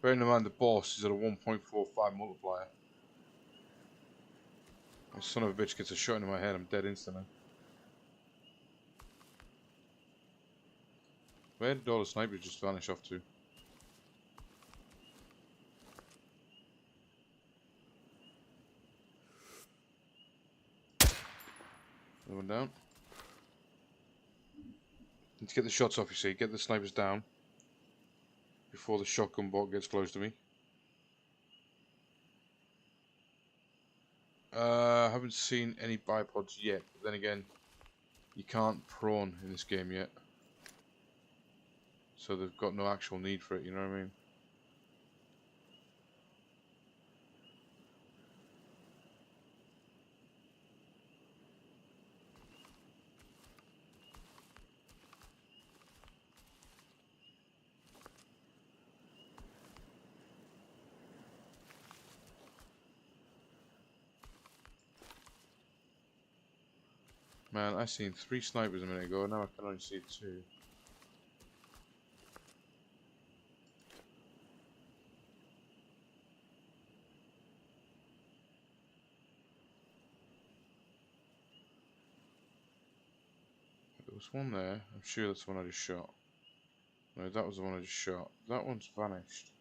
Bearing in mind the boss is at a 1.45 multiplier. My son of a bitch gets a shot into my head, I'm dead instantly. Where did all the snipers just vanish off to? Another one down. Need to get the shots off, you see. Get the snipers down before the shotgun bot gets close to me. I haven't seen any bipods yet, but then again, you can't prawn in this game yet. So they've got no actual need for it, you know what I mean? Man, I seen 3 snipers a minute ago, now I can only see 2. was one there. I'm sure that's the one I just shot. No, that was the one I just shot. That one's vanished.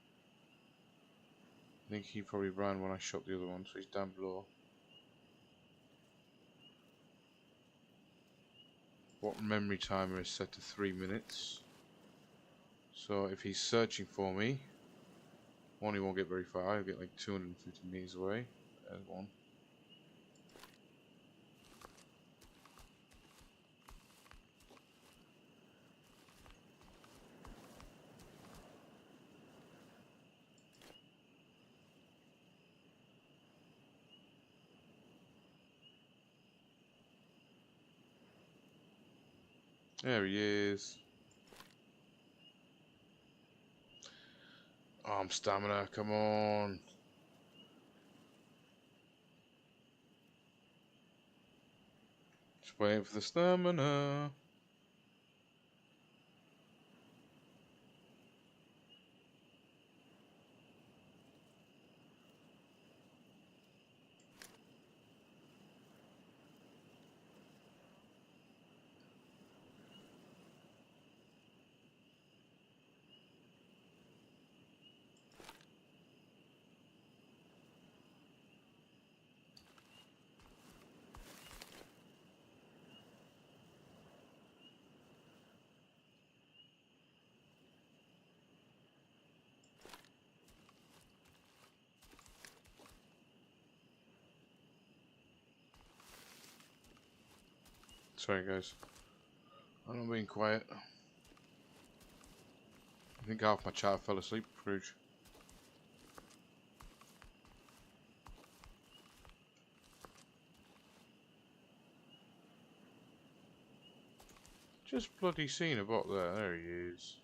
I think he probably ran when I shot the other one, so he's down below. What memory timer is set to 3 minutes. So if he's searching for me, one, he won't get very far. He'll get like 250 meters away. There's one. There he is. Arm stamina, come on. Just waiting for the stamina. Sorry guys, I'm not being quiet. I think half my chat fell asleep, Scrooge. Just bloody seen a bot there. There he is.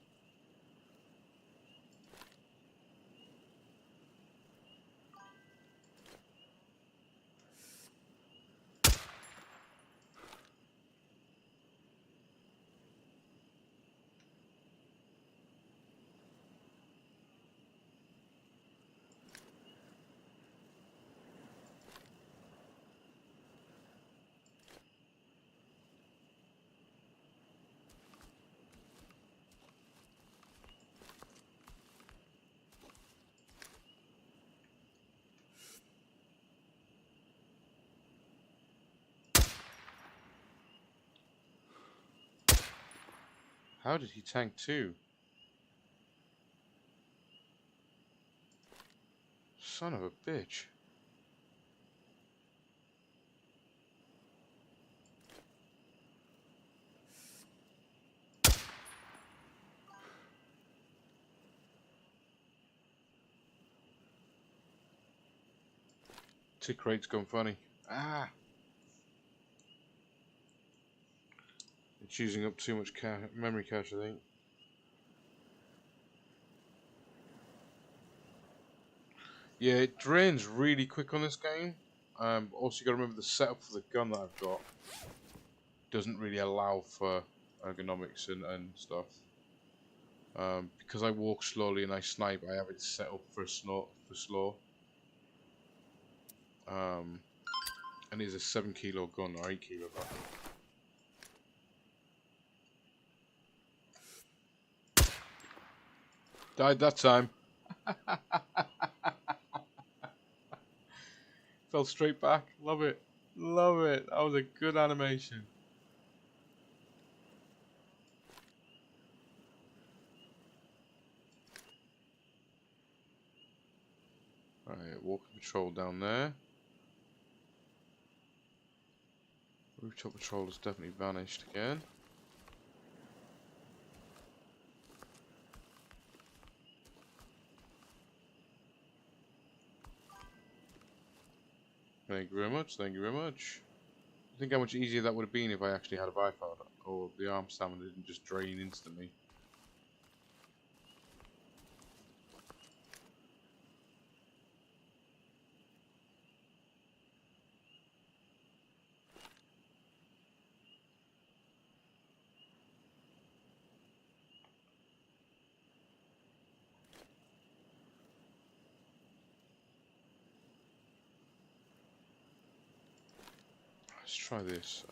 How did he tank two? Son of a bitch. Tick rate's gone funny. Ah! It's using up too much memory cache, I think. Yeah, it drains really quick on this game. Also, you got to remember the setup for the gun that I've got doesn't really allow for ergonomics and stuff. Because I walk slowly and I snipe, I have it set up for slow. And it's a 7 kilo gun or 8 kilo gun. Died that time. Fell straight back. Love it. Love it. That was a good animation. Alright, walking patrol down there. Rooftop patrol has definitely vanished again. Thank you very much, thank you very much. Think how much easier that would have been if I actually had a bypowder, or the arm stamina didn't just drain instantly. Let's try this.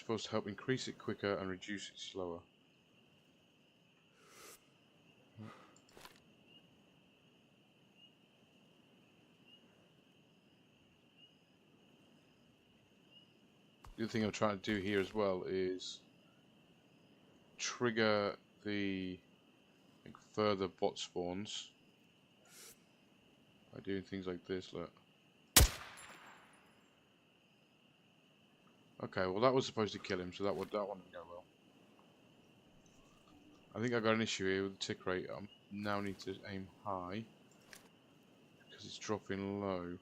supposed to help increase it quicker and reduce it slower. The other thing I'm trying to do here as well is trigger the further bot spawns by doing things like this. Look. Okay, well that was supposed to kill him, so that one didn't go well. I think I got an issue here with the tick rate. I now need to aim high because it's dropping low.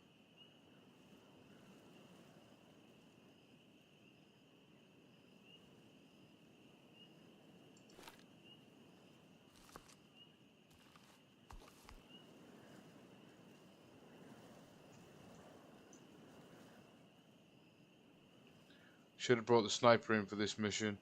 Should have brought the sniper in for this mission.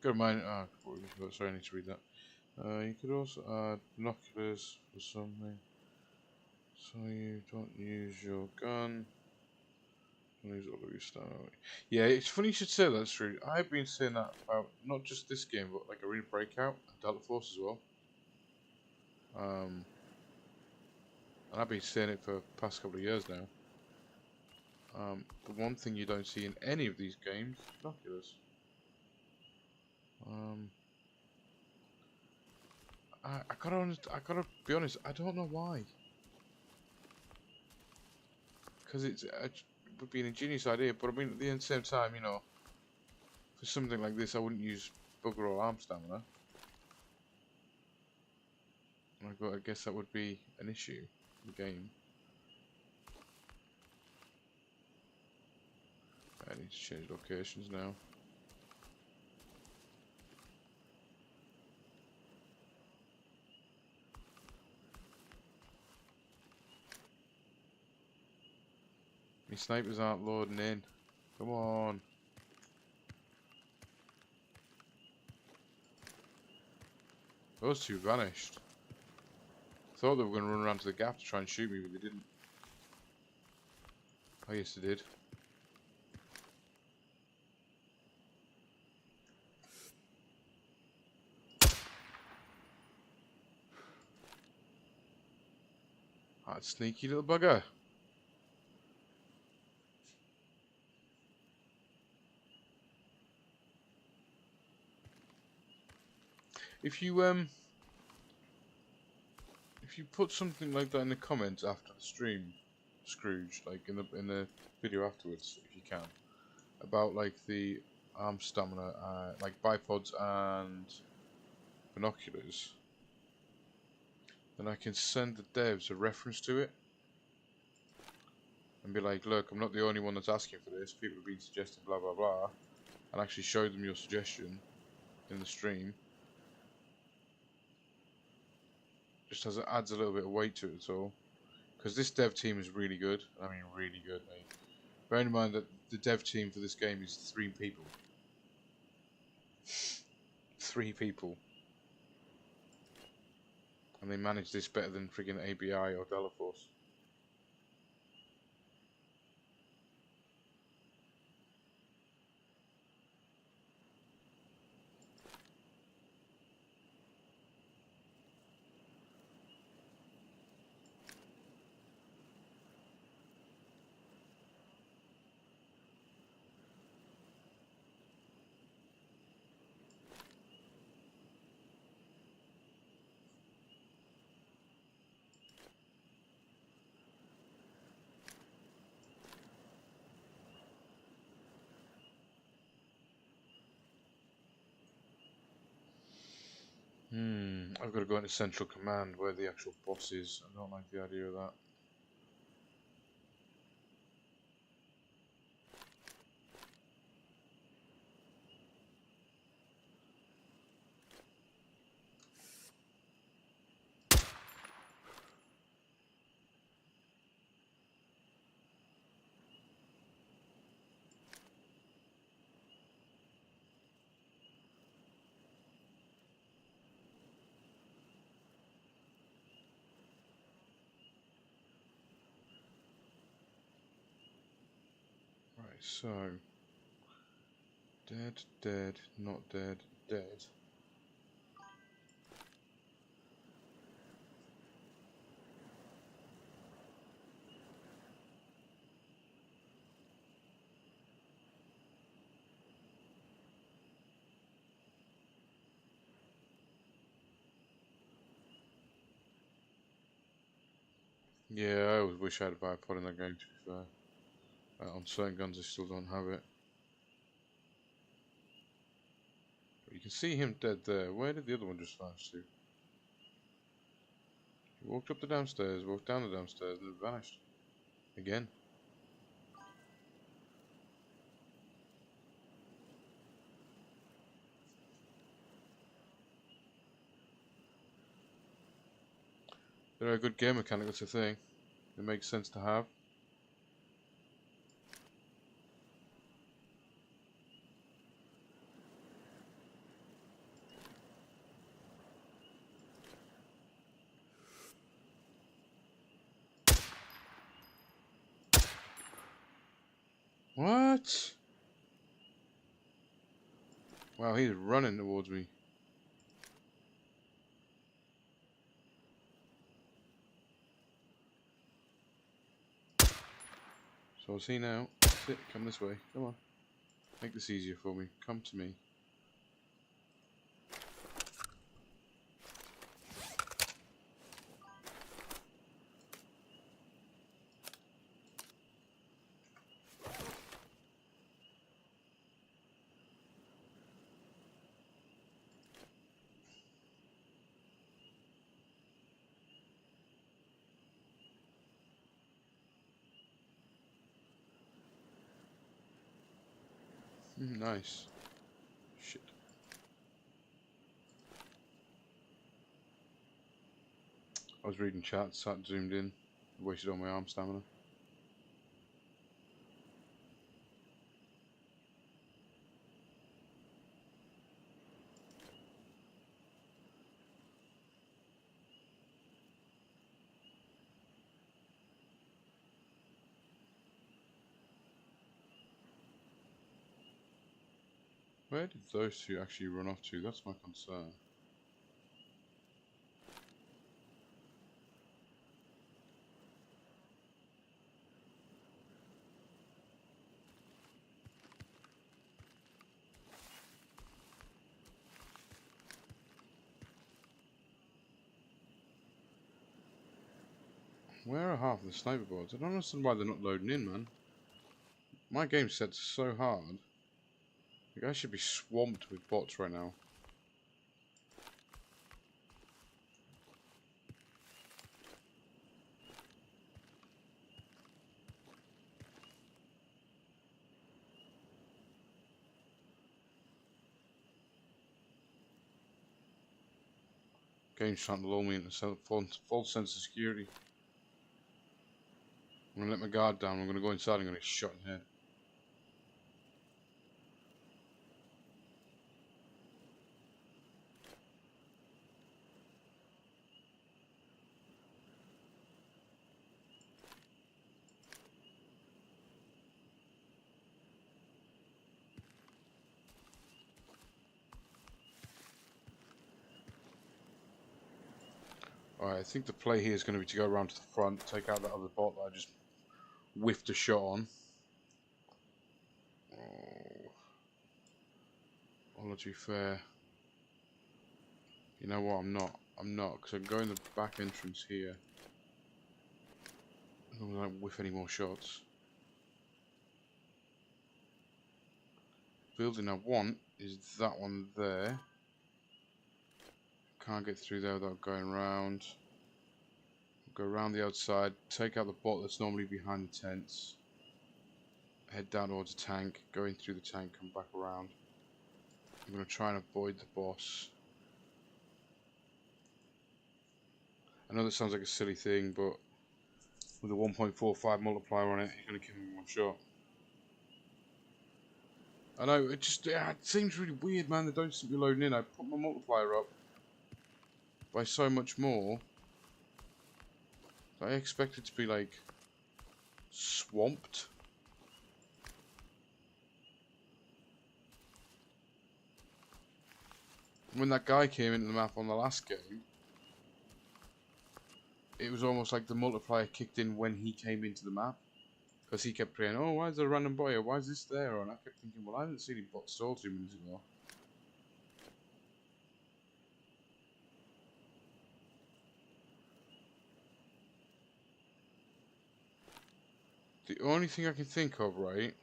Good mind. Sorry, I need to read that. You could also add binoculars for something, so you don't use your gun. Don't use all of your stamina. Yeah, it's funny you should say that. That's true. I've been saying that about not just this game, but like Arena Breakout, and deltaforce as well. And I've been saying it for the past couple of years now. The one thing you don't see in any of these games is binoculars. I gotta be honest. I don't know why. Because it would be an ingenious idea, but I mean, at the same time, you know, for something like this, I wouldn't use bugger all arm stamina. I guess that would be an issue in the game. I need to change locations now. My snipers aren't loading in. Come on. Those two vanished. I thought they were going to run around to the gap to try and shoot me, but they didn't. Oh yes, they did. That sneaky little bugger. If you put something like that in the comments after the stream, Scrooge, like in the video afterwards, if you can, about like the arm stamina, like bipods and binoculars, then I can send the devs a reference to it and be like, look, I'm not the only one that's asking for this. People have been suggesting blah blah blah, and actually show them your suggestion in the stream. Just as it adds a little bit of weight to it, at all. Because this dev team is really good. I mean, really good, mate. Bearing in mind that the dev team for this game is 3 people. 3 people. And they manage this better than friggin' ABI or deltaforce. I've got to go into Central Command where the actual boss is. I don't like the idea of that. so dead, dead, not dead, dead. Yeah, I always wish I had a bipod in that game, to be fair. On certain guns I still don't have it. But you can see him dead there. Where did the other one just vanish to? He walked up the downstairs, walked down the downstairs, and then vanished. Again. They're a good game mechanic, that's the thing. It makes sense to have. What? Wow, he's running towards me. So I see now. Sit, come this way. Come on. Make this easier for me. Come to me. Nice. Shit. I was reading chat, sat zoomed in. Wasted all my arm stamina. Where did those two actually run off to? That's my concern. Where are half of the sniper boards? I don't understand why they're not loading in, man. My game's set so hard. Like, I should be swamped with bots right now. Game's trying to lull me into false sense of security. I'm gonna let my guard down. I'm gonna go inside. I'm gonna get shot in the head. Alright, I think the play here is going to be to go around to the front, take out that other bot that I just whiffed a shot on. Oh. Apology fair. You know what, I'm not, because I can go in the back entrance here. As long as I don't whiff any more shots. Building I want is that one there. Can't get through there without going round. Go around the outside, take out the bot that's normally behind the tents. Head down towards the tank, go in through the tank, come back around. I'm going to try and avoid the boss. I know that sounds like a silly thing, but with a 1.45 multiplier on it, you're going to kill him in one shot. I know, it seems really weird, man. They don't seem to be loading in. I put my multiplier up by so much more. I expect it to be like swamped. when that guy came into the map on the last game, it was almost like the multiplier kicked in when he came into the map. Because he kept praying, oh, why is there a random boy, or why is this there? And I kept thinking, well, I didn't see any bot stall 2 minutes ago. The only thing I can think of, right,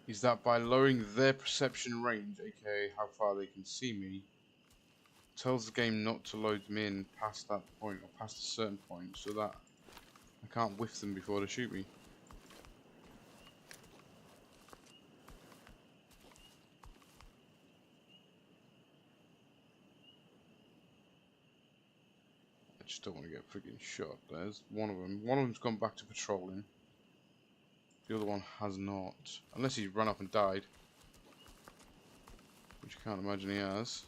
is that by lowering their perception range, aka how far they can see me, tells the game not to load them in past that point, or past a certain point, so that I can't whiff them before they shoot me. I just don't want to get freaking shot. There's one of them. One of them's gone back to patrolling. The other one has not. Unless he's run up and died. Which I can't imagine he has.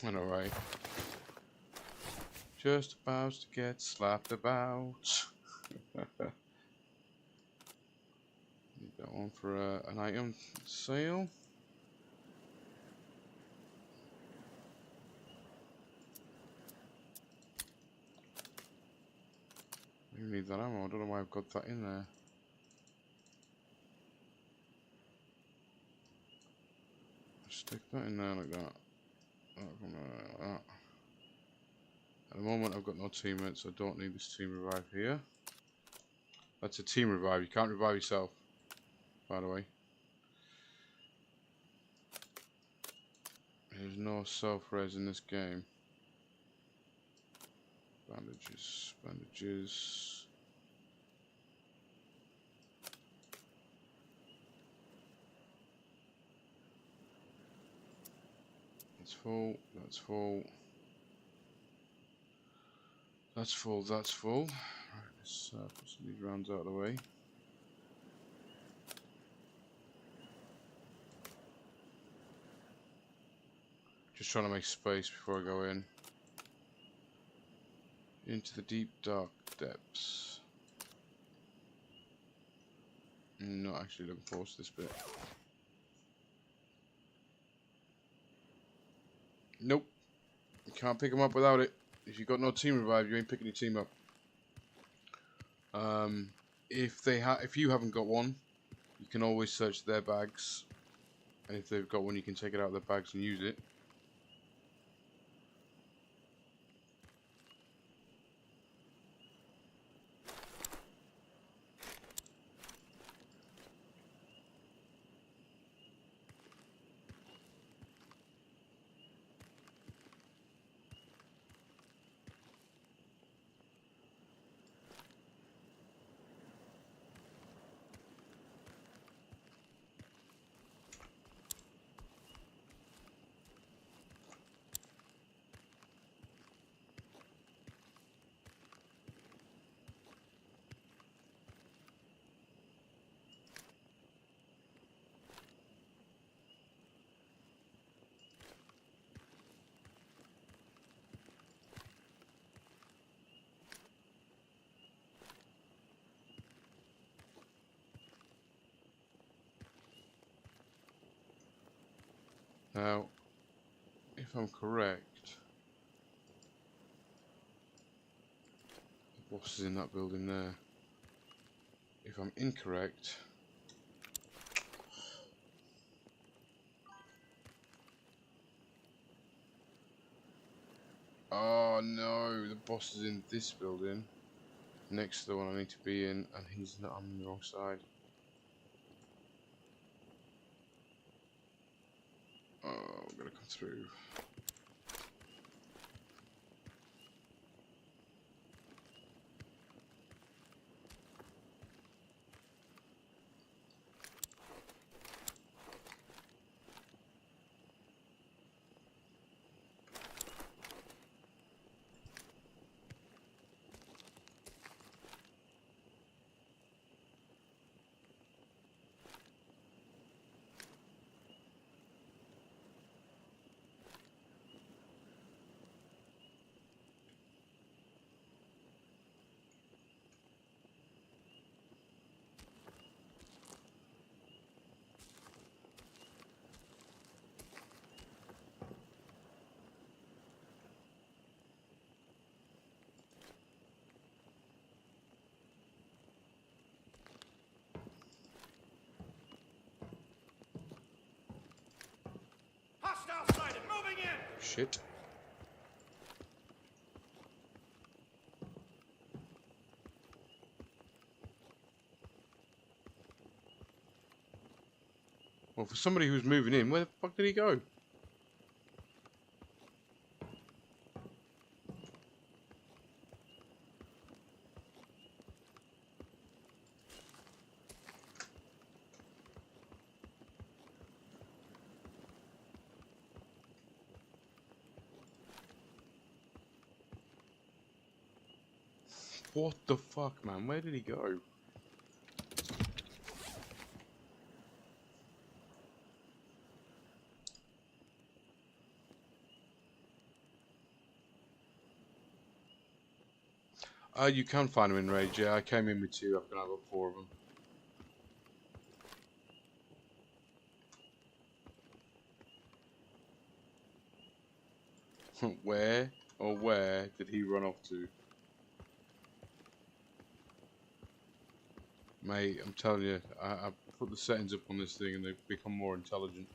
Alright. Just about to get slapped about. Need that one for an item sale. You need that ammo. I don't know why I've got that in there. Stick that in there like that. Like that. At the moment I've got no teammates, so I don't need this team revive here. That's a team revive, you can't revive yourself, by the way. There's no self-res in this game. Bandages, bandages. That's full, that's full. That's full, that's full. Right, let's put some of these rounds out of the way. Just trying to make space before I go in. Into the deep dark depths. Not actually looking forward to this bit. Nope. You can't pick them up without it. If you've got no team revive, you ain't picking your team up. If you haven't got one, you can always search their bags. And if they've got one, you can take it out of their bags and use it. Now, if I'm correct, the boss is in that building there. If I'm incorrect, oh no, the boss is in this building, next to the one I need to be in, and he's not on the wrong side. Oh, I'm gonna come through. Hostile sighted. Moving in. Shit. Well, for somebody who's moving in, where the fuck did he go? What the fuck, man? Where did he go? You can find them in Rage, yeah. I came in with 2, I've got 4 of them. Where did he run off to? Mate, I'm telling you, I put the settings up on this thing and they've become more intelligent.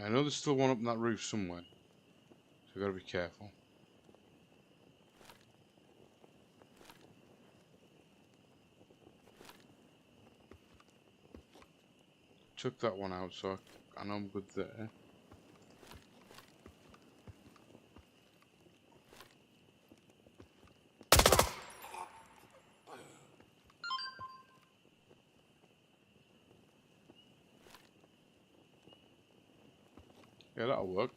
I know there's still one up on that roof somewhere, so I've got to be careful. Took that one out, so I know I'm good there. Yeah, that'll work.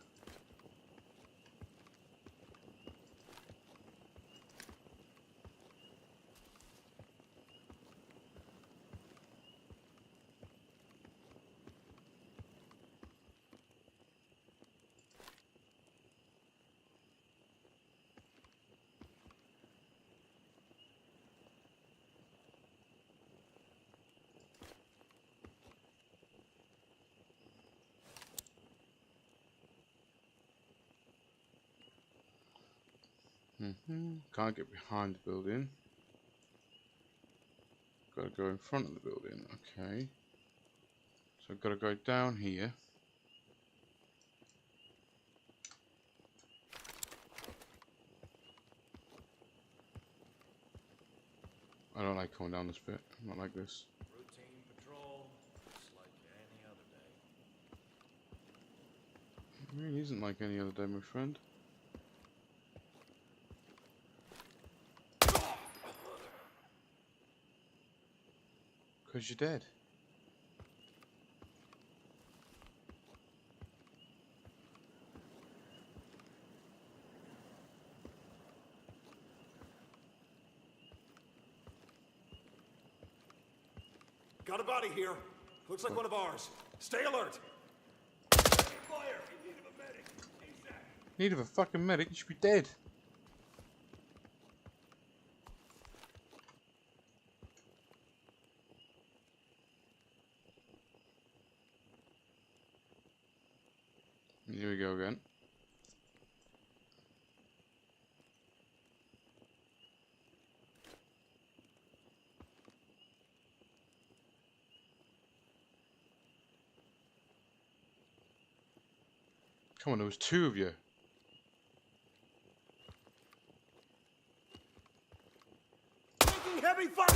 Can't get behind the building. Gotta go in front of the building. Okay. So I've got to go down here. I don't like coming down this bit. Not like this. Routine patrol, just like any other day. It really isn't like any other day, my friend. Because you're dead. Got a body here. Looks like one of ours. Stay alert. Fire! In need of a medic. ASAP. Need of a fucking medic? You should be dead. Here we go again. Come on, there was 2 of you. Taking heavy fire!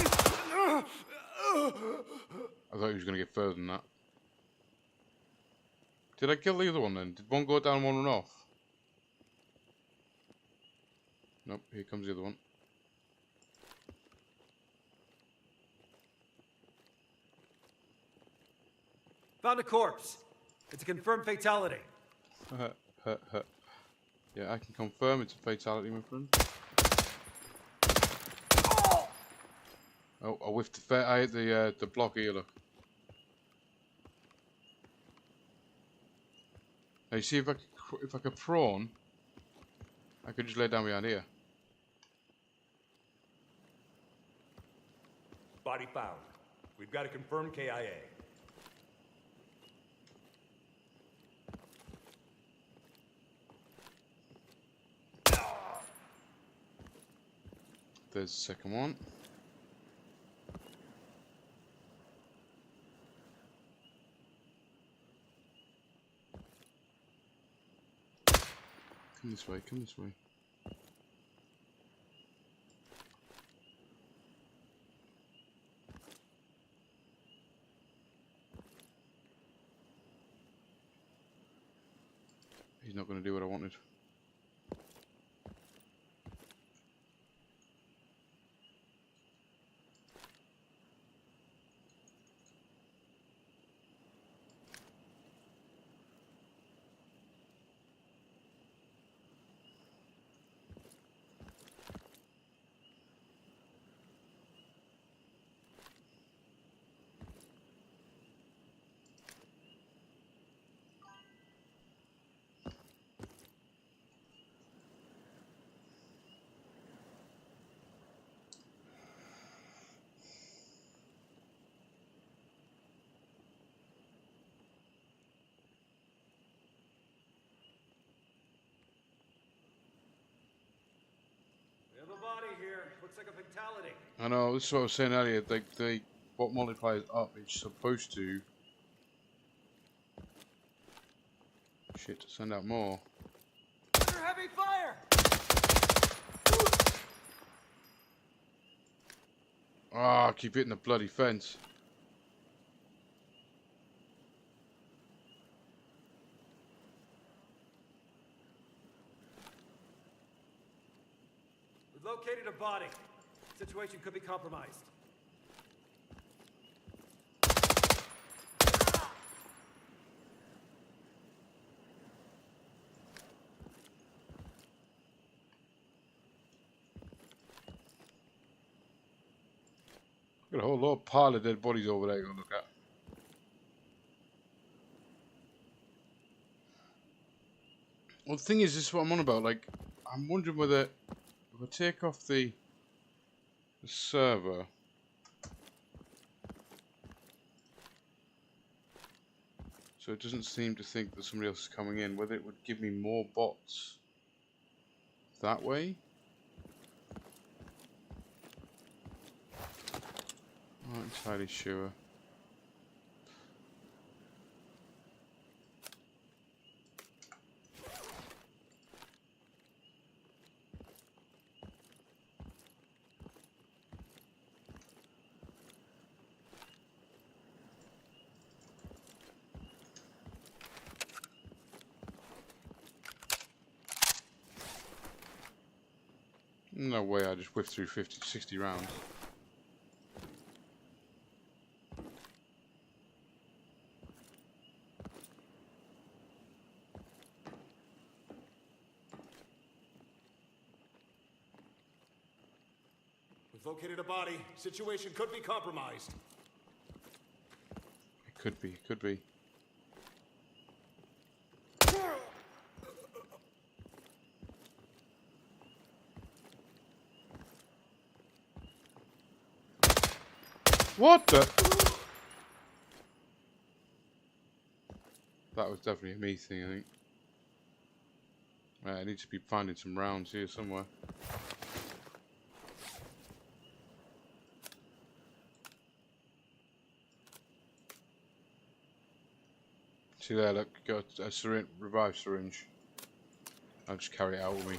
I thought he was going to get further than that. Did I kill the other one then? Did one go down and one run off? Nope, here comes the other one. Found a corpse. It's a confirmed fatality. Yeah, I can confirm it's a fatality, my friend. Oh, I whiffed I hit the block here, look. Now you see if I could prawn, I could just lay down behind here. Body found. We've got a confirmed KIA. There's the second one. Come this way, come this way. He's not going to do what I wanted. We have a body here. Looks like a fatality. I know, this is what I was saying earlier. What multiplies up, it's supposed to. Shit, send out more. Under heavy fire! Ah, I keep hitting the bloody fence. We've located a body. Situation could be compromised. Got a whole lot of pile of dead bodies over there to look at. Well, the thing is, this is what I'm on about. Like, I'm wondering whether if I take off the server, so it doesn't seem to think that somebody else is coming in, whether it would give me more bots that way. Not entirely sure. No way I just whiffed through 50, 60 rounds. We've located a body. Situation could be compromised. It could be, it could be. What the? That was definitely a me thing, I think. Right, I need to be finding some rounds here somewhere. See there, look, got a syringe, revived syringe. I'll just carry it out with me.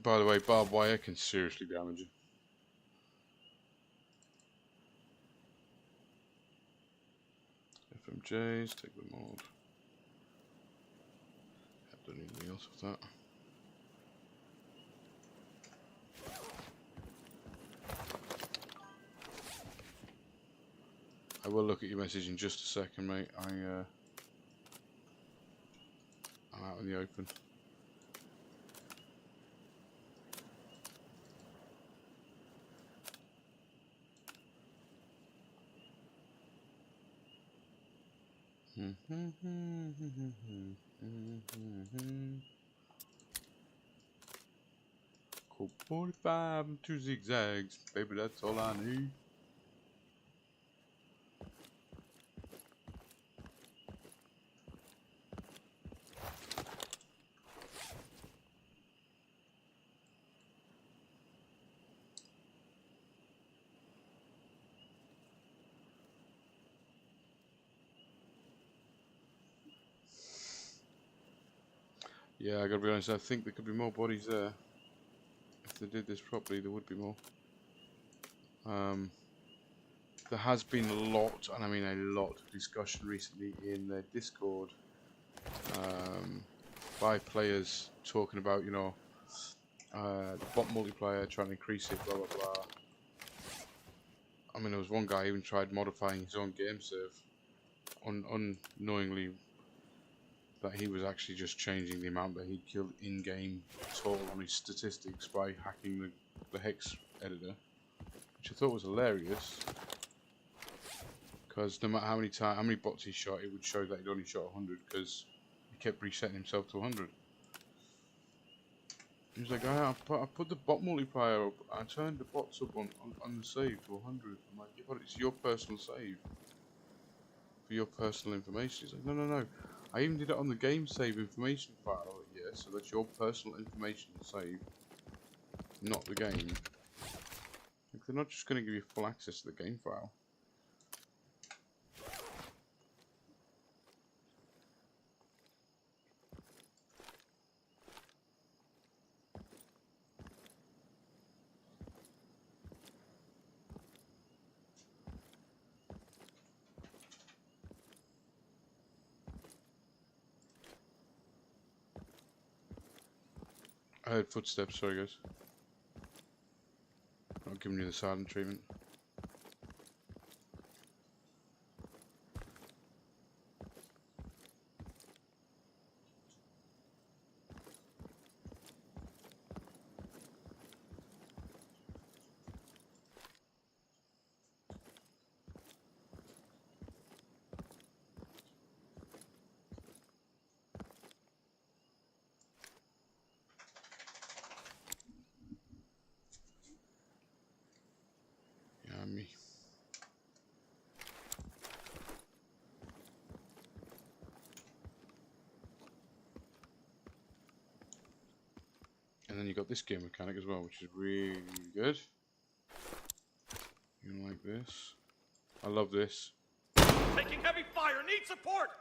By the way, barbed wire can seriously damage you. FMJs, take them all. Haven't done anything else with that. I will look at your message in just a second, mate. I'm out in the open. Cool 45 and 2 zigzags, baby, that's all I need. Yeah, I gotta be honest, I think there could be more bodies there. If they did this properly, there would be more. There has been a lot, and I mean a lot, of discussion recently in their Discord by players talking about, you know, the bot multiplayer, trying to increase it, blah blah blah. I mean, there was one guy who even tried modifying his own game save, unknowingly that he was actually just changing the amount that he killed in-game total on his statistics by hacking the hex editor, which I thought was hilarious. Because no matter how many bots he shot, it would show that he'd only shot 100 because he kept resetting himself to 100. He was like, I put the bot multiplier up, I turned the bots up on the save to 100. I'm like, yeah, but it's your personal save. For your personal information. He's like, no. I even did it on the game save information file. Yeah, so that's your personal information saved, not the game. Like, they're not just going to give you full access to the game file. I heard footsteps, sorry guys. Not giving you the silent treatment. Yeah, me. And then you got this game mechanic as well, which is really good. You like this? I love this. Taking heavy fire, need support!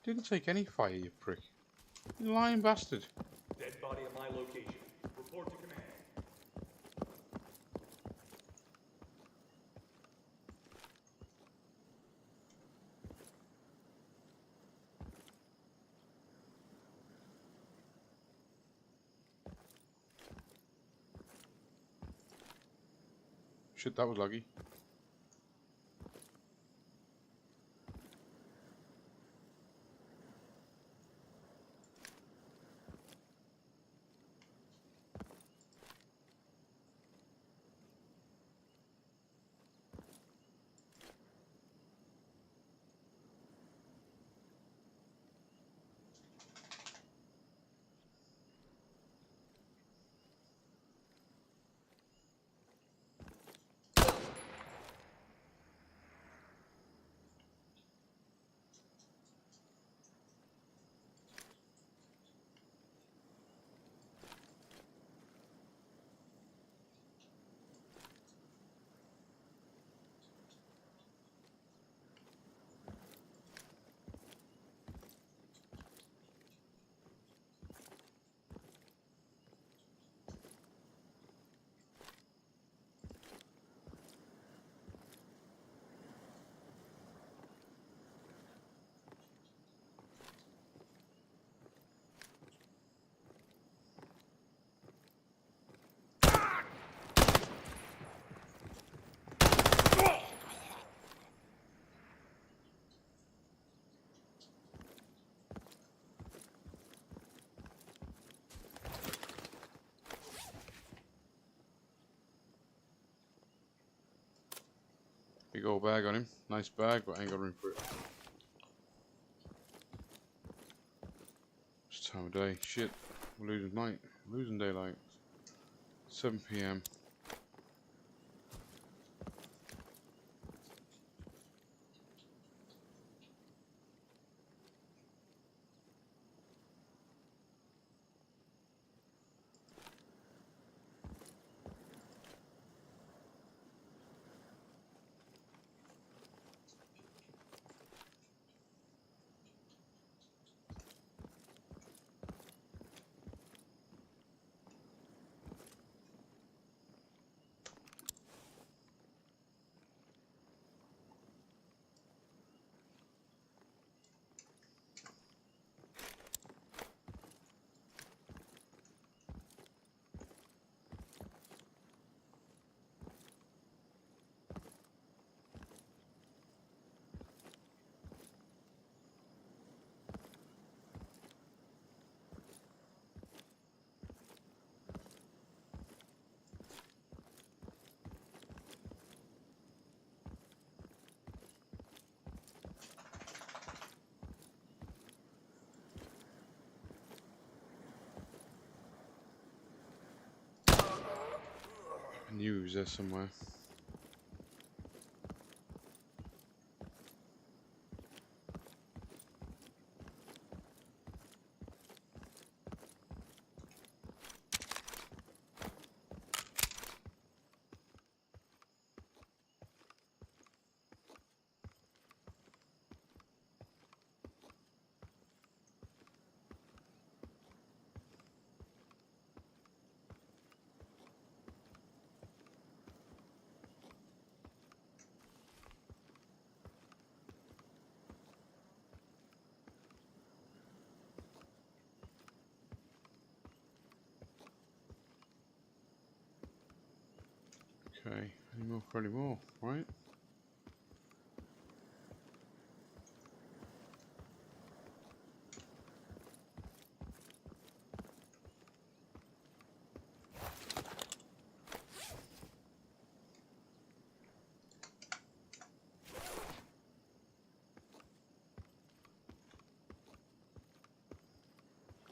Didn't take any fire, you prick. You lying bastard. Dead body at my location. Report to command. Shit, that was laggy. Big old bag on him. Nice bag, but I ain't got room for it. It's time of day. Shit. We're losing night. We're losing daylight. 7 PM. I knew he was there somewhere. Okay, any more for any more, right?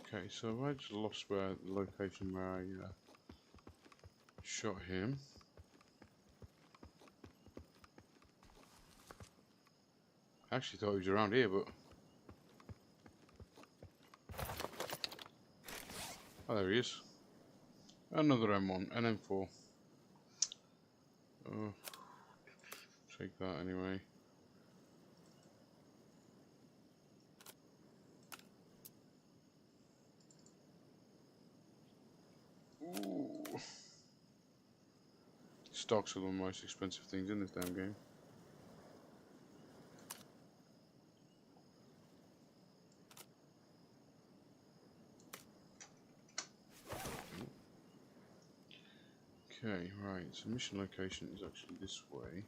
Okay, so I just lost where the location where I shot him. I actually thought he was around here, but oh, there he is. Another M1, an M4. Oh, take that anyway. Ooh. Stocks are the most expensive things in this damn game. Okay, right, so mission location is actually this way.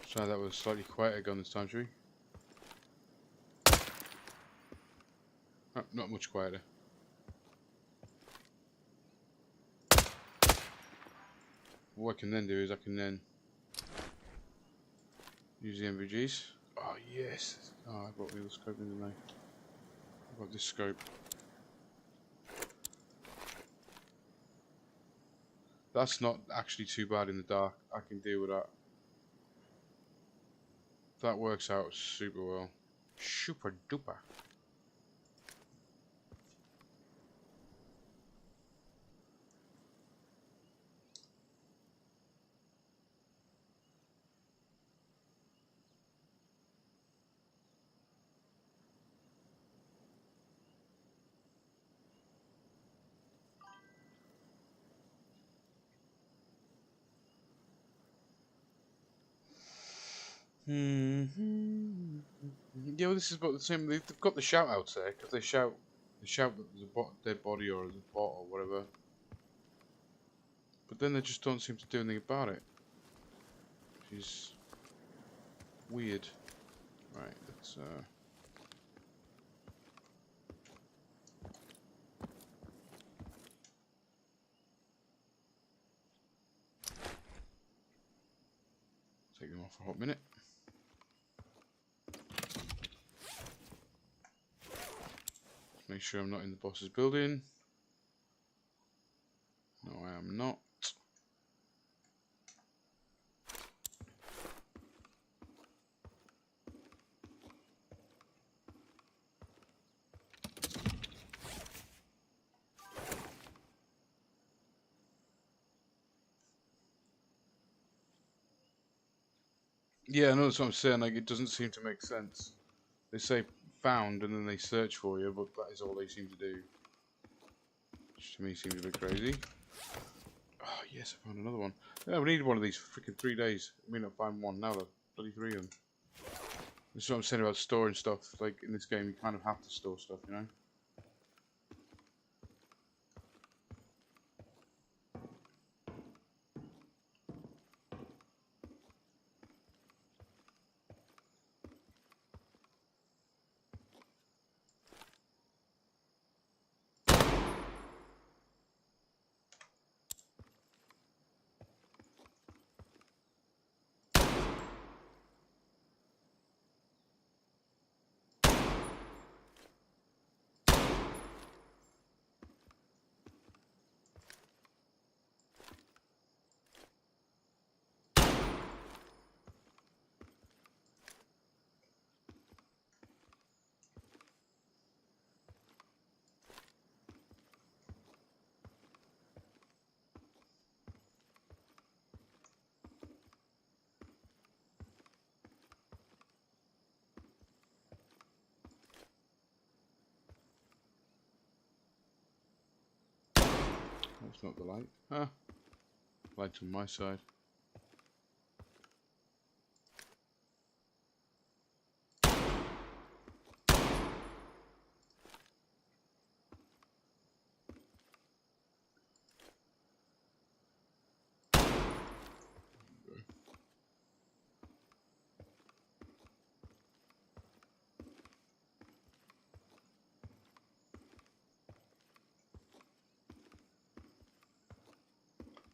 So that was slightly quieter gun this time, shall we? Oh, not much quieter. What I can then do is I can then use the MVGs. Oh yes! Oh, I got the other scope in the way. I got this scope. That's not actually too bad in the dark. I can deal with that. That works out super well. Super duper. Yeah, well, this is about the same. They've got the shout outs there because they shout that there's a dead body or there's a bot or whatever. But then they just don't seem to do anything about it. Which is weird. Right, let's take them off for a hot minute. Make sure I'm not in the boss's building. No, I am not. Yeah, I know that's what I'm saying. Like, it doesn't seem to make sense. They say found and then they search for you, but that is all they seem to do. Which to me seems a bit crazy. Oh, yes, I found another one. Yeah, we need one of these for freaking 3 days. We may not find one now, though. Bloody 3 of them. This is what I'm saying about storing stuff. Like, in this game, you kind of have to store stuff, you know? That's not the light. Ah, light's on my side.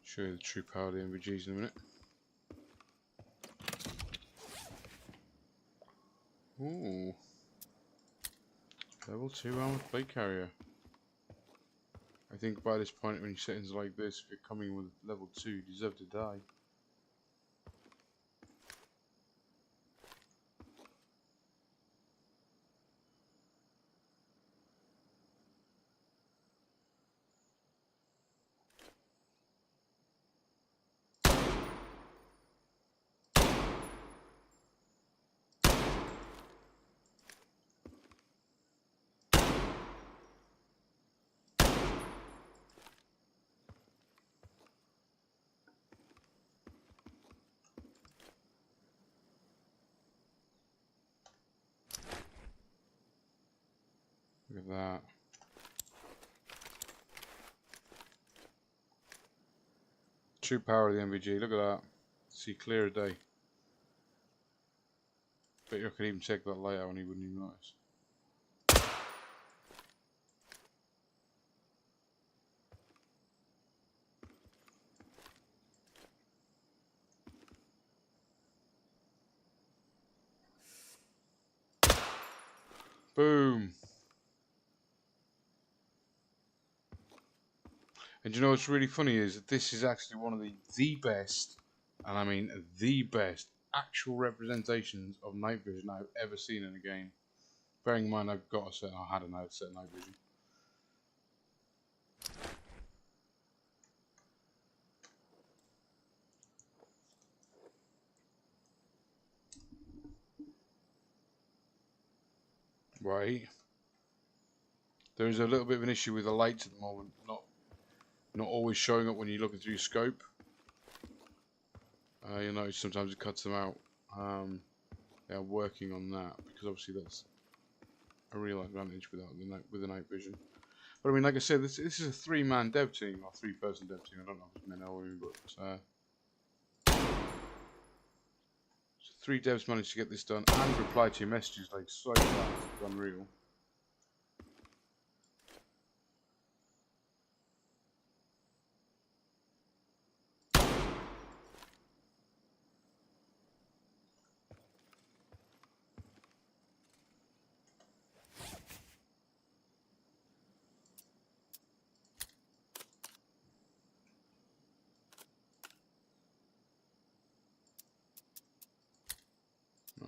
Show you the true power of the MVGs in a minute. Ooh. Level 2 armored plate carrier. I think by this point, when you settings like this, if you're coming with level 2, you deserve to die. Look at that. True power of the MVG, look at that. See clear as day. Bet you could even check that light out and he wouldn't even notice. Boom. And you know what's really funny is that this is actually one of the best, and I mean the best, actual representations of night vision I've ever seen in a game. Bearing in mind I had a set of night vision. Right. There is a little bit of an issue with the lights at the moment, not always showing up when you're looking through your scope. You know, sometimes it cuts them out. They are working on that because obviously that's a real advantage with the night vision. But I mean, like I said, this is a 3-man dev team, or 3-person dev team. I don't know if it's men or women, but so 3 devs managed to get this done and reply to your messages like so fast. It's unreal.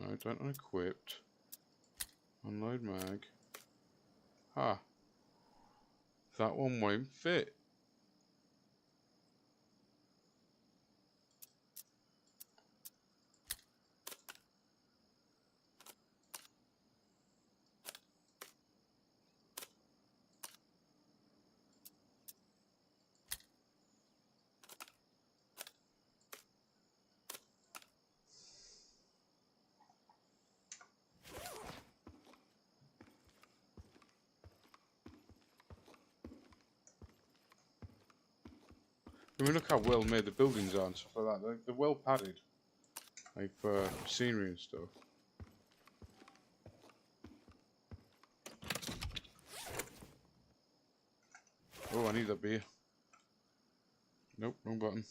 Alright, don't unequipped. Unload mag. Ah, that one won't fit. I mean, look how well made the buildings are and stuff like that. They're well padded, like for scenery and stuff. Oh, I need that beer. Nope, wrong button.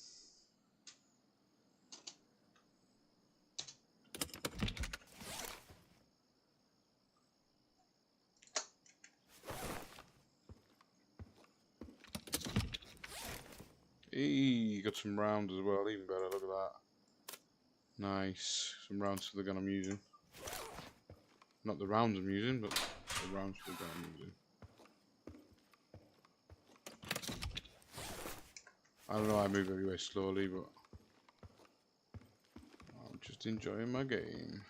Eee, got some rounds as well, even better, look at that. Nice. Some rounds for the gun I'm using. Not the rounds I'm using, but the rounds for the gun I'm using. I don't know, I move everywhere slowly, but I'm just enjoying my game.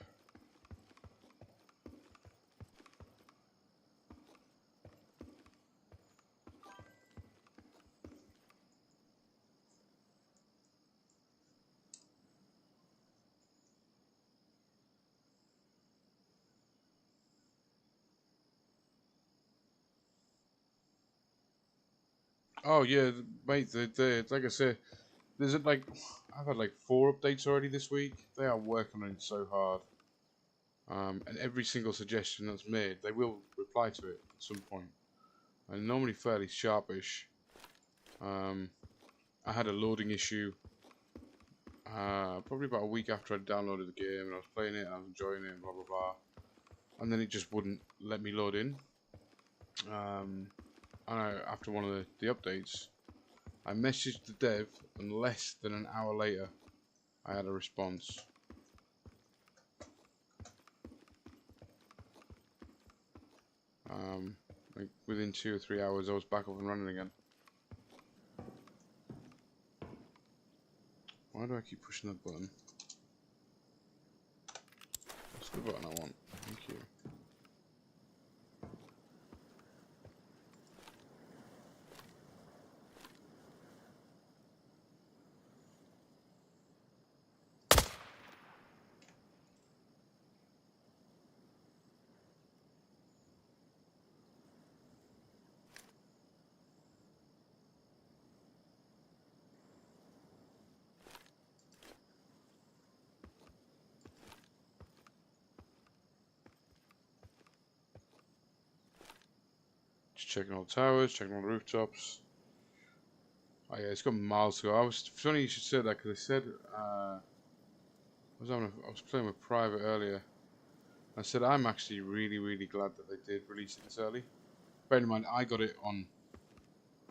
Oh yeah, mate, like I said, there's like, I've had like 4 updates already this week. They are working on it so hard. And every single suggestion that's made, they will reply to it at some point. And normally fairly sharpish. I had a loading issue probably about a week after I downloaded the game, and I was playing it, I was enjoying it, blah blah blah. And then it just wouldn't let me load in. And after one of the updates, I messaged the dev, and less than an hour later, I had a response. Like within 2 or 3 hours, I was back up and running again. Why do I keep pushing that button? That's the button I want. Thank you. Just checking all the towers, checking all the rooftops. Oh yeah, it's got miles to go. It's funny you should say that, because I said I was playing with Private earlier. I said I'm actually really glad that they did release it this early. Bear in mind, I got it on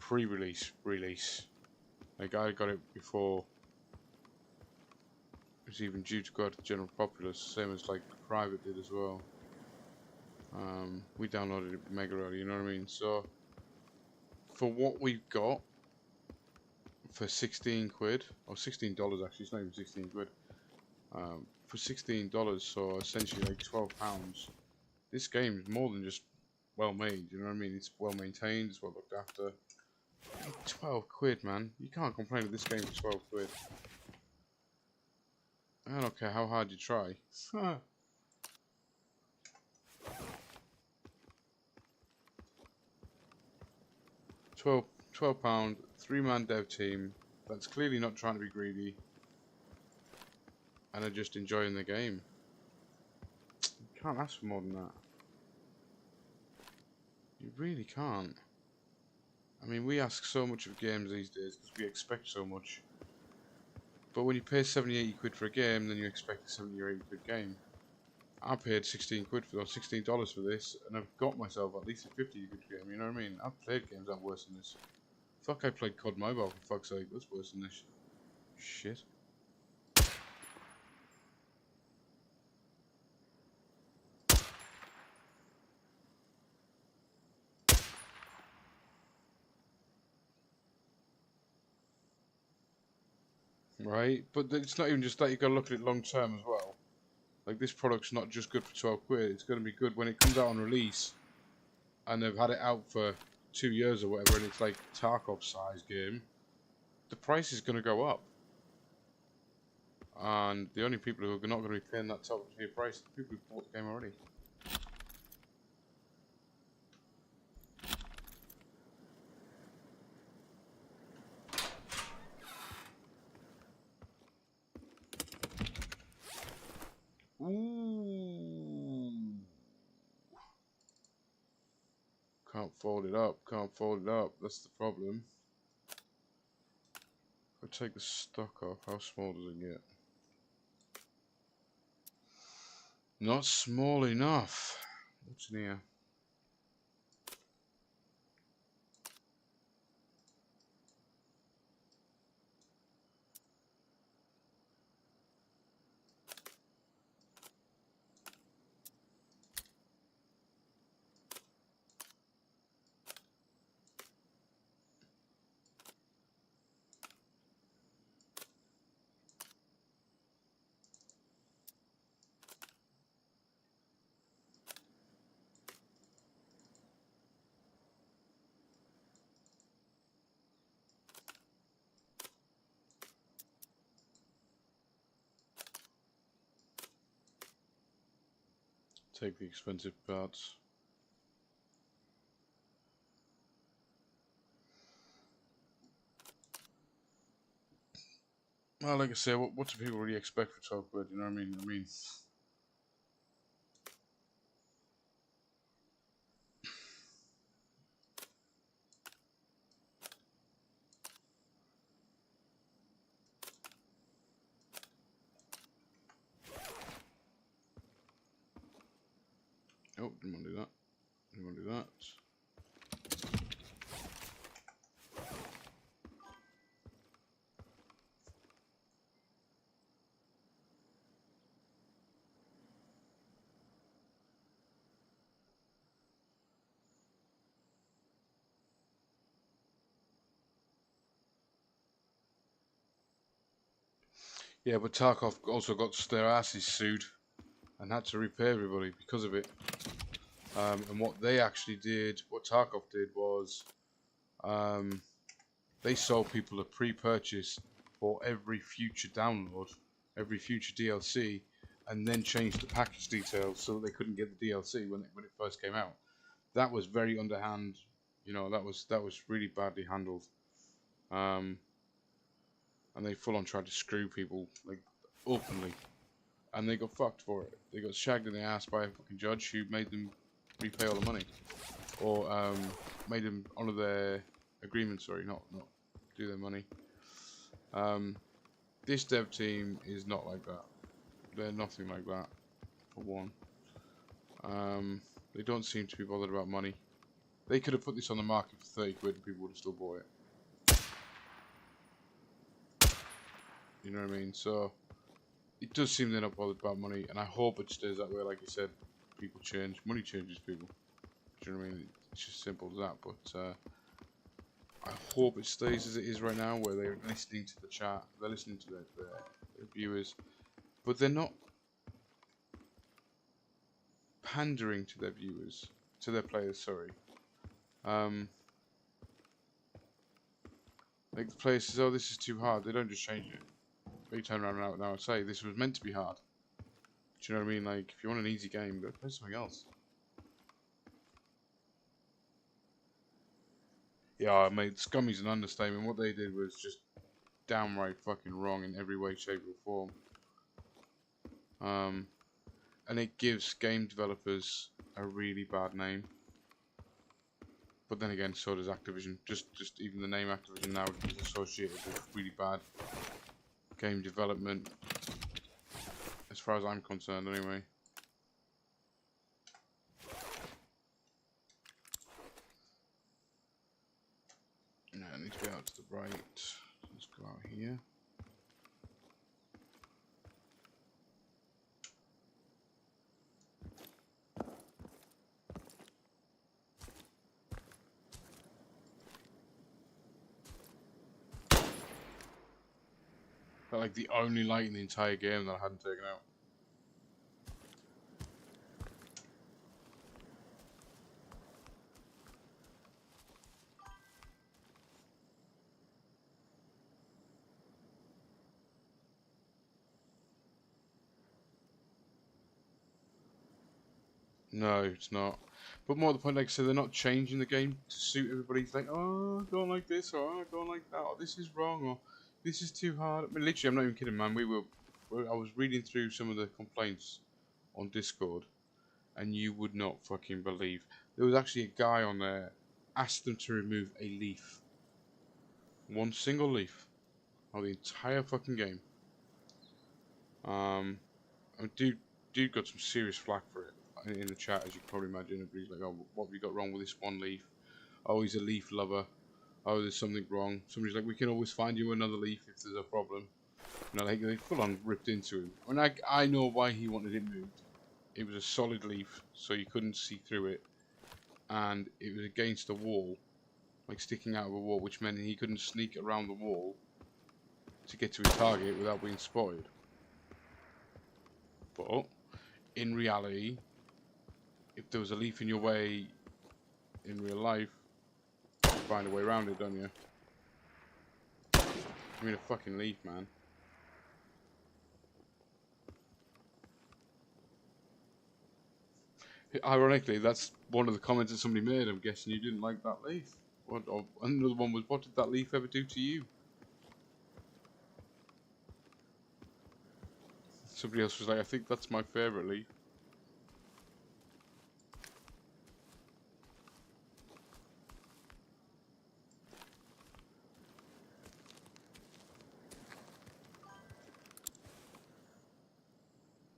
release. Like I got it before it was even due to go out to the general populace, same as like Private did as well. We downloaded it mega early, you know what I mean? So for what we've got for 16 quid, or $16 actually, it's not even 16 quid. For $16, so essentially like £12. This game is more than just well made, you know what I mean? It's well maintained, it's well looked after. 12 quid, man. You can't complain with this game for 12 quid. I don't care how hard you try. £12, 3-man dev team that's clearly not trying to be greedy and are just enjoying the game. You can't ask for more than that. You really can't. I mean, we ask so much of games these days because we expect so much. But when you pay 70, 80 quid for a game, then you expect a 70 or 80 quid game. I paid 16 quid for, or $16 for this, and I've got myself at least a 50 quid game, you know what I mean? I've played games that are worse than this. Fuck, I played COD Mobile, for fuck's sake, that's worse than this. Shit. Right, but it's not even just that, you've got to look at it long term as well. Like, this product's not just good for 12 quid, it's going to be good when it comes out on release, and they've had it out for 2 years or whatever, and it's like Tarkov size game. The price is going to go up. And the only people who are not going to be paying that top tier price are the people who bought the game already. Ooh. Can't fold it up, can't fold it up, that's the problem. If I take the stock off, how small does it get? Not small enough. What's in here? Take the expensive parts. Well, like I say, what do people really expect for 12 quid, you know what I mean? Oh, didn't want to do that. Didn't want to do that. Yeah, but Tarkov also got their asses sued and had to repay everybody because of it. And what they actually did, what Tarkov did was, they sold people a pre-purchase for every future download, every future DLC, and then changed the package details so that they couldn't get the DLC when it first came out. That was very underhand, you know. That was really badly handled. And they full on tried to screw people, like, openly, and they got fucked for it. They got shagged in the ass by a fucking judge who made them repay all the money, or made them honour their agreement. Sorry, not do their money. This dev team is not like that. They're nothing like that, for one. They don't seem to be bothered about money. They could have put this on the market for 30 quid and people would have still bought it. You know what I mean? So it does seem they're not bothered about money, and I hope it stays that way. Like you said, people change. Money changes people. Do you know what I mean? It's just simple as that. But I hope it stays as it is right now, where they're listening to the chat, they're listening to their viewers, but they're not pandering to their viewers, to their players. Sorry. Like the player says, "Oh, this is too hard." They don't just change it. They turn around now and say, "This was meant to be hard." Do you know what I mean? Like, if you want an easy game, go play something else. Yeah, mate, Scummy's an understatement. What they did was just downright fucking wrong in every way, shape, or form. And it gives game developers a really bad name. But then again, so does Activision. Just even the name Activision now is associated with really bad game development, as far as I'm concerned, anyway. Yeah, I need to be out to the right. Let's go out here. But like the only light in the entire game that I hadn't taken out. No, it's not. But more to the point, like I said, they're not changing the game to suit everybody. It's like, oh, go on like this, or oh, go on like that, or this is wrong, or this is too hard. I mean, literally, I'm not even kidding, man. I was reading through some of the complaints on Discord, and you would not fucking believe. There was actually a guy on there asked them to remove a leaf. One single leaf of the entire fucking game. And dude got some serious flack for it in the chat, as you can probably imagine. Everybody's like, oh, what have you got wrong with this one leaf? Oh, he's a leaf lover. Oh, there's something wrong. Somebody's like, we can always find you another leaf if there's a problem. You know, like, they full on ripped into him. I mean, I know why he wanted it moved. It was a solid leaf, so you couldn't see through it. And it was against a wall, like sticking out of a wall, which meant he couldn't sneak around the wall to get to his target without being spotted. But in reality, if there was a leaf in your way in real life, you find a way around it, don't you? I mean, a fucking leaf, man. Ironically, that's one of the comments that somebody made. I'm guessing you didn't like that leaf. Or another one was, what did that leaf ever do to you? Somebody else was like, I think that's my favourite leaf.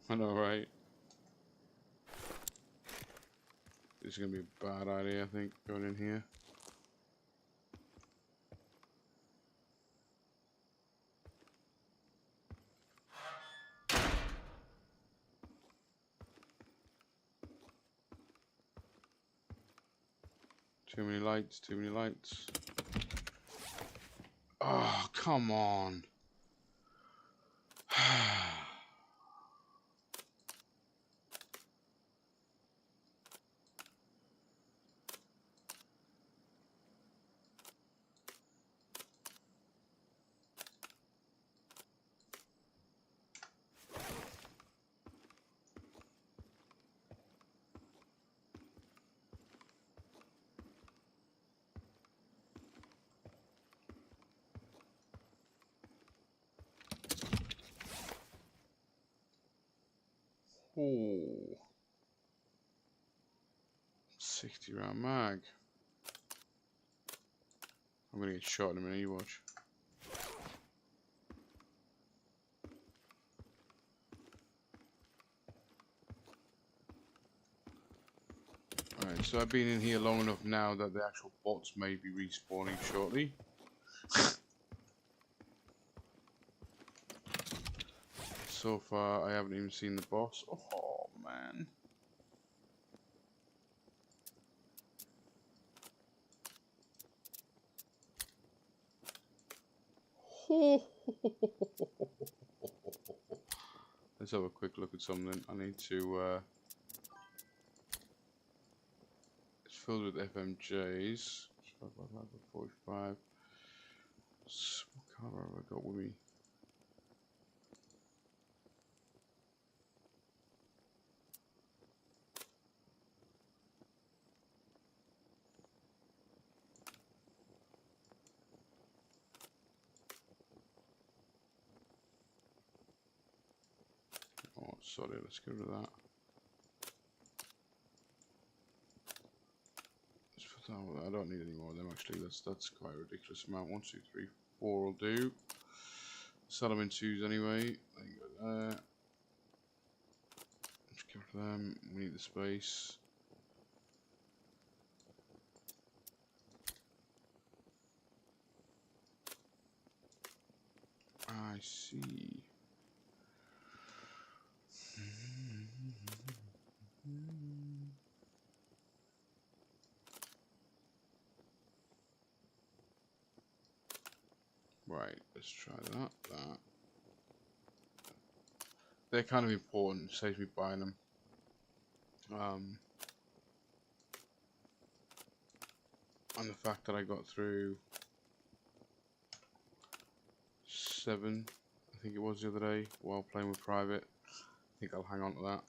I know, right? This is going to be a bad idea, I think, going in here. Too many lights, too many lights. Oh, come on. Oh. 60 round mag. I'm gonna get shot in a minute, you watch. Alright, so I've been in here long enough now that the actual bots may be respawning shortly. So far, I haven't even seen the boss. Oh, man. Let's have a quick look at something. I need to, it's filled with FMJs. 45. What colour have I got with me? Sorry, let's get rid of that. Let's put that. I don't need any more of them actually. That's quite a ridiculous amount. 1, 2, 3, 4 will do. Sell them in 2s anyway. There you go there. Let's get rid of them. We need the space. I see. Right, let's try that. They're kind of important, saves me buying them. And the fact that I got through 7, I think it was the other day, while playing with private. I think I'll hang on to that.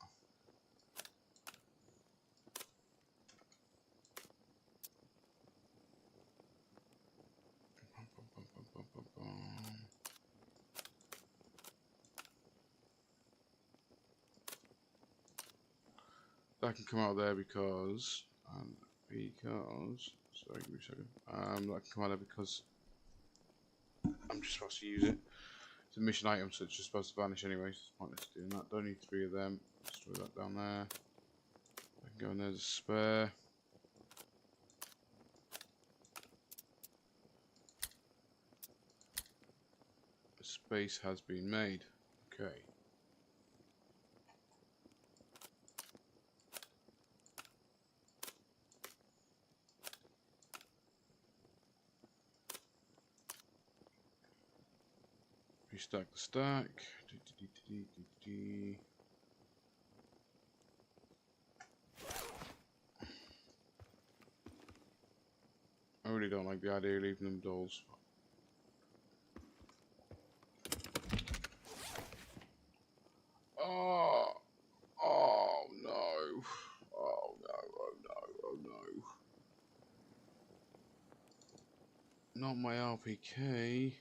That can come out there because, sorry, give me a second. That can come out there because I'm just supposed to use it. It's a mission item, so it's just supposed to vanish anyway. So it's pointless doing that. Don't need 3 of them. Destroy that down there. I can go in there as a spare. A space has been made. Okay. Restack the stack. I really don't like the idea of leaving them dolls. Oh no. Oh no. Not my RPK.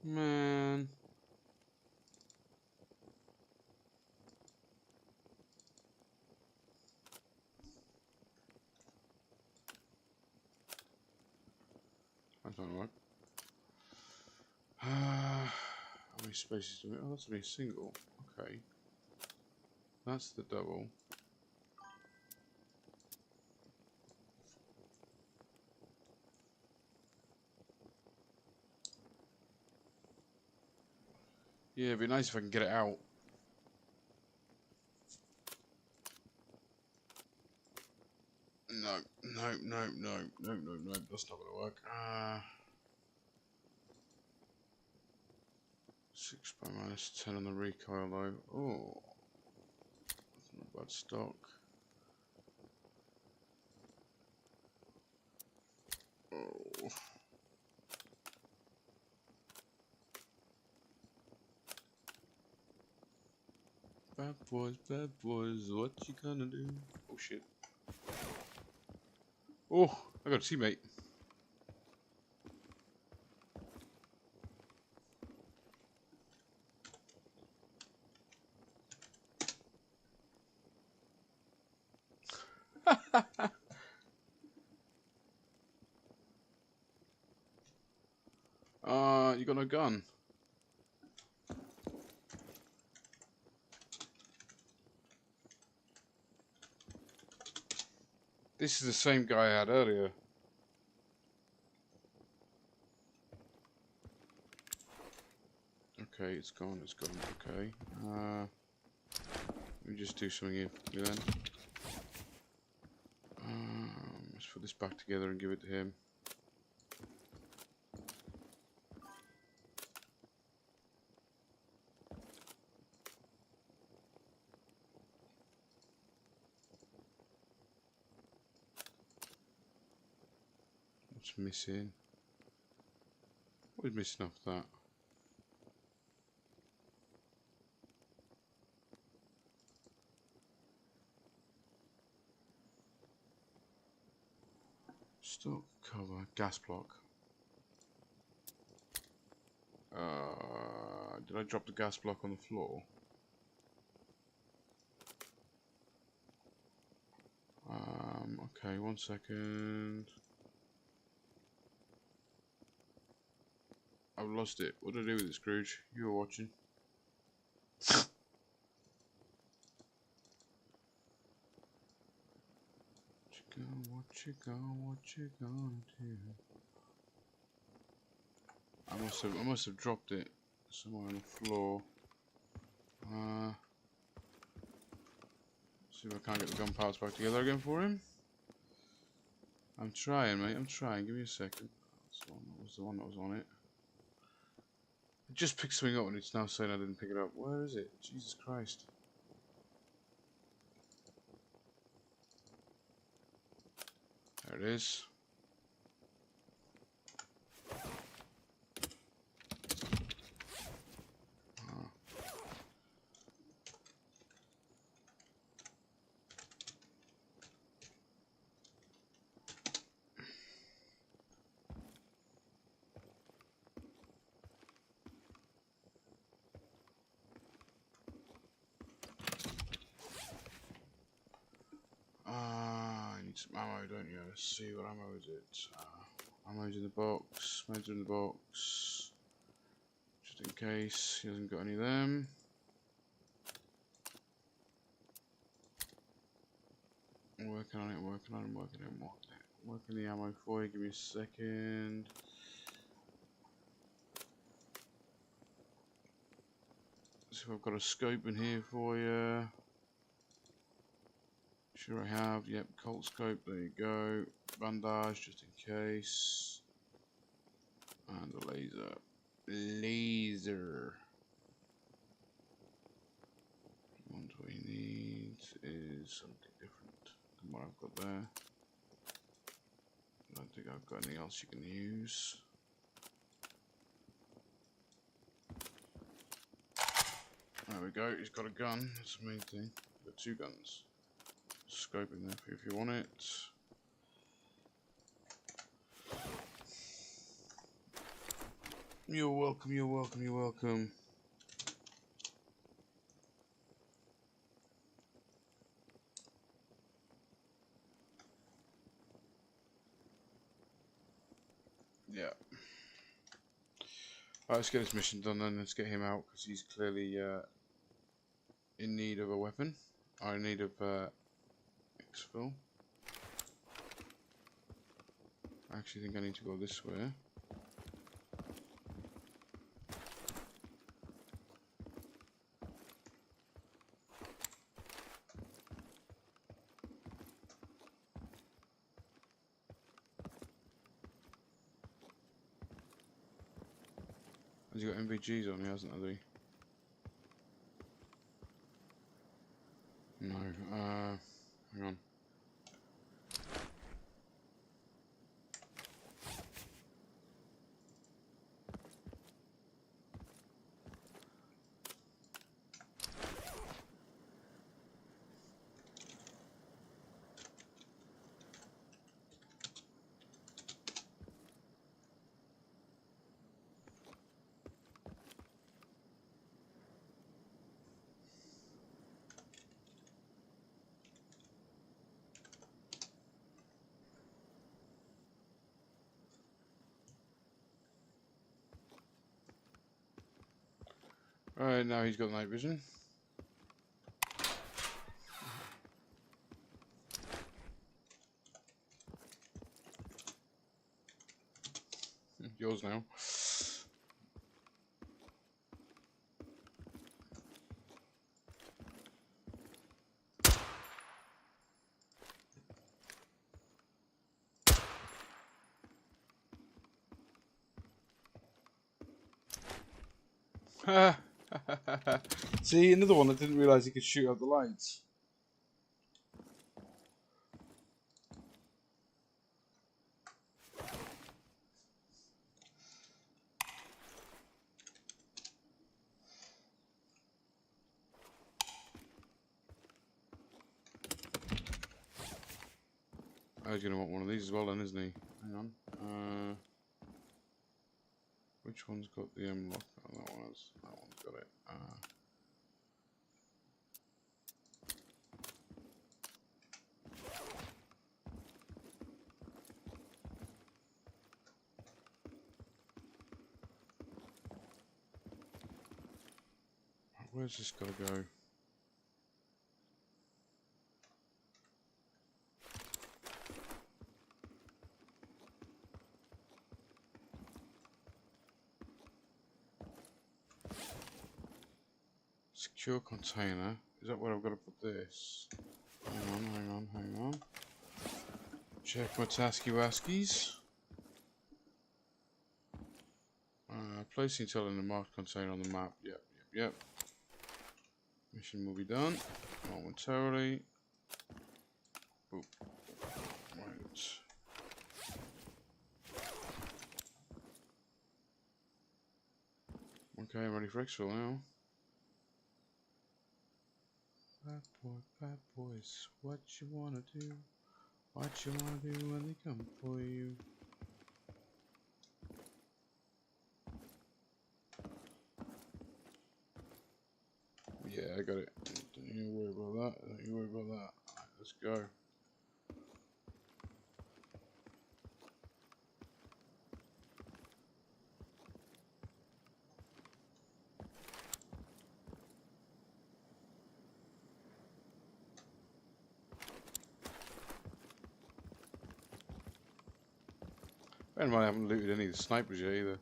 Man. That don't work. How many spaces do we? Oh, that's only a single. Okay. That's the double. Yeah, it'd be nice if I can get it out. No. That's not gonna work. 6 by -10 on the recoil though. Oh, that's not bad stock. Oh. Bad boys, what you gonna do? Oh shit. Oh, I got a teammate. You got no gun. This is the same guy I had earlier. Okay, it's gone, okay. Let me just do something here then. Let's put this back together and give it to him. What's missing? What are we missing off that? Stock cover, gas block. Did I drop the gas block on the floor? Okay, 1 second. I've lost it. What did I do with it, Scrooge? You were watching. What you gonna do? I must have dropped it somewhere on the floor. See if I can't get the gun parts back together again for him. I'm trying, mate. I'm trying. Give me a second. That was the one that was on it. I just picked something up and it's now saying I didn't pick it up. Where is it? Jesus Christ. There it is. I need some ammo, don't you? Let's see, what ammo is it? Ammo's in the box, meds in the box. Just in case he hasn't got any of them. I'm working on it, working the ammo for you, give me a second. So I've got a scope in here for you. Sure I have, yep, Colt scope, there you go. Bandage, just in case. And a laser. And what he needs is something different than what I've got there. I don't think I've got anything else you can use. There we go, he's got a gun, that's the main thing. He's got 2 guns. Scope in there for you if you want it. You're welcome, you're welcome, you're welcome. Yeah. Alright, let's get this mission done then. Let's get him out because he's clearly in need of a weapon. Or in need of exfil. I actually think I need to go this way. Has he got MVGs on? He hasn't, has he? No. Hang on. Alright, now he's got night vision. Yours now. See, another one that didn't realise he could shoot out the lights. Oh, he's going to want one of these as well then, isn't he? Hang on. Which one's got the lock? Oh, that one has. That one's got it. Where's this got to go? Secure container. Is that where I've got to put this? Hang on. Check my tasky waskies. Placing intel in the marked container on the map. Yep. Mission will be done momentarily. Oop. Right. Okay, I'm ready for exfil now. Bad boys, what you wanna do? What you wanna do when they come for you? Yeah, I got it. Don't you worry about that. Alright, let's go. And I haven't looted any of the snipers yet either.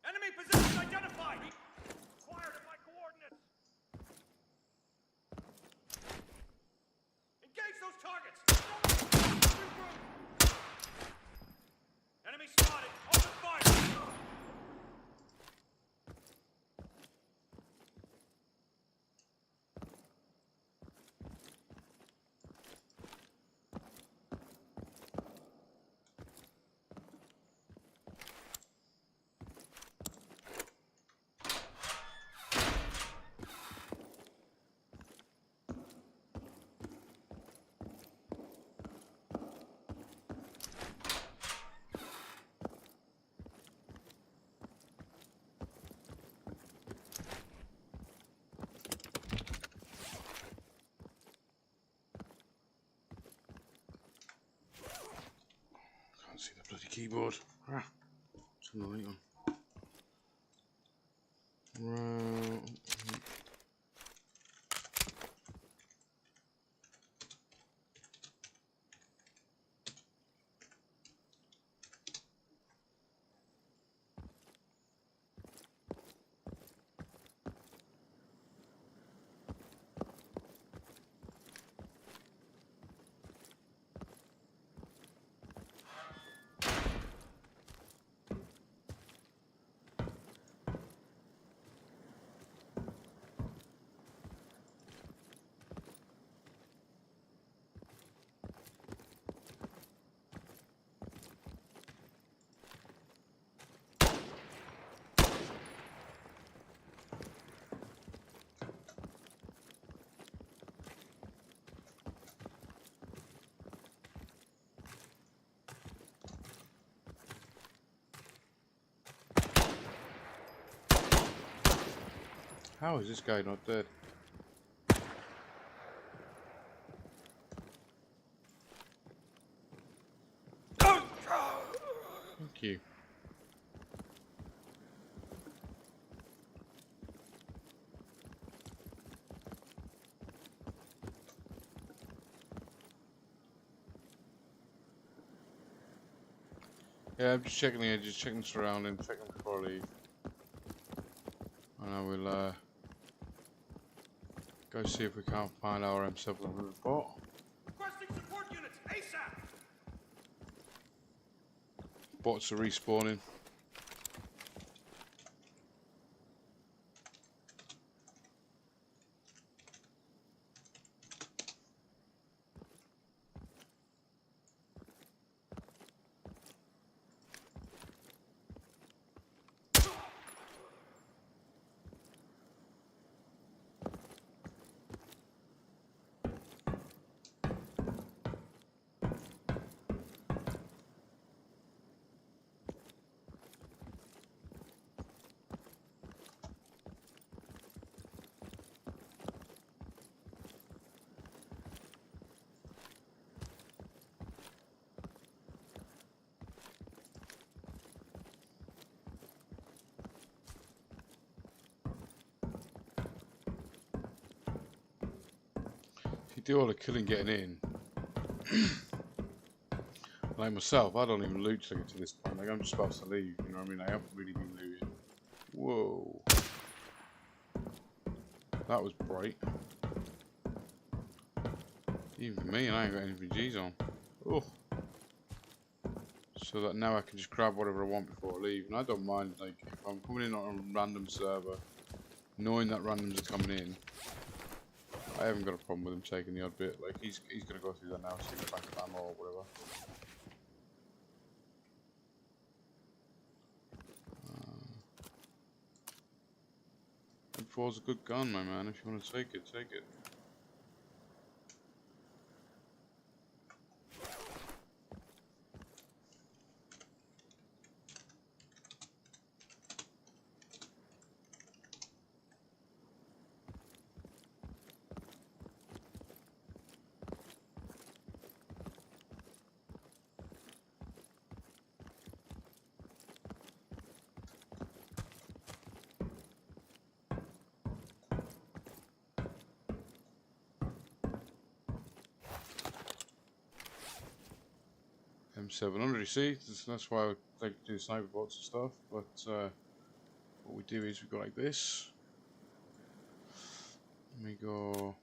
Enemy position identified! Acquired at my coordinates! Engage those targets! Regroup! Enemy spotted! Open fire! Can't see the bloody keyboard. Turn the light on. Right. How is this guy not dead? Thank you. Yeah, I'm just checking the edges, checking the surroundings, checking before I leave. And I will go see if we can't find our M700 bot. Requesting support units ASAP. Bots are respawning. If you do all the killing getting in, like myself, I don't even loot till I get to this point. Like, I'm just about to leave, you know what I mean? I haven't really been looting. Whoa. That was bright. Even for me, and I ain't got any VGs on. Oh. So that now I can just grab whatever I want before I leave. And I don't mind, like, if I'm coming in on a random server, knowing that randoms are coming in, I haven't got a problem with him taking the odd bit. Like, he's going to go through that now, see if I can ammo or whatever. M4's a good gun, my man. If you want to take it, take it. M700, you see? That's why I like to do sniper bots and stuff. But what we do is we go like this. And we go...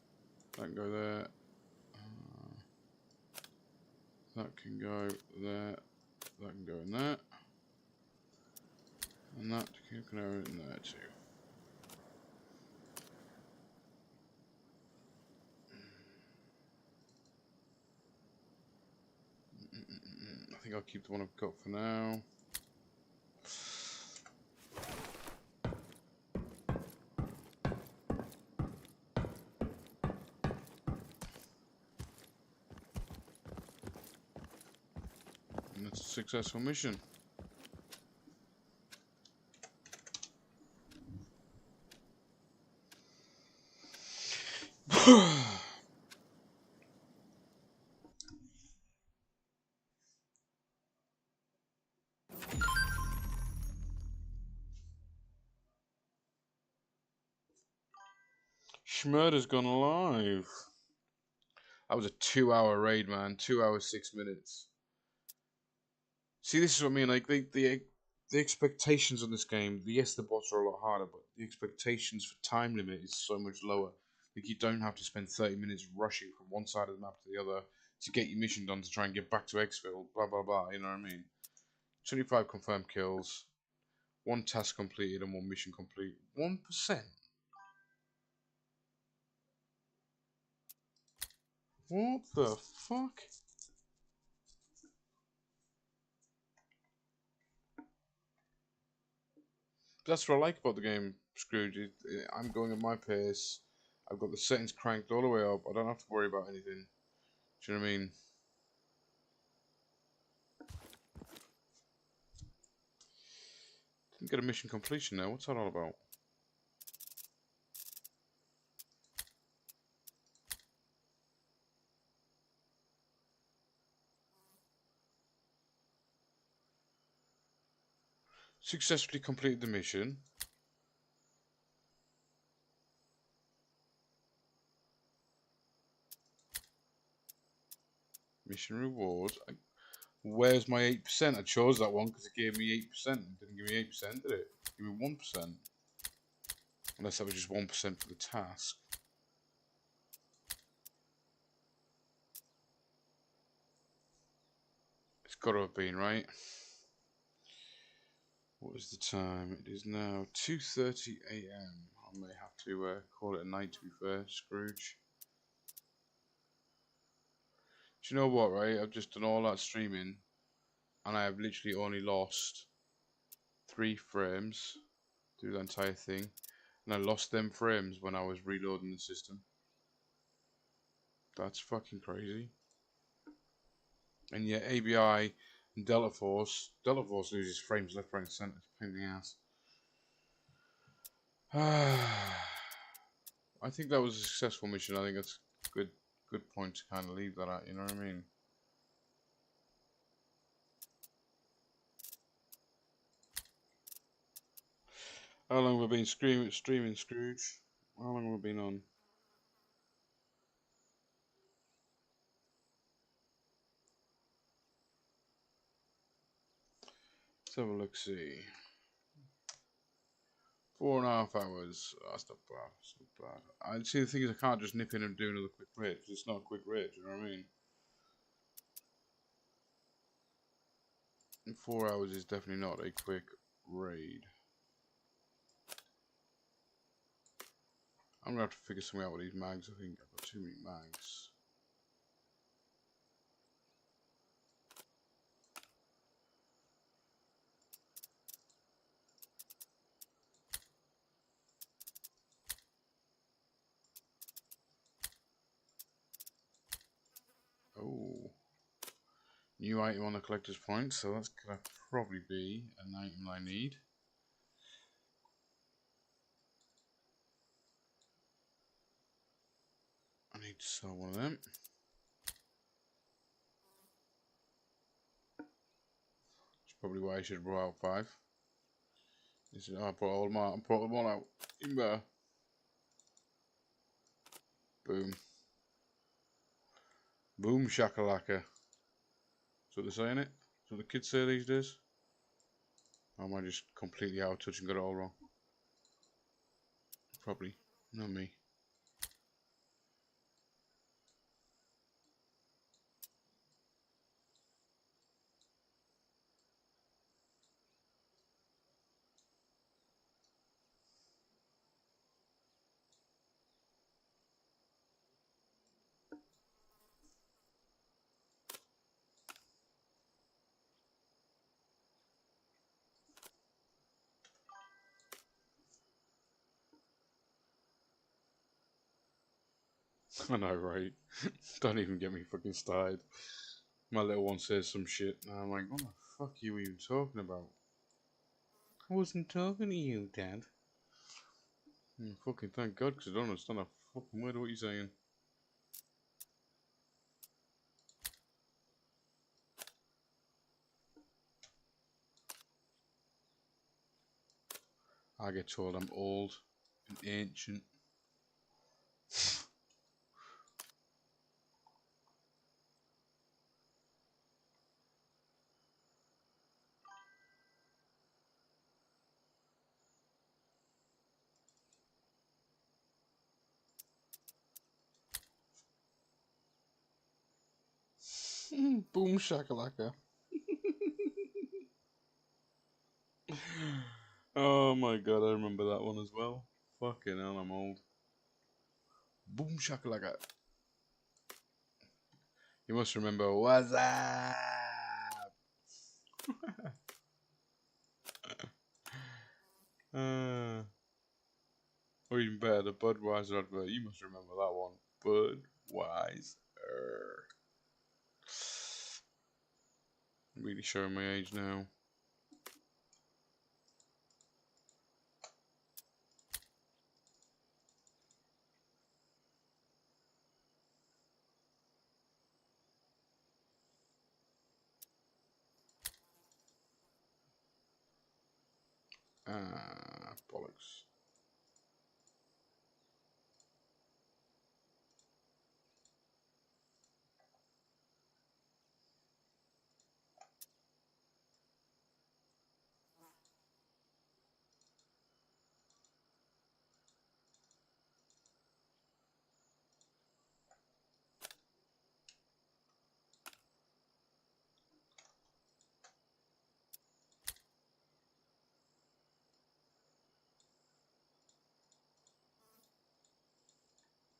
That can go there. That can go there. That can go in there. And that can go in there too. I think I'll keep the one I've got for now. And that's a successful mission. Schmurder's gone live. That was a 2-hour raid, man. 2 hours, 6 minutes. See, this is what I mean. Like, the expectations on this game, yes, the bots are a lot harder, but the expectations for time limit is so much lower. Like, you don't have to spend 30 minutes rushing from one side of the map to the other to get your mission done to try and get back to exfil, blah, blah, blah, you know what I mean? 25 confirmed kills, 1 task completed and 1 mission complete. 1%? What the fuck? That's what I like about the game, Scrooge. I'm going at my pace. I've got the settings cranked all the way up. I don't have to worry about anything. Do you know what I mean? Didn't get a mission completion there. What's that all about? Successfully completed the mission. Mission reward. Where's my 8%? I chose that one because it gave me 8%. It didn't give me 8%, did it? Give me 1%. Unless that was just 1% for the task. It's got to have been, right? What is the time? It is now 2:30 AM. I may have to call it a night, to be fair, Scrooge. Do you know what, right? I've just done all that streaming and I have literally only lost 3 frames through the entire thing. And I lost them frames when I was reloading the system. That's fucking crazy. And yet ABI and deltaforce loses frames left, right, and centre. It's a pain in the ass. I think that was a successful mission. I think that's a good point to kind of leave that at, you know what I mean? How long have we been streaming, Scrooge? How long have we been on? Let's have a look, see. 4.5 hours. Oh, that's not bad. That's not bad. I see. The thing is, I can't just nip in and do another quick raid. It's not a quick raid. You know what I mean? And 4 hours is definitely not a quick raid. I'm gonna have to figure something out with these mags. I think I've got too many mags. Oh. New item on the collector's point, so that's gonna probably be an item I need. I need to sell one of them. That's probably why I should have brought out 5. I brought them all out. Even better. Boom. Boom shakalaka. That's what they're saying it? That's what the kids say these days? Or am I just completely out of touch and got it all wrong? Probably. Not me. I know, right? Don't even get me fucking started. My little one says some shit, and I'm like, what the fuck are you even talking about? I wasn't talking to you, Dad. Fucking thank God, because I don't understand a fucking word of what you're saying. I get told I'm old and ancient. Boom shakalaka. Oh my God, I remember that one as well. Fucking hell, I'm old. Boom shakalaka. You must remember, what's up? Or even better, the Budweiser advert. You must remember that one. Budweiser. Really showing my age now. Ah, bollocks.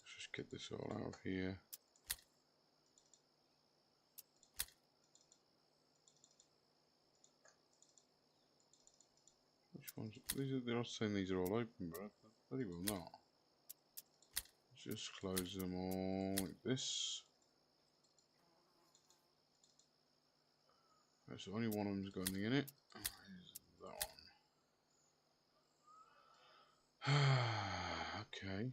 Let's just get this all out of here. Which ones? They're not saying these are all open, but very well not. Just close them all like this. Right, so only one of them's got anything in it. Is that one? Okay.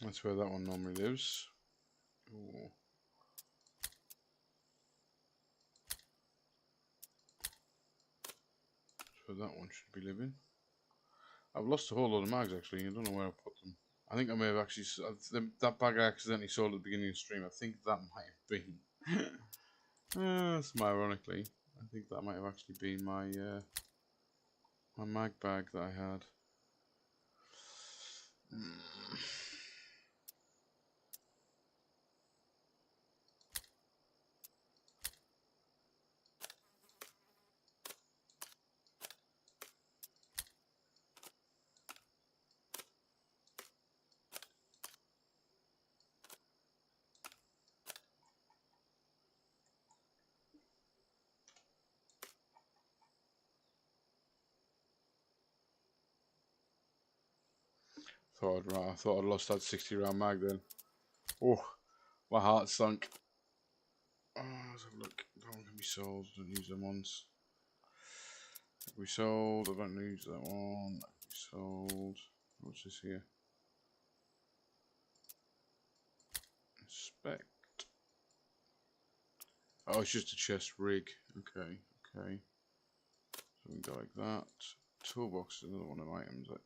That's where that one normally lives. Ooh. That's where that one should be living. I've lost a whole lot of mags actually. I don't know where I put them. I think I may have actually that bag I accidentally sold at the beginning of the stream. I think that might have been. Ironically, I think that might have actually been my my mag bag that I had. I thought I'd lost that 60 round mag then. Oh, my heart sunk. Oh, let's have a look. That one can be sold. Don't use them ones. That can be sold. I don't use that one. That can be sold. What's this here? Inspect. Oh, it's just a chest rig. Okay, okay. So we can go like that. Toolbox is another one of the items that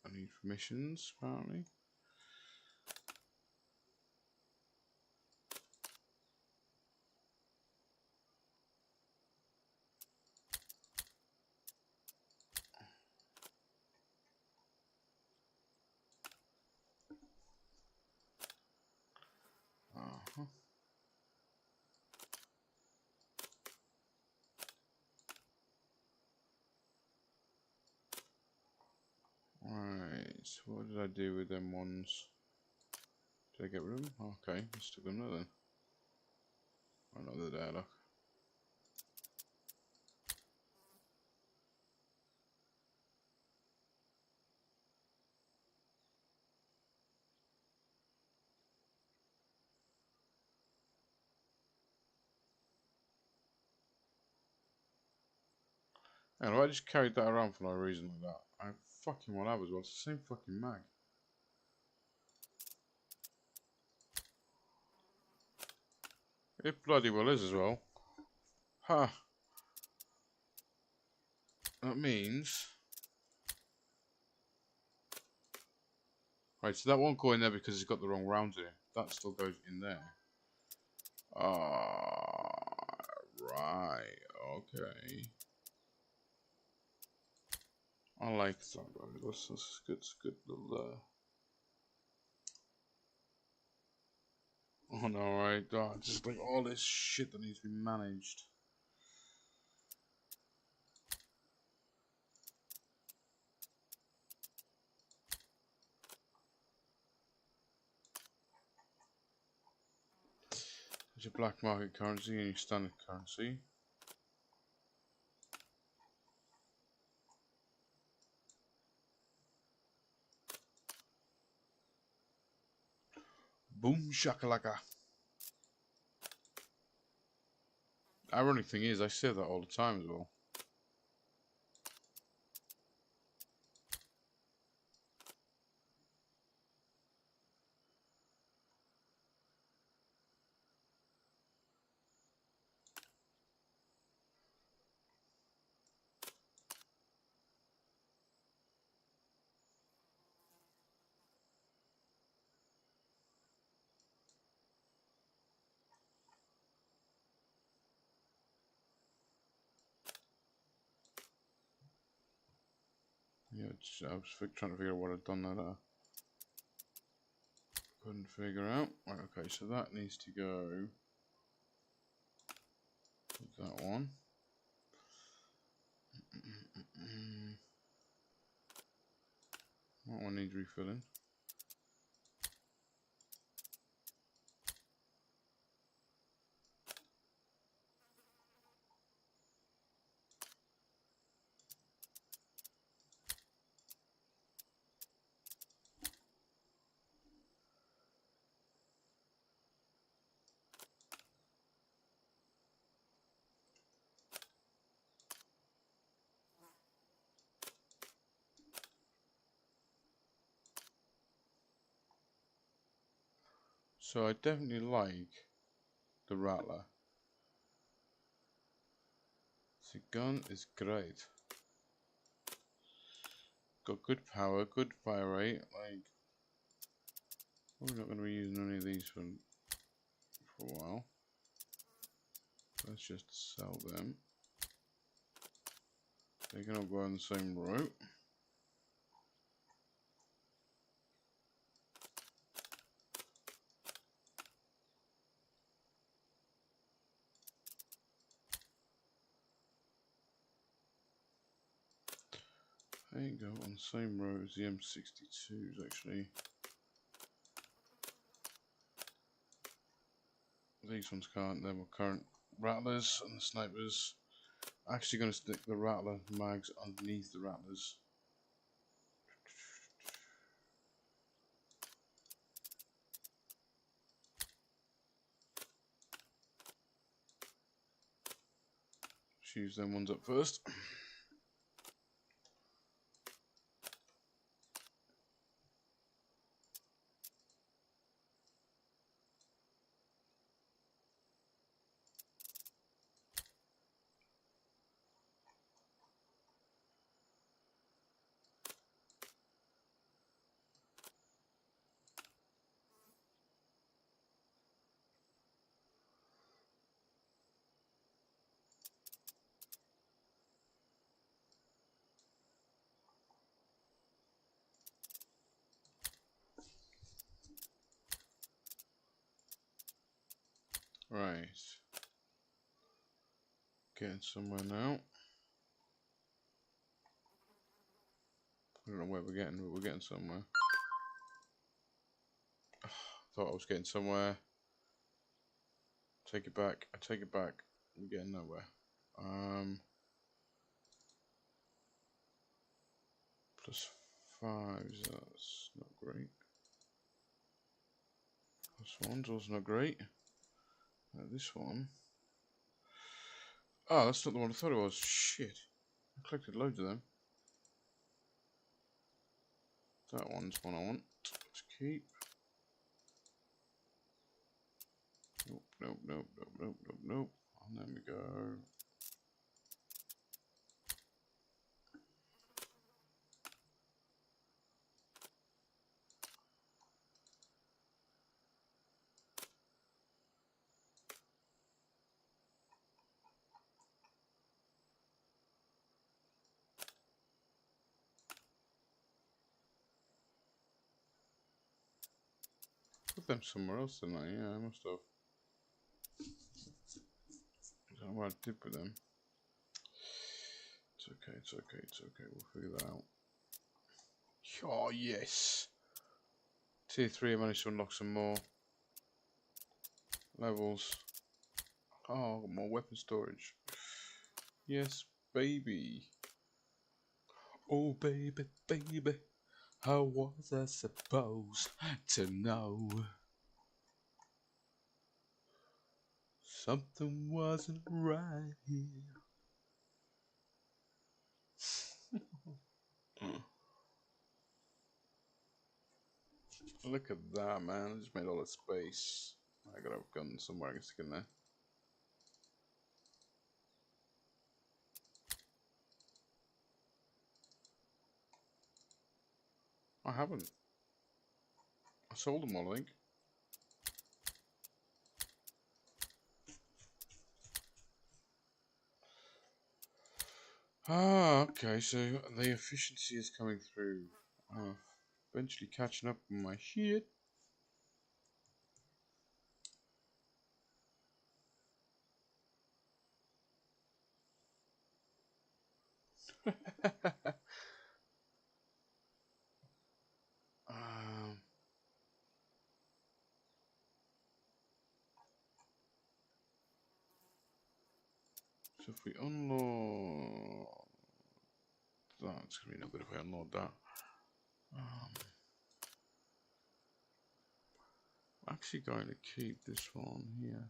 I need for missions, apparently. Right, so what did I do with them ones? Did I get rid of them? Okay, let's stick them there then. Oh no, they're there, look. And I just carried that around for no reason like that. I fucking well have as well. It's the same fucking mag. It bloody well is as well. Ha! Huh. That means... Right, so that won't go in there because it's got the wrong rounds in it. That still goes in there. Ah, right. Okay. I like that. Right? That's good. It's good little. Oh no! Right. Oh, just like all this shit that needs to be managed. your black market currency and your standard currency. Boom shakalaka. Ironic thing is, I say that all the time as well. Yeah, I was trying to figure out what I'd done that. Couldn't figure out. Right, okay, so that needs to go with that one. That one needs refilling. So I definitely like the Rattler. The gun is great. Got good power, good fire rate. Like, we're not going to be using any of these for a while. Let's just sell them. They can all go on the same route. They go on the same road as the M62s actually. These ones can't, they're more current Rattlers and the snipers. Actually going to stick the Rattler mags underneath the Rattlers. Let's use them ones up first. Right. Getting somewhere now. I don't know where we're getting, but we're getting somewhere. Thought I was getting somewhere. Take it back. I take it back. We're getting nowhere. +5s, that's not great. +1's also not great. This one. Oh, that's not the one I thought it was. Shit. I collected loads of them. That one's one I want. Let's keep. Nope, nope, nope, nope, nope, nope, nope. And then we go. Put them somewhere else, didn't I? Yeah, I must have. I don't know what I did with them. It's okay, it's okay, it's okay. We'll figure that out. Oh, yes! Tier 3, I managed to unlock some more levels. Oh, more weapon storage. Yes, baby. Oh, baby, baby. How was I supposed to know? Something wasn't right here. Look at that, man. I just made all that space. I gotta have a gun somewhere I can stick in there. I haven't. I sold them all, I think. Ah, okay, so the efficiency is coming through. Eventually catching up on my shit. um, so if we unload that, it's gonna be no good if I unload that. I'm actually going to keep this one here.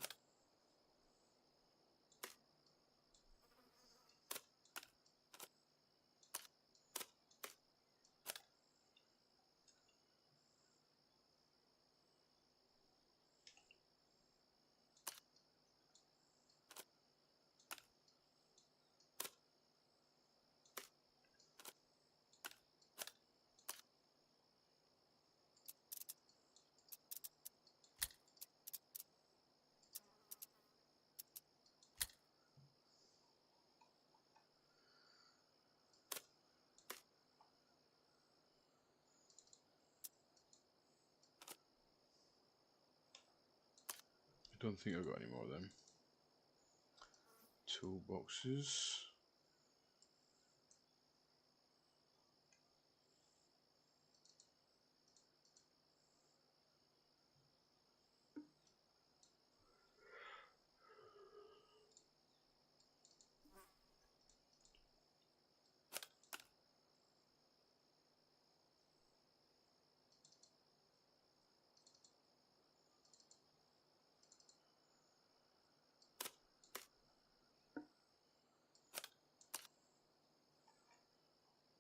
I don't think I've got any more of them. Toolboxes.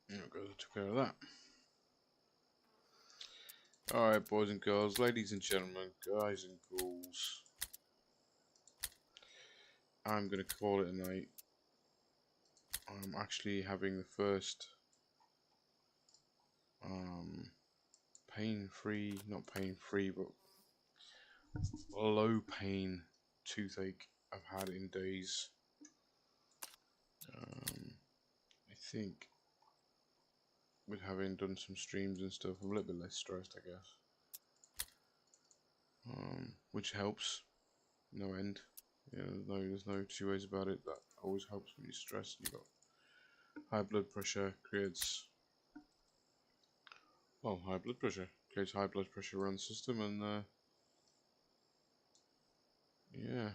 There we go, I took care of that. Alright, boys and girls, ladies and gentlemen, guys and ghouls. I'm going to call it a night. I'm actually having the first pain-free, not pain-free, but low pain toothache I've had in days. I think with having done some streams and stuff, I'm a little bit less stressed, I guess. Which helps, no end. You know, there's no two ways about it. That always helps when you're stressed. You've got high blood pressure, creates high blood pressure around the system, and yeah,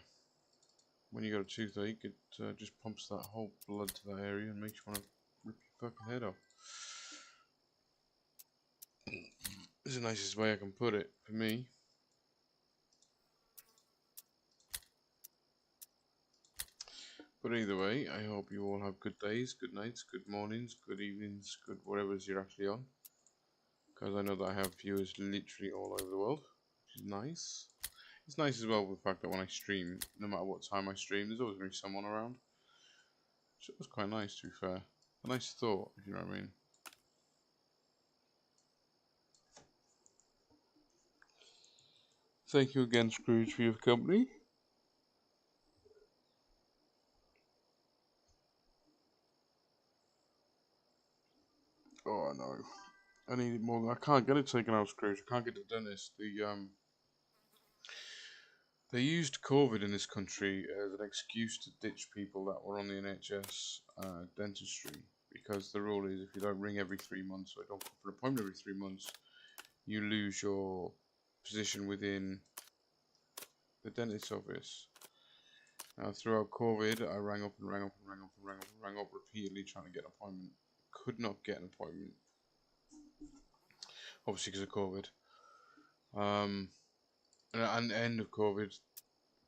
when you got a toothache, it just pumps that whole blood to that area and makes you want to rip your fucking head off. This is the nicest way I can put it for me. But either way, I hope you all have good days, good nights, good mornings, good evenings, good whatever's you're actually on. Because I know that I have viewers literally all over the world, which is nice. It's nice as well with the fact that when I stream, no matter what time I stream, there's always going to be someone around. So it was quite nice, to be fair. A nice thought, if you know what I mean. Thank you again, Scrooge, for your company. Oh no, I need it more than I can't get it taken out, Scrooge. I can't get the dentist. They used COVID in this country as an excuse to ditch people that were on the NHS dentistry, because the rule is if you don't ring every 3 months or don't come for an appointment every 3 months, you lose your position within the dentist's office. Throughout COVID, I rang up and rang up and rang up and rang up and rang up repeatedly trying to get an appointment. Could not get an appointment. Obviously because of COVID. And at the end of COVID,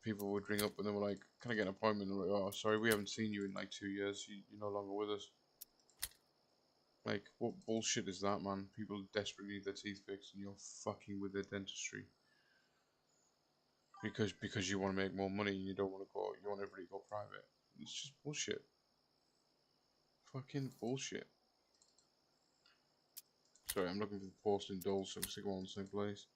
people would ring up and they were like, "Can I get an appointment?" And I'm like, "Oh, sorry, we haven't seen you in like 2 years. You're no longer with us." Like, what bullshit is that, man? People desperately need their teeth fixed and you're fucking with their dentistry. Because you want to make more money and you don't want to go, you want everybody to go private. It's just bullshit. Fucking bullshit. Sorry, I'm looking for the post in Dole, so I'm sticking all in the same place.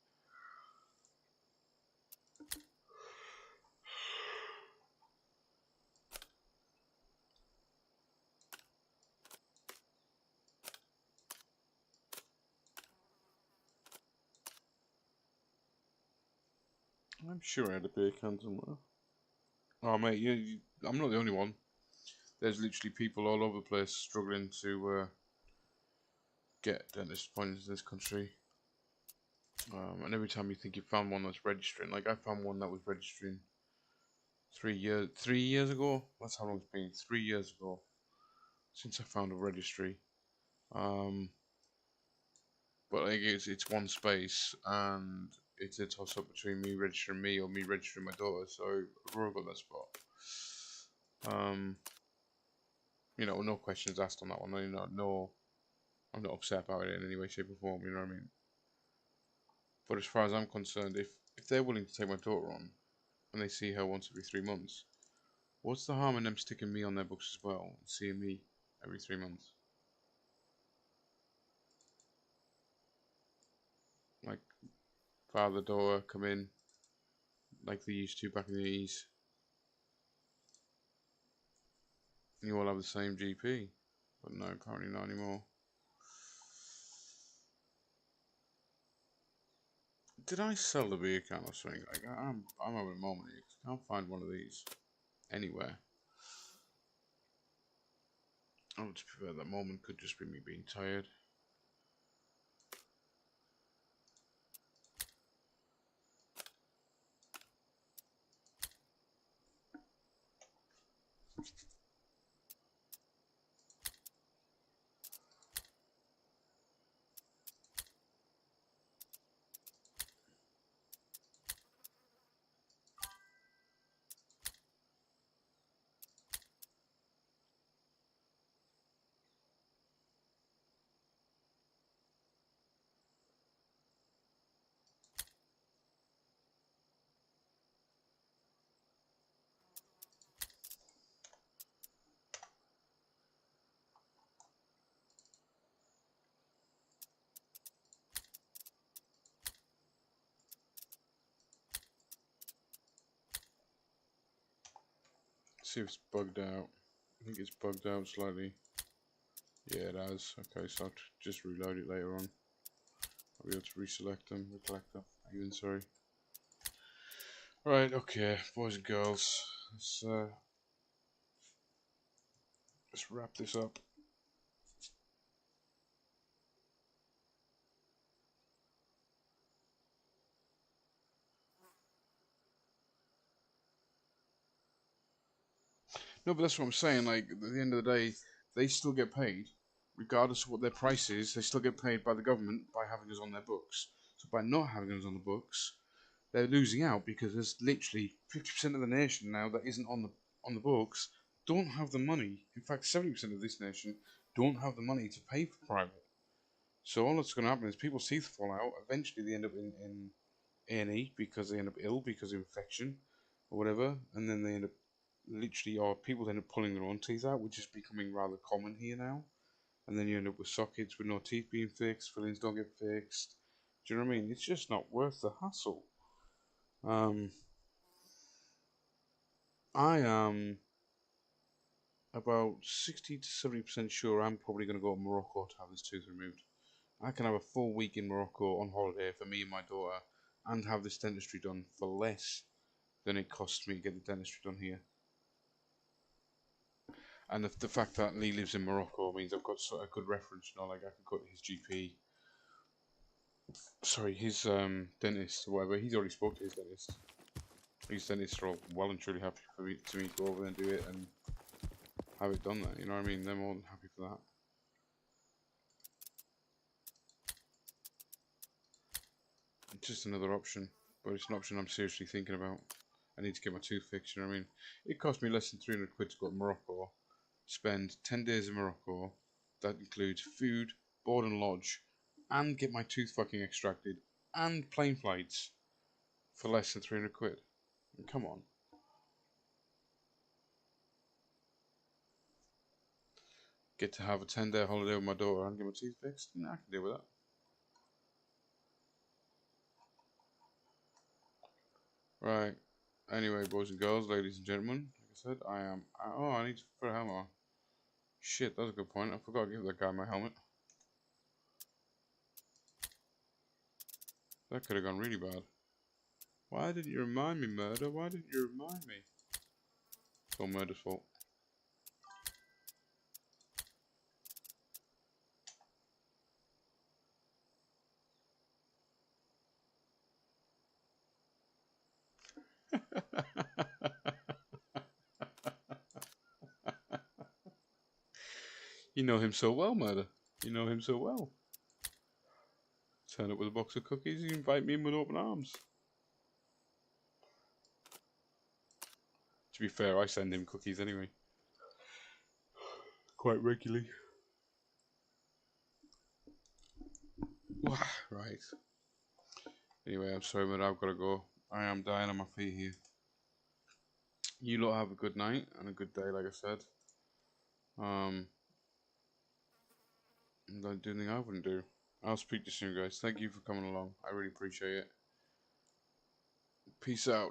I'm sure I had a beer can somewhere. Oh, mate, I'm not the only one. There's literally people all over the place struggling to get dentist appointments in this country. And every time you think you found one that's registering, like I found one that was registering 3 years ago. That's how long it's been. 3 years ago since I found a registry. But like it's one space, and it's a toss up between me registering me or me registering my daughter. So Aurora got that spot. You know, no questions asked on that one. You know, no, I'm not upset about it in any way, shape, or form. You know what I mean? But as far as I'm concerned, if they're willing to take my daughter on, and they see her once every 3 months, what's the harm in them sticking me on their books as well and seeing me every 3 months? Like, father, daughter, come in, like they used to back in the 80s. You all have the same GP. But no, apparently not anymore. Did I sell the beer can or something? Like, I'm having a moment here. I can't find one of these anywhere. Oh, to be fair, that moment could just be me being tired. See if it's bugged out. I think it's bugged out slightly. Yeah, it has. Okay, so I'll just reload it later on. I'll be able to reselect them, recollect them. Even sorry. Right, okay, boys and girls, let's wrap this up. No, but that's what I'm saying. Like at the end of the day, they still get paid, regardless of what their price is. They still get paid by the government by having us on their books. So by not having us on the books, they're losing out because there's literally 50% of the nation now that isn't on the books don't have the money. In fact, 70% of this nation don't have the money to pay for private. So all that's going to happen is people's teeth fall out. Eventually, they end up in A&E because they end up ill because of infection or whatever, and then they end up literally, or people end up pulling their own teeth out, which is becoming rather common here now. And then you end up with sockets with no teeth being fixed, fillings don't get fixed. Do you know what I mean? It's just not worth the hassle. I am about 60 to 70% sure I'm probably going to go to Morocco to have this tooth removed. I can have a full week in Morocco on holiday for me and my daughter and have this dentistry done for less than it costs me to get the dentistry done here. And the fact that Lee lives in Morocco means I've got sort of a good reference, you know, like I can go to his GP. Sorry, his dentist or whatever. He's already spoke to his dentist. These dentists are all well and truly happy for me to go over and do it and have it done there, you know what I mean? They're more than happy for that. It's just another option, but it's an option I'm seriously thinking about. I need to get my tooth fixed, you know what I mean? It cost me less than 300 quid to go to Morocco, spend 10 days in Morocco, that includes food, board and lodge, and get my tooth fucking extracted, and plane flights for less than 300 quid. Come on. Get to have a 10-day holiday with my daughter and get my teeth fixed? Nah, I can deal with that. Right. Anyway, boys and girls, ladies and gentlemen, like I said, I am... Oh, I need to put a helmet on. Shit, that's a good point. I forgot to give that guy my helmet. That could have gone really bad. Why didn't you remind me, Murder? Why didn't you remind me? It's all Murder's fault. You know him so well, Murder. You know him so well. Turn up with a box of cookies, you invite me in with open arms. To be fair, I send him cookies anyway. Quite regularly. Right. Anyway, I'm sorry, but I've got to go. I am dying on my feet here. You lot have a good night and a good day, like I said. Don't do anything I wouldn't do. I'll speak to you soon, guys. Thank you for coming along. I really appreciate it. Peace out.